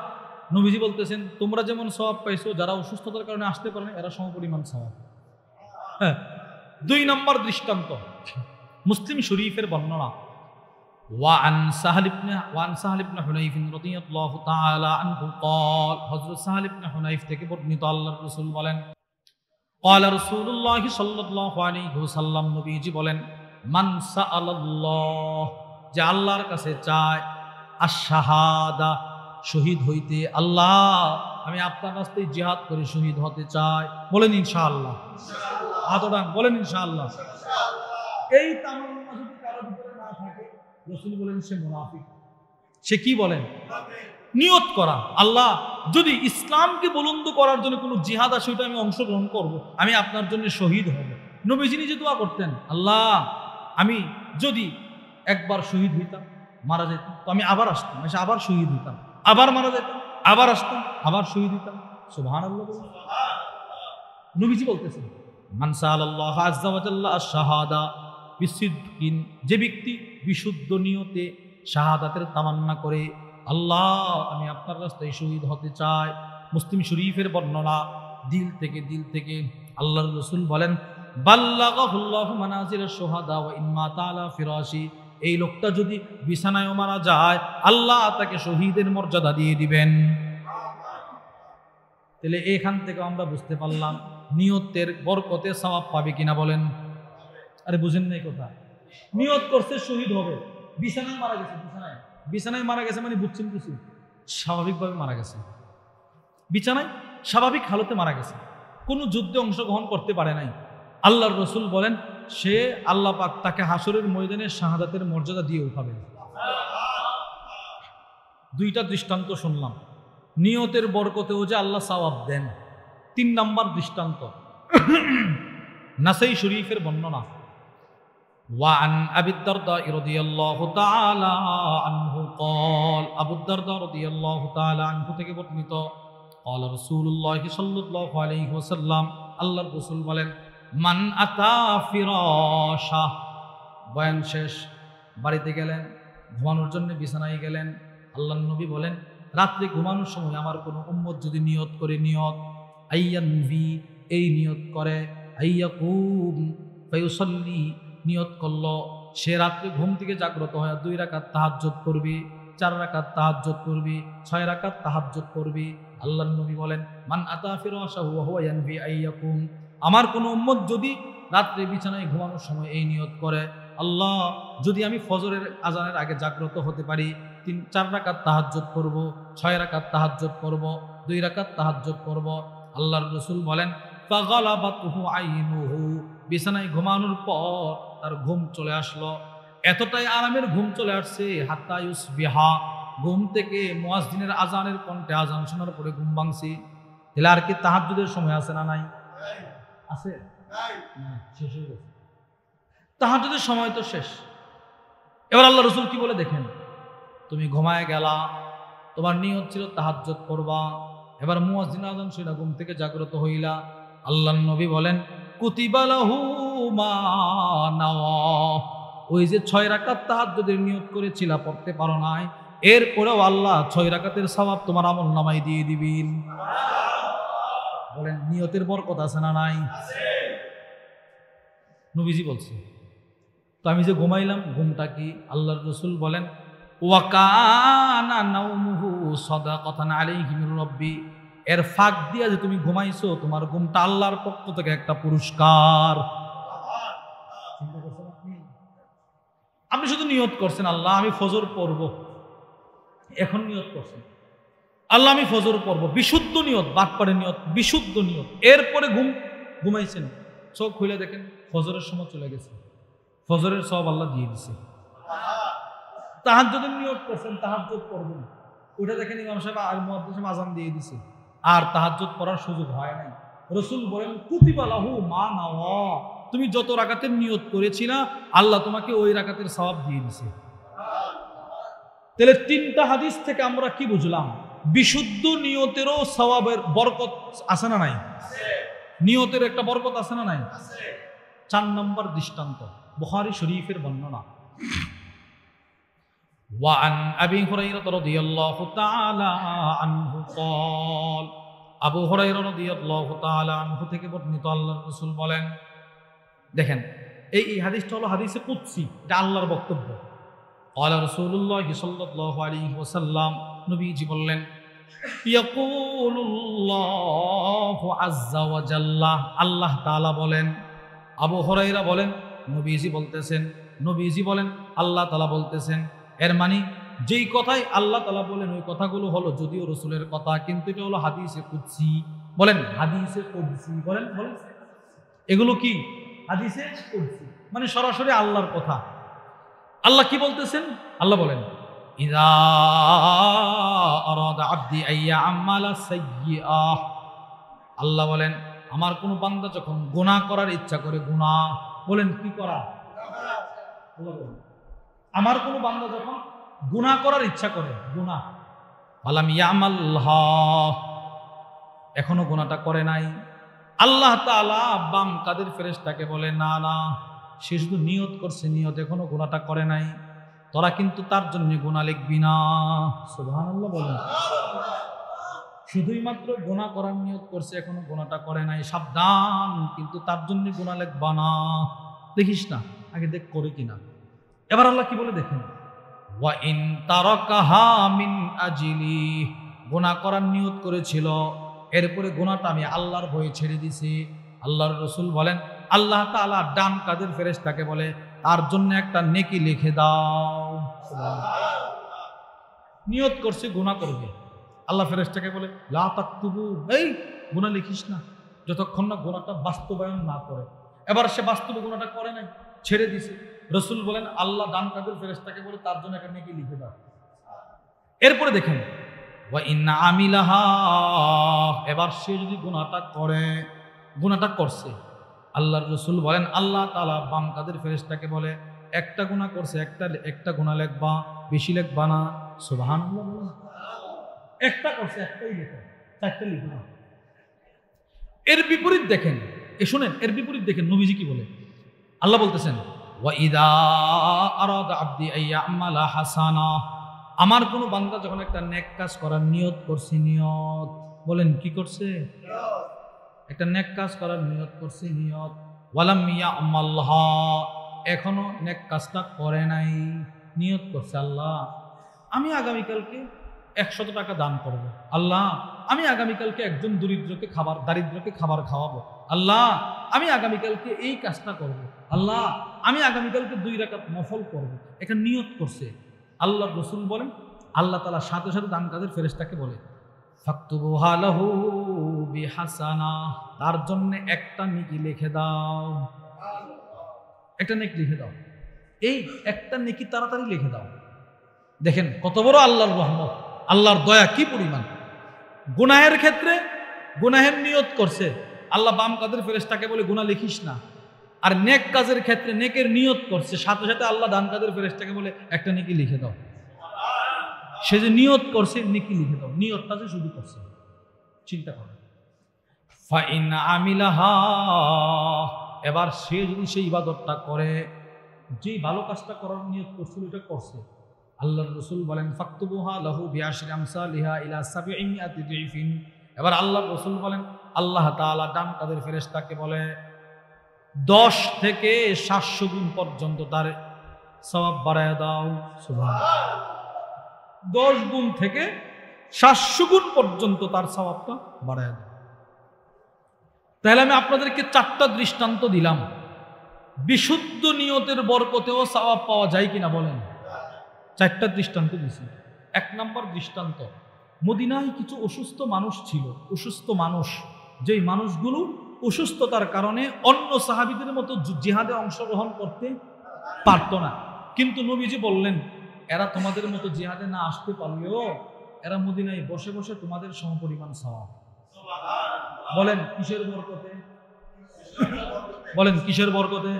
নবীজি বলতেছেন তোমরা যেমন সওয়াব পাইছো, যারা অসুস্থতার কারণে আসতে পারে এরা সমপরিমাণ সওয়াব। হ্যাঁ, 2 নম্বর দৃষ্টান্ত মুসলিম শরীফের বর্ণনা, ওয়ান সাহল ইবনে হুনাইফ রাদিয়াল্লাহু তাআলা আনহু قال, হযরত সাহল ইবনে হুনাইফ থেকে বর্ণিত আল্লাহর রাসূল বলেন قال রাসূলুল্লাহ সাল্লাল্লাহু আলাইহি ওয়াসাল্লাম, নবীজি বলেন মান সাআলাল্লাহ, যে আল্লাহর কাছে চায়, আশ-শাহাদা, শহীদ হইতে, আল্লাহ আমি আপনার রাস্তায় জিহাদ করে শহীদ হতে চাই, বলেন ইনশাআল্লাহ, হাত ওঠান বলেন ইনশাআল্লাহ। এই তামান্না যদি কারো ভিতরে না থাকে, রাসূল বলেন সে মুনাফিক। সে কি বলেন? নিয়ত করা, আল্লাহ যদি ইসলামকে বুলন্দ করার জন্য কোনো জিহাদ আসে ওটা আমি অংশগ্রহণ করব, আমি আপনার জন্য শহীদ হব। নবীজি নিজে দোয়া করতেন, আল্লাহ আমি যদি একবার শহীদ হইতাম, মারা যেতাম, তো আমি আবার আসতাম, এসে আবার শহীদ হইতাম, আবার মারা যেতাম, আবার আসতাম, আবার শহীদ হইতাম। সুবহানাল্লাহ বলুন। নবীজি বলতেছেন মান সাআলাল্লাহ আযজা ওয়া জাল্লা আশ-শাহাদা বিসিদ্কিন, যে ব্যক্তি বিশুদ্ধ নিয়তে শাহাদাতের তামান্না করে, আল্লাহ আমি আপনার রাস্তায় শহীদ হতে চাই, মুসলিম শরীফের বর্ণনা, দিল থেকে আল্লাহর রাসূল বলেন বাল্লাগাহুল্লাহু মানাজিলাশ শুহাদা ওয়া ইন মাতা আলা ফিরাশি, এই লোকটা যদি বিছানায় মারা যায় আল্লাহ তাকে শহীদের মর্যাদা দিয়ে দিবেন। তাহলে এখান থেকে আমরা বুঝতে পারলাম নিয়তের বরকতে সওয়াব পাবে কিনা বলেন? আরে বুঝেন নাই কথা, নিয়ত করছে শহীদ হবে, বিছানায় মারা গেছে, বিছানায় মারা গেছে মানে বুঝছেন কিছু, স্বাভাবিকভাবে মারা গেছে, বিছানায় স্বাভাবিক হালতে মারা গেছে, কোনো যুদ্ধে অংশগ্রহণ করতে পারে নাই। আল্লাহর রাসূল বলেন সে আল্লাহ পাক তাকে হাসরের ময়দানে শাহাদাতের মর্যাদা দিয়ে উঠাবেন। 2টা দৃষ্টান্ত শুনলাম, নিয়তের বরকতেও যে আল্লাহ সওয়াব দেন। 3 নম্বর দৃষ্টান্ত নাসাই শরীফের বর্ণনা, ওয়ান আবি দারদা রাদিয়াল্লাহু তাআলা আনহু قال, আবু দারদা রাদিয়াল্লাহু তাআলা আনহু থেকে বর্ণিত, قال রাসূলুল্লাহ সাল্লাল্লাহু আলাইহি ওয়াসাল্লাম, আল্লাহর রাসূল বলেন মান আতা ফিরাশা, বয়ান শেষ, বাড়িতে গেলেন, ঘুমানোর জন্য বিছানায় গেলেন, আল্লাহর নবী বলেন রাত্রে ঘুমানোর সময় আমার কোনো উম্মত যদি নিয়ত করে, নিয়ত আইয়ানভি, এই নিয়ত করে, আইয়াকুম ফায়ুসাল্লি, নিয়ত করলো সে রাত্রে ঘুম থেকে জাগ্রত হয়ে 2 রাকাত তাহাজ্জুদ করবে, 4 রাকাত তাহাজ্জুদ করবে, 6 রাকাত তাহাজ্জুদ করবে। আল্লাহর নবী বলেন মান আতা ফিরাশাহু ওয়া হুয়া ইয়ানভি আইয়াকুম, আমার কোনো উম্মত যদি রাত্রে বিছানায় ঘুমানোর সময় এই নিয়ত করে, আল্লাহ যদি আমি ফজরের আজানের আগে জাগ্রত হতে পারি, 4 রাকাত তাহাজ্জুদ করব, 6 রাকাত তাহাজ্জুদ করব, 2 রাকাত তাহাজ্জুদ করব। আল্লাহর রাসূল বলেন ফাগালাবাতুহু আইনুহু, বিছানায় ঘুমানোর পর তার ঘুম চলে আসলো, এতটাই আরামের ঘুম চলে আসছে, হাত্তা ইউসবিহা, ঘুম থেকে মুয়াজ্জিনের আজানের কণ্ঠে আজান শোনার পরে ঘুম ভাঙছি, তাহলে আর কি তাহাজ্জুদের সময় আছে না নাই? আছে? শেষ হয়ে গেছে। তাহাজ্জুদের সময় তো শেষ। এবার আল্লাহ রসুল কি বলে দেখেন, তুমি ঘুমায় গেলা, তোমার নিয়ত ছিল তাহাজ্জুদ করবা, এবার মুয়াজ্জিন আযান শুনে ঘুম থেকে জাগ্রত হইলা, আল্লাহর নবী বলেন কুতিবা লাহু মা নাওয়া, ওই যে 6 রাকাত তাহাজ্জুদের নিয়ত করেছিলা পড়তে পারো নাই, এরপরেও আল্লাহ 6 রাকাতের সওয়াব তোমার আমলনামায় দিয়ে দিবেন। বলেন নিয়তের বরকত আছে না নাই? নবীজি বলছে। তো আমি যে ঘুমাইলাম, ঘুমটা কি? আল্লাহর রাসূল বলেন ওয়া কানা নাওমুহু সাদাকাতান আলাইহি মির রাব্বি, এর ফাঁক দিয়া যে তুমি ঘুমাইছো, তোমার ঘুমটা আল্লাহর পক্ষ থেকে একটা পুরস্কার। আপনি শুধু নিয়ত করছেন আল্লাহ আমি ফজর পড়ব, এখন নিয়ত করছেন আল্লাহ আমি ফজর পড়ব, বিশুদ্ধ নিয়ত, বাটপাড়ের নিয়ত, বিশুদ্ধ নিয়ত। এরপরে ঘুমাইছেন, চোখ খুলে দেখেন ফজরের সময় চলে গেছে, ফজরের সওয়াব আল্লাহ দিয়ে দিছে। তাহাজ্জুদের নিয়ত করছেন, তাহাজ্জুদ পড়বেন, ওটা দেখেন ইমাম সাহেব আর মুয়াজ্জিন সাহেব আযান দিয়ে দিছে, আর তাহাজ্জুদ পড়ার সুযোগ হয় নাই। রাসূল বলেন কুতিবা লাহু মা নাওয়া, তুমি যত রাকাতের নিয়ত করেছিলা আল্লাহ তোমাকে ওই রাকাতের সওয়াব দিয়ে দিছে। তাহলে 3টা হাদিস থেকে আমরা কি বুঝলাম? বিশুদ্ধ নিয়তেরও সওয়াবের বরকত আছে না নাই? নিয়তের একটা বরকত আছে না নাই? 4 নম্বর দৃষ্টান্ত বুখারী শরীফের বর্ণনা। وعن أبي هريرة رضي الله تعالى عنه قال, আবু হুরায়রা রাদিয়াল্লাহু তাআলা আনহু থেকে বর্ণিত, আল্লাহর রাসূল বলেন, দেখেন এই হাদিসটা হলো হাদিসে কুদসি, এটা আল্লাহর বক্তব্য। قال رسول الله صلى الله عليه وسلم, নবীজি বললেন ইয়াকুলুল্লাহু আযজা ওয়া জাল্লা, আল্লাহ তাআলা বলেন, আবু হুরায়রা বলেন নবীজি বলতেছেন, নবীজি বলেন আল্লাহ তাআলা বলতেছেন। এর মানে যেই কথাই আল্লাহ তাআলা বলেন ওই কথাগুলো হলো যদিও রাসূলের কথা, কিন্তু এটা হলো হাদিসে কুদসি। বলেন হাদিসে কুদসি, বলেন বলেন এগুলো কি? হাদিসে কুদসি, মানে সরাসরি আল্লাহর কথা। আল্লাহ কি বলতেছেন? আল্লাহ বলেন ইযা আরাদা আবদি আইয়া আমালা সাইয়্যাহ, আল্লাহ বলেন আমার কোন বান্দা যখন গুনাহ করার ইচ্ছা করে, গুনাহ, বলেন কি করা? আল্লাহ বলেন আমার কোন বান্দা যখন গুনাহ করার ইচ্ছা করে, গুনাহ, আলাম ইয়ামালহা, এখনো গুনাহটা করে নাই, আল্লাহ তাআলা বাম কাদের ফেরেশতাকে বলে না না, সে শুধু নিয়ত করছে, নিয়ত এখনো গুনাহটা করে নাই, তোরা কিন্তু তার জন্য গুনাহ লিখবি না। সুবহানাল্লাহ বলেন, শুধুই মাত্র গুনাহ করার নিয়ত করছে, এখনো গুনাহটা করে নাই, সাবধান, কিন্তু তার জন্য গুনাহ লিখবা না। দেখিস না, আগে দেখ করে কিনা। এবার আল্লাহ কি বলে দেখেন, ওয়া ইন তারাকাহা মিন আজলি, গুনাহ করার নিয়ত করেছিল, এরপরে গুনাহটা আমি আল্লাহর ভয়ে ছেড়ে দিছি। আল্লাহর রাসূল বলেন আল্লাহ তাআলা ডান কাদের ফেরেশতাকে বলে তার জন্য একটা নেকি লিখে দাও। নিয়ত করছে গুনাহ করবে, আল্লাহ ফেরেশতাকে বলে লা তাকতুবু, এই গুনাহ লিখিস না যতক্ষণ না গুনাহটা বাস্তবায়ন না করে। এবার সে বাস্তবে গুনাহটা করে নাই, ছেড়ে দিছে। রাসূল বলেন আল্লাহ ডান কাদের ফেরেশতাকে বলে তার জন্য একটা নেকি লিখে দাও। এরপরে দেখেন ওয়া ইন্না আমিলাহা, এবার সে যদি গুনাহটা করে, গুনাহটা করছে, আল্লাহর রাসূল বলেন আল্লাহ তাআলা বাম কাদের ফেরেশতাকে বলে একটা গুনাহ করছে, একটা গুনাহ লিখবা, বেশি লিখবা না। সুবহানাল্লাহ, একটা করছে একটাই লেখো, 4টা লিখো না। এর বিপরীত দেখেন, শুনেন এর বিপরীত দেখেন নবীজি কি বলে। আল্লাহ বলতেছেন ওয়া ইযা আরাদা আবদি আইয়া আমালা হাসানা, আমার কোন বান্দা যখন একটা নেক কাজ করার নিয়ত করছে, নিয়ত, বলেন কি করছে? একটা নেক কাজ করার নিয়ত করছে, নিয়ত, ওয়ালাম ইয়ামালহা, এখনো নেক কাজটা করে নাই, নিয়ত করছে আল্লাহ আমি আগামীকালকে 100 টাকা দান করব, আল্লাহ আমি আগামীকালকে একজন দারিদ্রকে খাবার খাওয়াবো, আল্লাহ আমি আগামীকালকে এই কাজটা করব, আল্লাহ আমি আগামীকালকে 2 রাকাত নফল করব, এটা নিয়ত করছে। আল্লাহর রাসূল বলেন আল্লাহ তাআলা সাথে সাথে দান কাদের ফেরেশতাকে বলে ফাকতুবুহা লাহু বিহাসানা, তার জন্য একটা নেকি লিখে দাও, একটা নেকি লিখে দাও, এই একটা নেকি তাড়াতাড়ি লিখে দাও। দেখেন কত বড় আল্লাহর রহমত, আল্লাহর দয়া কি পরিমাণ। গুনাহের ক্ষেত্রে গুনাহের নিয়ত করছে, আল্লাহ বাম কাদের ফেরেশতাকে বলে গুনাহ লিখিস না। আর নেক কাজের ক্ষেত্রে নেকের নিয়ত করছে, সাথে সাথে আল্লাহ ডান কাদের ফেরেশতাকে বলে একটা নেকি লিখে দাও। সে যে নিয়ত করছে নেকি লিখে দাও, নিয়তটা যে শুধু করছে। চিন্তা করো, ফাইন আমিলাহা, এবার সে যদি সেই ইবাদতটা করে, যে ভালো কাজটা করার নিয়ত করছিল এটা করছে, আল্লাহর রাসূল বলেন ফাকতুবুহা লাহু বিআশরি আমসালিহা ইলা ৭০০ দিফিন। এবার আল্লাহর রাসূল বলেন, আল্লাহ তাআলা ডান কাদের ফেরেশতাকে বলে 10 থেকে 700 গুণ পর্যন্ত তার সওয়াব বাড়ায় দাও। সুবহানাল্লাহ। 10 গুণ থেকে 700 গুণ পর্যন্ত তার সওয়াবটা বাড়ায় দাও। তাহলে আমি আপনাদেরকে 4টা দৃষ্টান্ত দিলাম, বিশুদ্ধ নিয়তের বরকতেও সওয়াব পাওয়া যায় কিনা বলেন? 4টা দৃষ্টান্ত দিছি। 1 নম্বর দৃষ্টান্ত, মদিনায় কিছু অসুস্থ মানুষ ছিল। অসুস্থ মানুষ, যেই মানুষগুলো অসুস্থতার কারণে অন্য সাহাবীদের মতো জিহাদে অংশগ্রহণ করতে পারত না, কিন্তু নবীজি বললেন এরা তোমাদের মতো জিহাদে না আসতে পারলেও এরা মদিনায় বসে বসে তোমাদের সমপরিমাণ সওয়াব। বলেন কিসের বরকতে? বলেন কিসের বরকতে?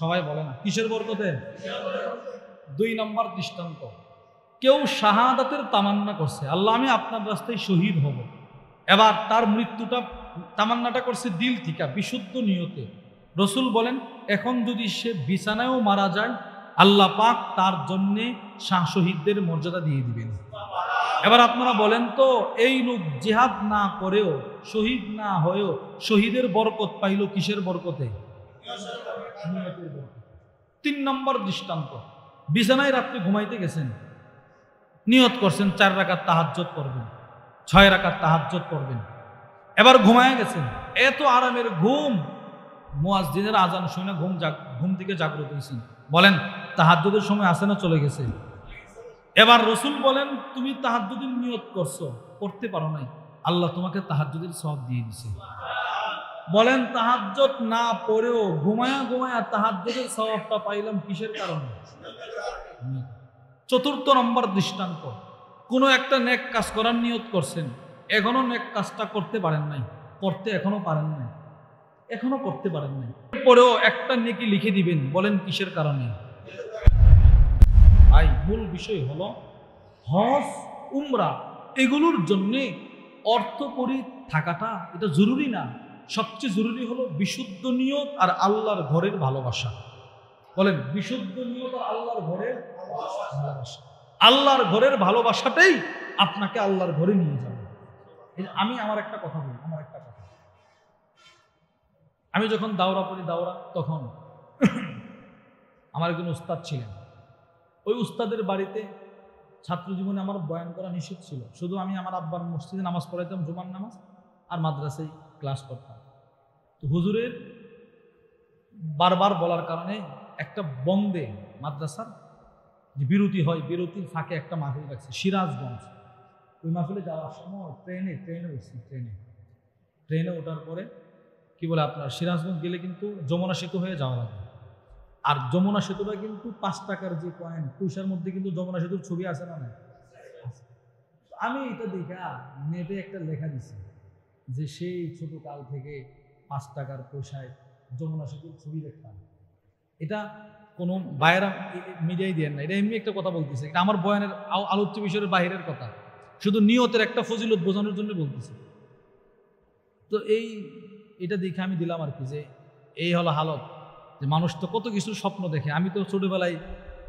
সবাই বলে না কিসের বরকতে? 2 নম্বর দৃষ্টান্ত, কেউ শাহাদাতের তামান্না করছে, আল্লাহ আমি আপনার রাস্তায় শহীদ হব। এবার তার মৃত্যুটা তামান্নাটা করছে দিল থেকে, বিশুদ্ধ নিয়তে। রসুল বলেন এখন যদি সে বিছানায়ও মারা যায়, আল্লাহ পাক তার জন্যে শহীদদের মর্যাদা দিয়ে দিবেন। এবার আপনারা বলেন তো, এই লোক জিহাদ না করেও, শহীদ না হয়েও শহীদের বরকত পাইল কিসের বরকতে? 3 নম্বর দৃষ্টান্ত, বিছানায় রাত্রে ঘুমাইতে গেছেন, নিয়ত করছেন 4 রাকাত তাহাজ্জুদ করবেন, 6 রাকাত তাহাজ্জুদ করবেন। এবার ঘুমায় গেছেন, এত আরামের ঘুম, মুয়াজ্জিনের আজান শুনে ঘুম থেকে জাগ্রত হয়েছেন। বলেন তাহাজ্জুদের সময় আসে না চলে গেছে? এবার রসুল বলেন তুমি তাহাজ্জুদের নিয়ত করছো, করতে পারো নাই, আল্লাহ তোমাকে তাহাজ্জুদের সওয়াব দিয়ে দিছে। বলেন তাহাজ্জুদ না পড়েও ঘুমায়া ঘুমায়া তাহাজ্জুদের সওয়াবটা পাইলাম কিসের কারণে? 4 নম্বর দৃষ্টান্ত, কোনো একটা নেক কাজ করার নিয়ত করছেন, এখনো নেক কাজটা করতে পারেন নাই, করতে এখনো পারেন নাই, এখনো করতে পারেন নাই, পরেও একটা নেকি লিখে দিবেন। বলেন কিসের কারণে? ভাই মূল বিষয় হলো হজ, উমরা এগুলোর জন্যে অর্থকরী থাকাটা এটা জরুরি না, সবচেয়ে জরুরি হলো বিশুদ্ধ নিয়ত আর আল্লাহর ঘরের ভালোবাসা। বলেন বিশুদ্ধ নিয়ত আর আল্লাহর ঘরের ভালোবাসা। আল্লাহর ঘরের ভালোবাসাটাই আপনাকে আল্লাহর ঘরে নিয়ে যাবে। আমি আমার একটা কথা বলি, আমি যখন দাওরা পড়ি, তখন আমার একজন উস্তাদ ছিলেন। ওই উস্তাদের বাড়িতে ছাত্র জীবনে আমার বয়ান করা নিষেধ ছিল, শুধু আমি আমার আব্বার মসজিদে নামাজ পড়াইতাম, জুমার নামাজ, আর মাদ্রাসায় ক্লাস করতাম। তো হুজুরের বারবার বলার কারণে একটা বন্দে মাদ্রাসার যে বিরতি হয়, বিরতির ফাঁকে একটা মাহফিল রাখছে সিরাজগঞ্জ। ওই মাহফিলে যাওয়ার সময় ট্রেনে ওঠার পরে কি বলে আপনার সিরাজগঞ্জ গেলে কিন্তু যমুনা সেতু হয়ে যাওয়া লাগে, আর যমুনা সেতুটা কিন্তু 5 টাকার যে কয়েন পয়সার মধ্যে কিন্তু যমুনা সেতুর ছবি আছে না? আমি এটা দেখা নেটে একটা লেখা দিছি যে সেই ছোট কাল থেকে 5 টাকার পয়সায় যমুনা সেতুর ছবি দেখতাম। এটা কোনো বাইরা মিডিয়ায় দেন না, এটা এমনি একটা কথা বলতেছে, এটা আমার বয়ানের আলোচ্য বিষয়ের বাহিরের কথা, শুধু নিয়তের একটা ফজিলত বোঝানোর জন্য বলতেছে। তো এটা দেখে আমি দিলাম আর কি, যে এই হলো হালত, যে মানুষ তো কত কিছুর স্বপ্ন দেখে। আমি তো ছোটবেলায়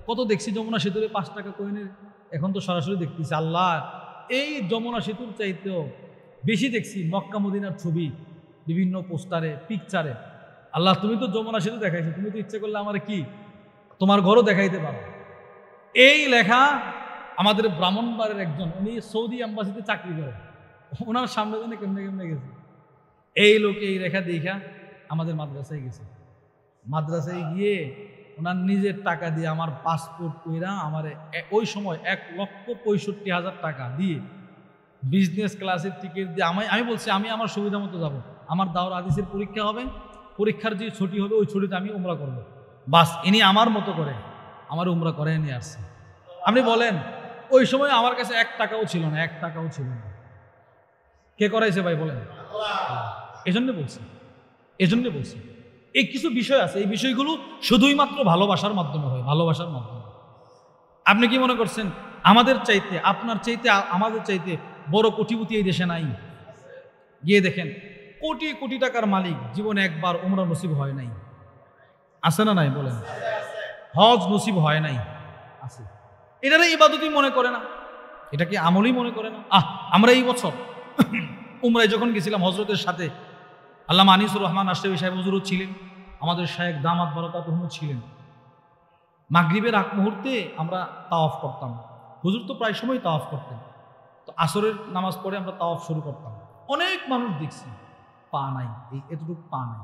কত দেখছি যমুনা সেতুরে 5 টাকা কয়েনের, এখন তো সরাসরি দেখতেছি। আল্লাহ, এই যমুনা সেতুর চাইতেও বেশি দেখছি মক্কা মদিনার ছবি বিভিন্ন পোস্টারে, পিকচারে। আল্লাহ তুমি তো যমুনা সেতু দেখাইছো, তুমি তো ইচ্ছে করলে আমার কি তোমার ঘরও দেখাইতে পারো। এই লেখা আমাদের ব্রাহ্মণবাড়ির একজন, উনি সৌদি এম্বাসিতে চাকরি করে, ওনার সামনে জন্য কেমনে গেছে এই লোক, এই লেখা দেখা আমাদের মাদ্রাসায় গেছে। মাদ্রাসায় গিয়ে ওনার নিজের টাকা দিয়ে আমার পাসপোর্ট কইরা আমার ওই সময় 1,65,000 টাকা দিয়ে বিজনেস ক্লাসের টিকিট দিয়ে আমি বলছি আমি আমার সুবিধা মতো যাবো, আমার দাওরা হাদিসের পরীক্ষা হবে, পরীক্ষার যে ছুটি হবে ওই ছুটিতে আমি উমরা করবো, বাস ইনি আমার মতো করে আমার উমরা করে নিয়ে আসছে। আপনি বলেন ওই সময় আমার কাছে 1 টাকাও ছিল না, 1 টাকাও ছিল না। কে করাইছে ভাই বলেন? এজন্য বলছি এই কিছু বিষয় আছে, এই বিষয়গুলো শুধুই মাত্র ভালোবাসার মাধ্যমে হয়, ভালোবাসার মাধ্যমে। আপনি কি মনে করছেন আমাদের চাইতে, আপনার চাইতে, আমাদের চাইতে বড় কোটিপতি এই দেশে নাই? গিয়ে দেখেন কোটি কোটি টাকার মালিক জীবনে একবার উমরা নসিব হয় নাই, আছে না নাই বলেন? হজ নসিব হয় নাই, আছে। এটারে ইবাদতই মনে করে না, এটা কি আমলই মনে করে না? আমরা এই বছর উমরায় যখন গেছিলাম হজরতের সাথে, আল্লামা আনিসুর রহমান আশরাফি সাহেব হুজুরও ছিলেন, আমাদের শায়েখ দামাত বারাকাতুহু ছিলেন। মাগরিবের আগ মুহূর্তে আমরা তাওয়াফ করতাম, হুজুর তো প্রায় সময় তাওয়াফ করতেন। তো আসরের নামাজ পড়ে আমরা তাওয়াফ শুরু করতাম। অনেক মানুষ দেখছি পা নাই, এই এতটুকু পা নাই।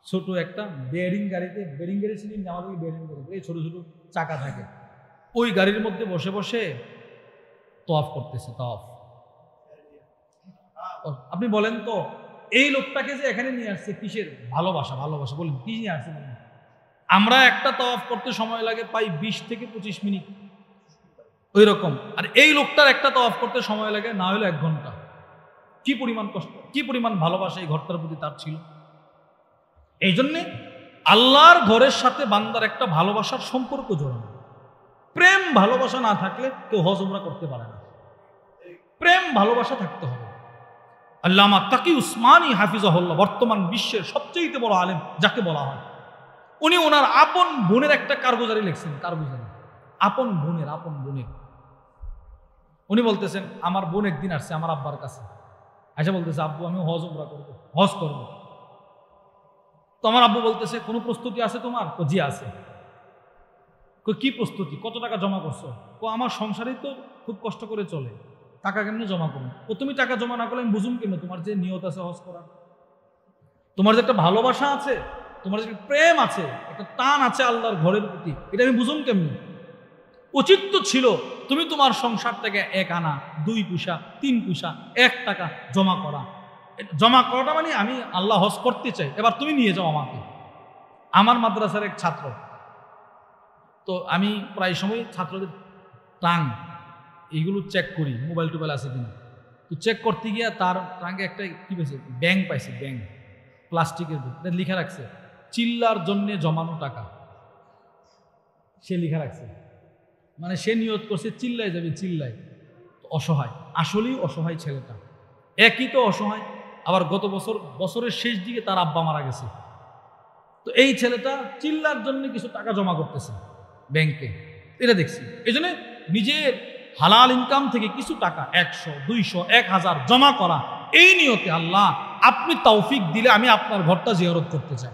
ছোট একটা বেয়ারিং গাড়িতে, বেয়ারিং গাড়ি ছিলেন আমাদের বেয়ারিং গাড়ি, এই ছোট ছোট চাকা থাকে, ওই গাড়ির মধ্যে বসে বসে তাওয়াফ করতেছে, তাওয়াফ। আপনি বলেন তো এই লোকটাকে যে এখানে নিয়ে আসছে কিসের ভালোবাসা? ভালোবাসা বলেন কি নিয়ে আসছে? আমরা একটা তাওয়াফ করতে সময় লাগে প্রায় 20 থেকে 25 মিনিট ওই রকম, আর এই লোকটার একটা তাওয়াফ করতে সময় লাগে না হলে 1 ঘন্টা। কি পরিমাণ কষ্ট, কি পরিমাণ ভালোবাসা এই ঘরটার প্রতি তার ছিল। এই জন্যে আল্লাহর ঘরের সাথে বান্দার একটা ভালোবাসার সম্পর্ক জড়ানো। প্রেম ভালোবাসা না থাকলে কেউ হজ উমরা করতে পারে না, প্রেম ভালোবাসা থাকতে হবে। আল্লামা তাকি উসমানী হাফিজাহুল্লাহ বর্তমান বিশ্বের সবচেয়ে বড় আলেম যাকে বলা হয়, উনি ওনার আপন বোনের একটা কারগুজারি লিখছেন, কারগুজারি আপন বোনের। উনি বলতেছেন আমার বোন একদিন আসছে আমার আব্বার কাছে, আচ্ছা বলতেছে আব্বু আমি হজ উমরা করবো, হজ করবো। তো আমার আব্বু বলতেছে কোনো প্রস্তুতি আছে তোমার? তো জি আছে। কি প্রস্তুতি? কত টাকা জমা করছো? আমার সংসারেই তো খুব কষ্ট করে চলে, টাকা কেমনে জমা করুন? তুমি টাকা জমা না করলে আমি বুঝুম কেন তোমার যে নিয়ত আছে হজ করার, তোমার যে একটা ভালোবাসা আছে, তোমার যে প্রেম আছে, একটা টান আছে আল্লাহর ঘরের প্রতি, এটা আমি বুঝুম কেমনি? উচিত তো ছিল তুমি তোমার সংসার থেকে 1 আনা 2 পয়সা 3 পয়সা 1 টাকা জমা করা। জমা করাটা মানে আমি আল্লাহ হজ করতে চাই, এবার তুমি নিয়ে যাও আমাকে। আমার মাদ্রাসার এক ছাত্র, তো আমি প্রায় সময় ছাত্রদের টাং এইগুলো চেক করি, মোবাইল টোবাইল আছে কিনা। তো চেক করতে গিয়ে তার টাঙ্গে একটা কি পেয়েছে, ব্যাংক পাইছে, ব্যাংক প্লাস্টিকের লিখা রাখছে চিল্লার জন্যে জমানো টাকা, সে লিখা রাখছে। মানে সে নিয়ত করছে চিল্লায় যাবে, চিল্লায়। অসহায়, আসলেই অসহায় ছেলেটা, একই তো অসহায়। আবার গত বছরের শেষ দিকে তার আব্বা মারা গেছে। তো এই ছেলেটা চিল্লার জন্য কিছু টাকা জমা করতেছে ব্যাংকে, এটা দেখছি। এই জন্য নিজের হালাল ইনকাম থেকে কিছু টাকা 100, 200, 1000 জমা করা, এই নিয়তে আল্লাহ আপনি তৌফিক দিলে আমি আপনার ঘরটা জিয়ারত করতে চাই।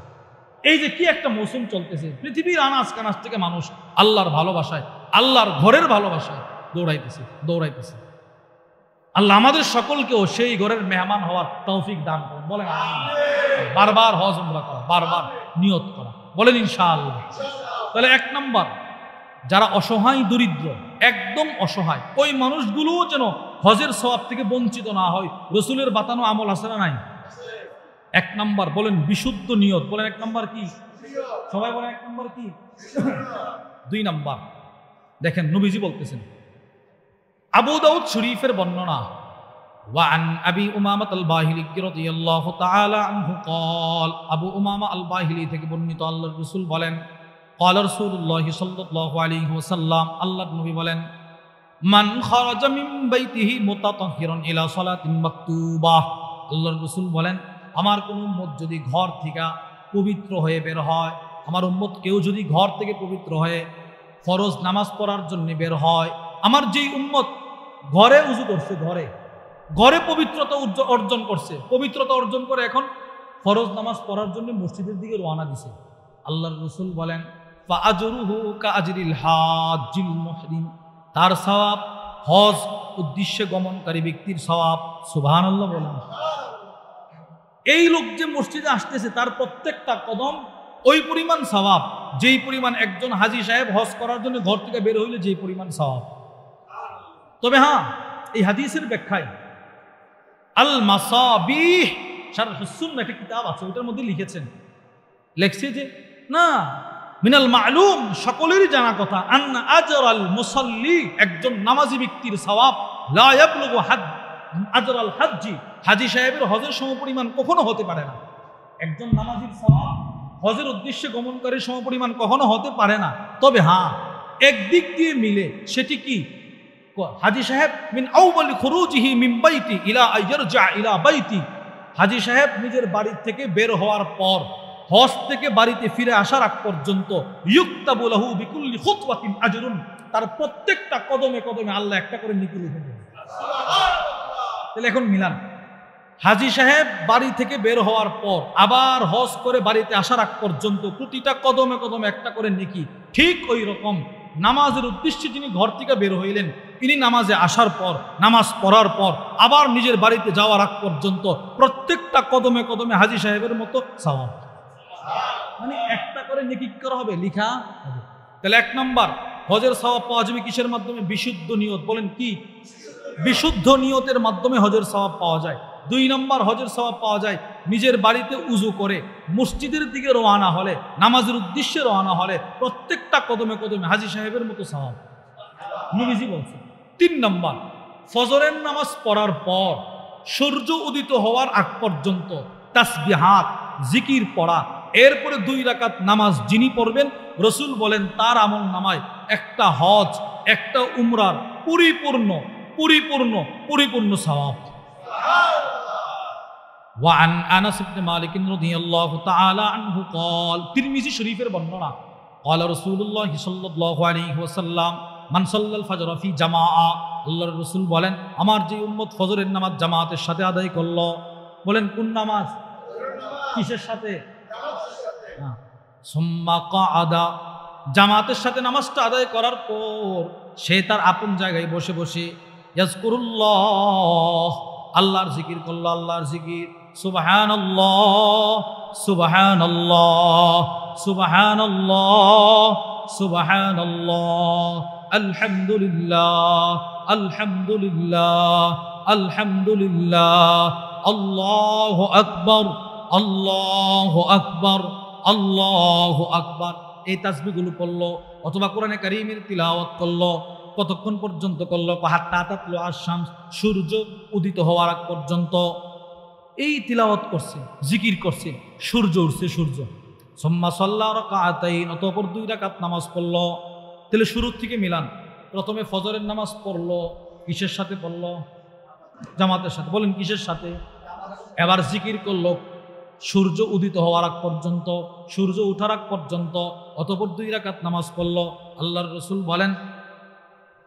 এই যে কি একটা মৌসুম চলতেছে, পৃথিবীর আনাজ কানাজ থেকে মানুষ আল্লাহর ভালোবাসায়, আল্লাহর ঘরের ভালোবাসায় দৌড়াইতেছে। আল্লাহ আমাদের সকলকেও সেই ঘরের মেহমান হওয়ার তৌফিক দান করুন। বলেন বারবার হজ উমরা করা, বারবার নিয়ত করা, বলেন ইনশাআল্লাহ। তাহলে 1 নম্বর, যারা অসহায় দরিদ্র, একদম অসহায়, ওই মানুষগুলোও যেন হজের সওয়াব থেকে বঞ্চিত না হয়। রসুলের বাতানো আমল আছে না নাই? 1 নম্বর বলেন বিশুদ্ধ নিয়ত। বলেন 1 নম্বর কি? সবাই বলেন 1 নম্বর কি? 2 নম্বর দেখেন নবীজি বলতেছেন, আবু দাউদ শরীফের বর্ণনা, ওয়ান আবি উমামা আল বাহিলি রাদিয়াল্লাহু তাআলা আনহু قال, আবু উমামা আল বাহিলি থেকে বর্ণিত আল্লাহর রাসূল বলেন, قال রাসূলুল্লাহ সাল্লাল্লাহু আলাইহি ওয়াসাল্লাম, আল্লাহর নবী বলেন, মান খারাজা মিন বাইতিহি মুতাতাহহিরান ইলা সালাতিন মাকতুবা, আল্লাহর রাসূল বলেন আমার কোন উম্মত যদি ঘর থেকে পবিত্র হয়ে বের হয়, আমার উম্মত কেউ যদি ঘর থেকে পবিত্র হয়ে ফরজ নামাজ পড়ার জন্য বের হয়, আমার যেই উম্মত ঘরে উযু করছে, ঘরে পবিত্রতা অর্জন করে এখন ফরজ নামাজ পড়ার জন্য মসজিদের দিকে রওনা দিছে, আল্লাহর রাসূল বলেন ফাআজরুহু কাআজরিল হাজ্জিল মুহরিম, তার সওয়াব হজ উদ্দেশ্যে গমনকারী ব্যক্তির সওয়াব। সুবহানাল্লাহ বলেন। এই লোক যে মসজিদে আসতেছে তার প্রত্যেকটা কদম ওই পরিমাণ সওয়াব যেই পরিমাণ একজন হাজী সাহেব হজ করার জন্য ঘর থেকে বের হইলে যেই পরিমাণ সওয়াব। তবে হ্যাঁ, এই হাদিসের ব্যাখ্যায় আল মাসাবিহ শারহুস সুন্নাহ একটা কিতাব আছে, ওটার মধ্যে লিখছে যে না, মিনাল মালুম, সকলেরই জানা কথা, আন্না আজরাল মুসাল্লি, একজন নামাজি ব্যক্তির সওয়াব লা ইয়াবলুগু আজরাল হাজ্জি, হাজী সাহেবের হজের সমপরিমাণ কখনো হতে পারে না। একজন নামাজির সওয়াব হজের উদ্দেশ্যে গমনকারীর সমপরিমাণ কখনো হতে পারে না। তবে হ্যাঁ, একদিক দিয়ে মিলে, সেটি কি? হাজী সাহেব মিন আউয়ালি খুরুজিহি মিন বাইতি ইলা আইয়ারজা ইলা বাইতি, হাজী সাহেব নিজের বাড়ি থেকে বের হওয়ার পর হজ থেকে বাড়িতে ফিরে আসার আগ পর্যন্ত ইউক্তাবু লাহু বিকুল্লি খুতওয়াতিন আজরুন, তার প্রত্যেকটা কদমে কদমে আল্লাহ একটা করে নেকি লিখে দেন। তাহলে এখন মিলান, হাজী সাহেব বাড়ি থেকে বের হওয়ার পর আবার হজ করে বাড়িতে আসার আগ পর্যন্ত প্রতিটা কদমে কদমে একটা করে নেকি। ঠিক ওই রকম নামাজের উদ্দেশ্যে যিনি ঘর থেকে বের হইলেন, তিনি নামাজে আসার পর, নামাজ পড়ার পর আবার নিজের বাড়িতে যাওয়ার আগ পর্যন্ত প্রত্যেকটা কদমে কদমে হাজী সাহেবের মতো সওয়াব, মানে একটা করে নেকি করা হবে, লিখা হবে। তাহলে এক নাম্বার, হজের সওয়াব পাওয়া যাবে কিসের মাধ্যমে? বিশুদ্ধ নিয়ত। বলেন কি? বিশুদ্ধ নিয়তের মাধ্যমে হজের সওয়াব পাওয়া যায়। 2 নম্বর, হজের সওয়াব পাওয়া যায় নিজের বাড়িতে উজু করে মসজিদের দিকে রওনা হলে, নামাজের উদ্দেশ্যে রওনা হলে প্রত্যেকটা কদমে কদমে হাজী সাহেবের মতো সওয়াব, নবীজি বলছেন। 3 নম্বর, ফজরের নামাজ পড়ার পর সূর্য উদিত হওয়ার আগ পর্যন্ত তাসবিহাত, জিকির পড়া, এরপরে 2 রাকাত নামাজ যিনি পড়বেন, রসুল বলেন তার আমল নামায় একটা হজ, একটা উমরার পরিপূর্ণ পরিপূর্ণ পরিপূর্ণ সওয়াব। وعن انس بن مالك رضي الله تعالى عنه قال, তিরমিজি শরীফের বর্ণনা, قال رسول الله صلى الله عليه وسلم من صلى الفجر في جماعه, আল্লাহর রাসূল বলেন, আমার যে উম্মত ফজরের নামাজ জামাতের সাথে আদায় করলো, বলেন কোন নামাজ? কিসের সাথে? সুম্মা কাআদা, জামাতের সাথে নামাজটা আদায় করার পর সে তার আপন জায়গায় বসে বসে ইয়াজকুরুল্লাহ, আল্লাহর জিকির করলো, আল্লাহর জিকির, সুবহানাল্লাহ সুবহানাল্লাহ সুবহানাল্লাহ সুবহানাল্লাহ, আলহামদুলিল্লাহ আলহামদুলিল্লাহ আলহামদুলিল্লাহ, আল্লাহু আকবার আল্লাহু আকবার আল্লাহু আকবার, এই তাসবিহগুলো পড়লো অথবা কোরআনে কারীমের তিলাওয়াত করলো। কতক্ষণ পর্যন্ত করলো? হাত্তা তাতলু আশ-শামস, সূর্য উদিত হওয়ার আগ পর্যন্ত এই তিলাওয়াত করছে, জিকির করছে, সূর্য উঠছে, সূর্য। সুম্মা সাল্লা রাকাতাইন, অতঃপর 2 রাকাত নামাজ পড়লো। তাহলে শুরু থেকে মিলান, প্রথমে ফজরের নামাজ পড়লো, কিসের সাথে পড়লো? জামাতের সাথে। বলেন কিসের সাথে? এবার জিকির করলো সূর্য উদিত হওয়ার আগ পর্যন্ত, সূর্য উঠার আগ পর্যন্ত, অতঃপর 2 রাকাত নামাজ পড়লো। আল্লাহর রাসূল বলেন,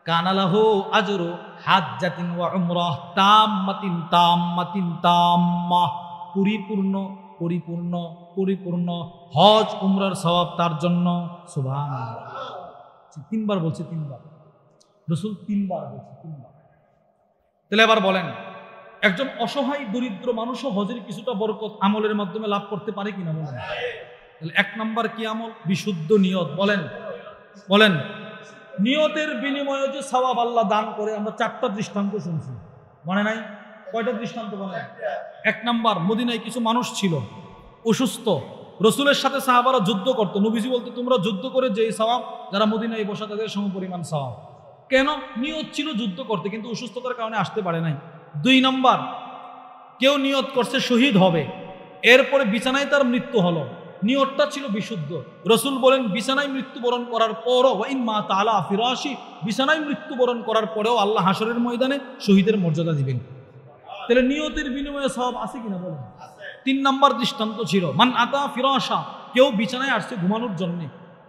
কানালাহু আজরু হাজ্জাতিন ওয়া উমরাহ তাম্মাতিন তাম্মাতিন তাম্মাহ, পরিপূর্ণ পরিপূর্ণ পরিপূর্ণ হজ উমরার সওয়াব তার জন্য। সুবহানাল্লাহ, 3 বার বলছে, 3 বার রাসূল 3 বার বলছে, 3 বার। তাহলে এবার বলেন, একজন অসহায় দরিদ্র মানুষও হজের কিছুটা বরকত আমলের মাধ্যমে লাভ করতে পারে কিনা? বলেন। তাহলে 1 নাম্বার কি আমল? বিশুদ্ধ নিয়ত। বলেন বলেন, নিয়তের বিনিময়ে যে সওয়াব আল্লাহ দান করে, আমরা 4টা দৃষ্টান্ত শুনছি, মনে নাই? কয়টা দৃষ্টান্ত বলেন? 1 নাম্বার, মদিনায় কিছু মানুষ ছিল অসুস্থ, রসুলের সাথে সাহাবারা যুদ্ধ করতো, নবীজি বলতো তোমরা যুদ্ধ করে যেই সওয়াব, যারা মদিনায় বসা তাদের সমপরিমাণ সওয়াব। কেন? নিয়ত ছিল যুদ্ধ করতে, কিন্তু অসুস্থতার কারণে আসতে পারে নাই। 2 নাম্বার, কেউ নিয়ত করছে শহীদ হবে, এরপরে বিছানায় তার মৃত্যু হলো, নিয়তটা ছিল বিশুদ্ধ। রসুল বলেন বিছানায় মৃত্যুবরণ করার পরও, ওয়াইন মা তাআলা ফিরাশি, বিছানায় মৃত্যুবরণ করার পরেও আল্লাহ হাসরের ময়দানে শহীদের মর্যাদা দিবেন। তাহলে নিয়তের বিনিময়ে সওয়াব আছে কিনা? বলেন। 3 নাম্বার দৃষ্টান্ত ছিল মান আতা ফিরাশা, কেউ বিছানায় আসছে ঘুমানোর জন্য,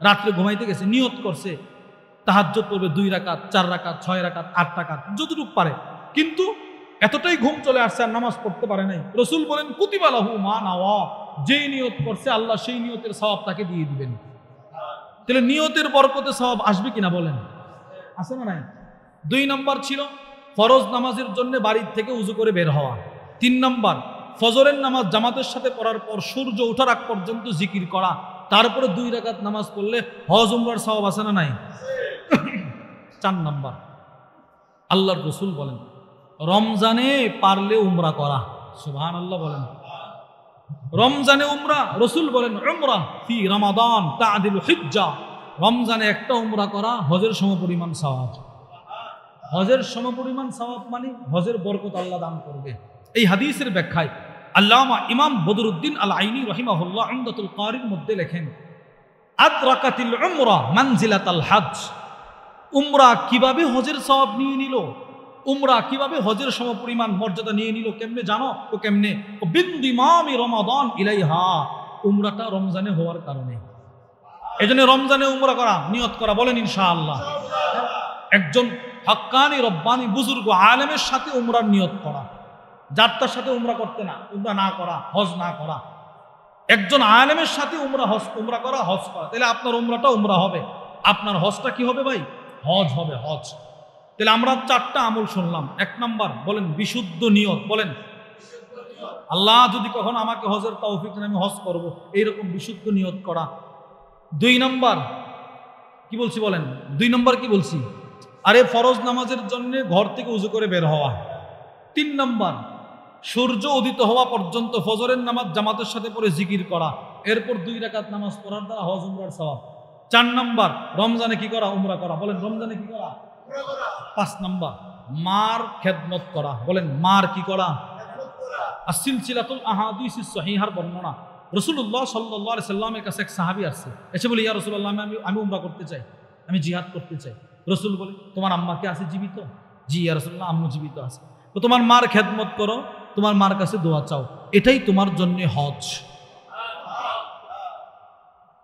রাত্রে ঘুমাইতে গেছে, নিয়ত করছে তাহাজ্জুদ পড়বে 2 রাকাত 4 রাকাত 6 রাকাত 8 রাকাত যতটুকু পারে, কিন্তু এতটাই ঘুম চলে আসছে আর নামাজ পড়তে পারে নাই। রসুল বলেন কুতিবা লাহু মা নাওয়া, যেই নিয়ত করছে আল্লাহ সেই নিয়তের সওয়াব তাকে দিয়ে দিবেন। তাহলে নিয়তের বরকতে সওয়াব আসবে কিনা? বলেন, আসে না নাই? 2 নাম্বার ছিল ফরজ নামাজের জন্য বাড়ির থেকে উজু করে বের হওয়া। 3 নাম্বার, ফজরের নামাজ জামাতের সাথে পড়ার পর সূর্য ওঠার আগ পর্যন্ত জিকির করা, তারপরে 2 রাকাত নামাজ পড়লে হজ উমরার সওয়াব আছে না নাই? 4 নাম্বার, আল্লাহর রাসূল বলেন রমজানে পারলে উমরা করা। সুবহানাল্লাহ বলেন। রমজানে উমরা, রসুল বলেন উমরা ফি রমাদান তা'দিলু হিজ্জা, রমজানে একটা উমরা করা হজের সমপরিমাণ সওয়াব। হজের সমপরিমাণ সওয়াব মানে হজের বরকত আল্লাহ দান করবে। এই হাদিসের ব্যাখ্যায় আল্লামা ইমাম বদরুদ্দিন আল আইনি রহিমাহুল্লাহ উমদাতুল কারির মধ্যে লেখেন, আদরাকাতিল উমরা মানজিলাতাল হজ, উমরা কিভাবে হজের সওয়াব নিয়ে নিল, উমরা কিভাবে হজের সমপরিমাণ মর্যাদা নিয়ে নিল, কেমনে জানো? ও কেমনে? ও বিন্দিমামি রমাদান ইলাইহা, উমরাটা রমজানে হওয়ার কারণে। এজন্য রমজানে উমরা করা, নিয়ত করা, বলেন ইনশাআল্লাহ। একজন হক্কানি রব্বানি বুজুর্গ আলেমের সাথে উমরার নিয়ত করা, যার তার সাথে উমরা করতে না, উমরা না করা, হজ না করা, একজন আলেমের সাথে উমরা করা, হজ করা, তাহলে আপনার উমরাটা উমরা হবে, আপনার হজটা কি হবে ভাই? হজ হবে, হজ। তাহলে আমরা 4টা আমল শুনলাম। 1 নাম্বার বলেন বিশুদ্ধ নিয়ত, বলেন আল্লাহ যদি কখনো আমাকে হজের তৌফিক দেন আমি হজ করব, এইরকম বিশুদ্ধ নিয়ত করা। 2 নাম্বার কি বলছি বলেন? 2 নাম্বার কি বলছি? আরে ফরজ নামাজের জন্য ঘর থেকে উজু করে বের হওয়া। 3 নাম্বার সূর্য উদিত হওয়া পর্যন্ত ফজরের নামাজ জামাতের সাথে পড়ে জিকির করা, এরপর 2 রাকাত নামাজ পড়ার দ্বারা হজ উমরার সওয়াব। 4 নাম্বার রমজানে কি করা? উমরা করা, বলেন রমজানে কি করা? 5 নাম্বার মার খেদমত করা, বলেন মার কি করা? আসিলসিলাতুল আহাদিসিস সহিহার বর্ণনা, রাসূলুল্লাহ সাল্লাল্লাহু আলাইহি সাল্লামের কাছে এক সাহাবী আসছে, এসে বলে ইয়া রাসূলুল্লাহ আমি উমরা করতে চাই, আমি জিহাদ করতে চাই। রাসূল বলে তোমার আম্মা কি আছে জীবিত? জি ইয়া রাসূলুল্লাহ আম্মু জীবিত আছে। তো তোমার মার খেদমত করো, তোমার মার কাছে দোয়া চাও, এটাই তোমার জন্য হজ।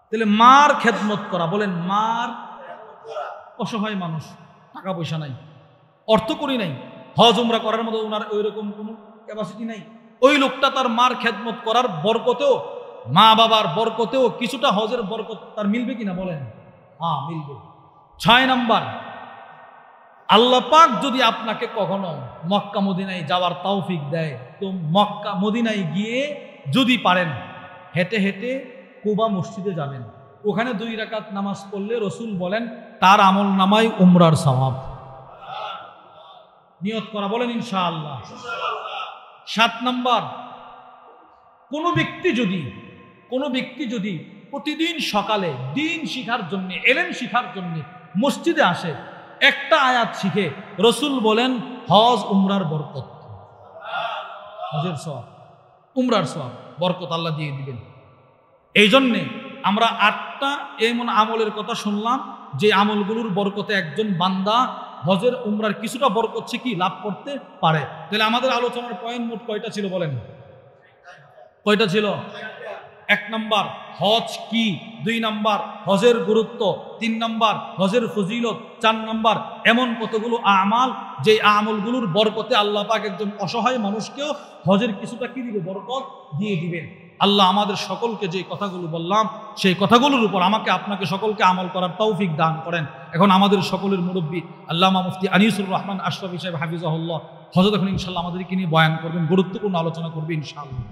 তাহলে মার খেদমত করা, বলেন মার, অসহায় মানুষ, টাকা পয়সা নাই, অর্থ করি নাই, হজ উমরা করার মতো ওনার ওইরকম কোনো ক্যাপাসিটি নাই, ওই লোকটা তার মার খেদমত করার বরকতেও, মা বাবার বরকতেও কিছুটা হজের বরকত তার মিলবে কিনা বলেন? হ্যাঁ মিলবে। 6 নাম্বার আল্লাহ পাক যদি আপনাকে কখনো মক্কা মদিনায় যাওয়ার তৌফিক দেয়, তো মক্কা মদিনায় গিয়ে যদি পারেন হেঁটে হেঁটে কুবা মসজিদে যাবেন, ওখানে 2 রাকাত নামাজ পড়লে রসুল বলেন তার আমল নামায় উমরার সওয়াব। নিয়ত করা, বলেন ইনশাআল্লাহ। 7 নাম্বার কোনো ব্যক্তি যদি প্রতিদিন সকালে দিন শিখার জন্য, এলেম শিখার জন্য মসজিদে আসে, একটা আয়াত শিখে, রসুল বলেন হজ উমরার বরকত, হজের সওয়াব, উমরার সওয়াব, বরকত আল্লাহ দিয়ে দিবেন। এই জন্যে আমরা 8টা এমন আমলের কথা শুনলাম যে আমলগুলোর বরকতে একজন বান্দা হজের উমরার কিছুটা বরকত কি লাভ করতে পারে। তাহলে আমাদের আলোচনার পয়েন্ট মোট কয়টা ছিল বলেন? কয়টা ছিল? 1 নাম্বার হজ কি, 2 নাম্বার হজের গুরুত্ব, 3 নাম্বার হজের ফজিলত, 4 নাম্বার এমন কতগুলো আমাল যে আমলগুলোর বরকতে আল্লাহ পাক একজন অসহায় মানুষকেও হজের কিছুটা কি দিবে? বরকত দিয়ে দিবেন। আল্লাহ আমাদের সকলকে যে কথাগুলো বললাম সেই কথাগুলোর উপর আমাকে আপনাকে সকলকে আমল করার তৌফিক দান করেন। এখন আমাদের সকলের মুরব্বী আল্লামা মুফতি আনিসুর রহমান আশরাফি সাহেব হাফিজাহুল্লাহ হযরত এখন ইনশাআল্লাহ আমাদেরকে নিয়ে বয়ান করবেন, গুরুত্বপূর্ণ আলোচনা করবে ইনশাআল্লাহ।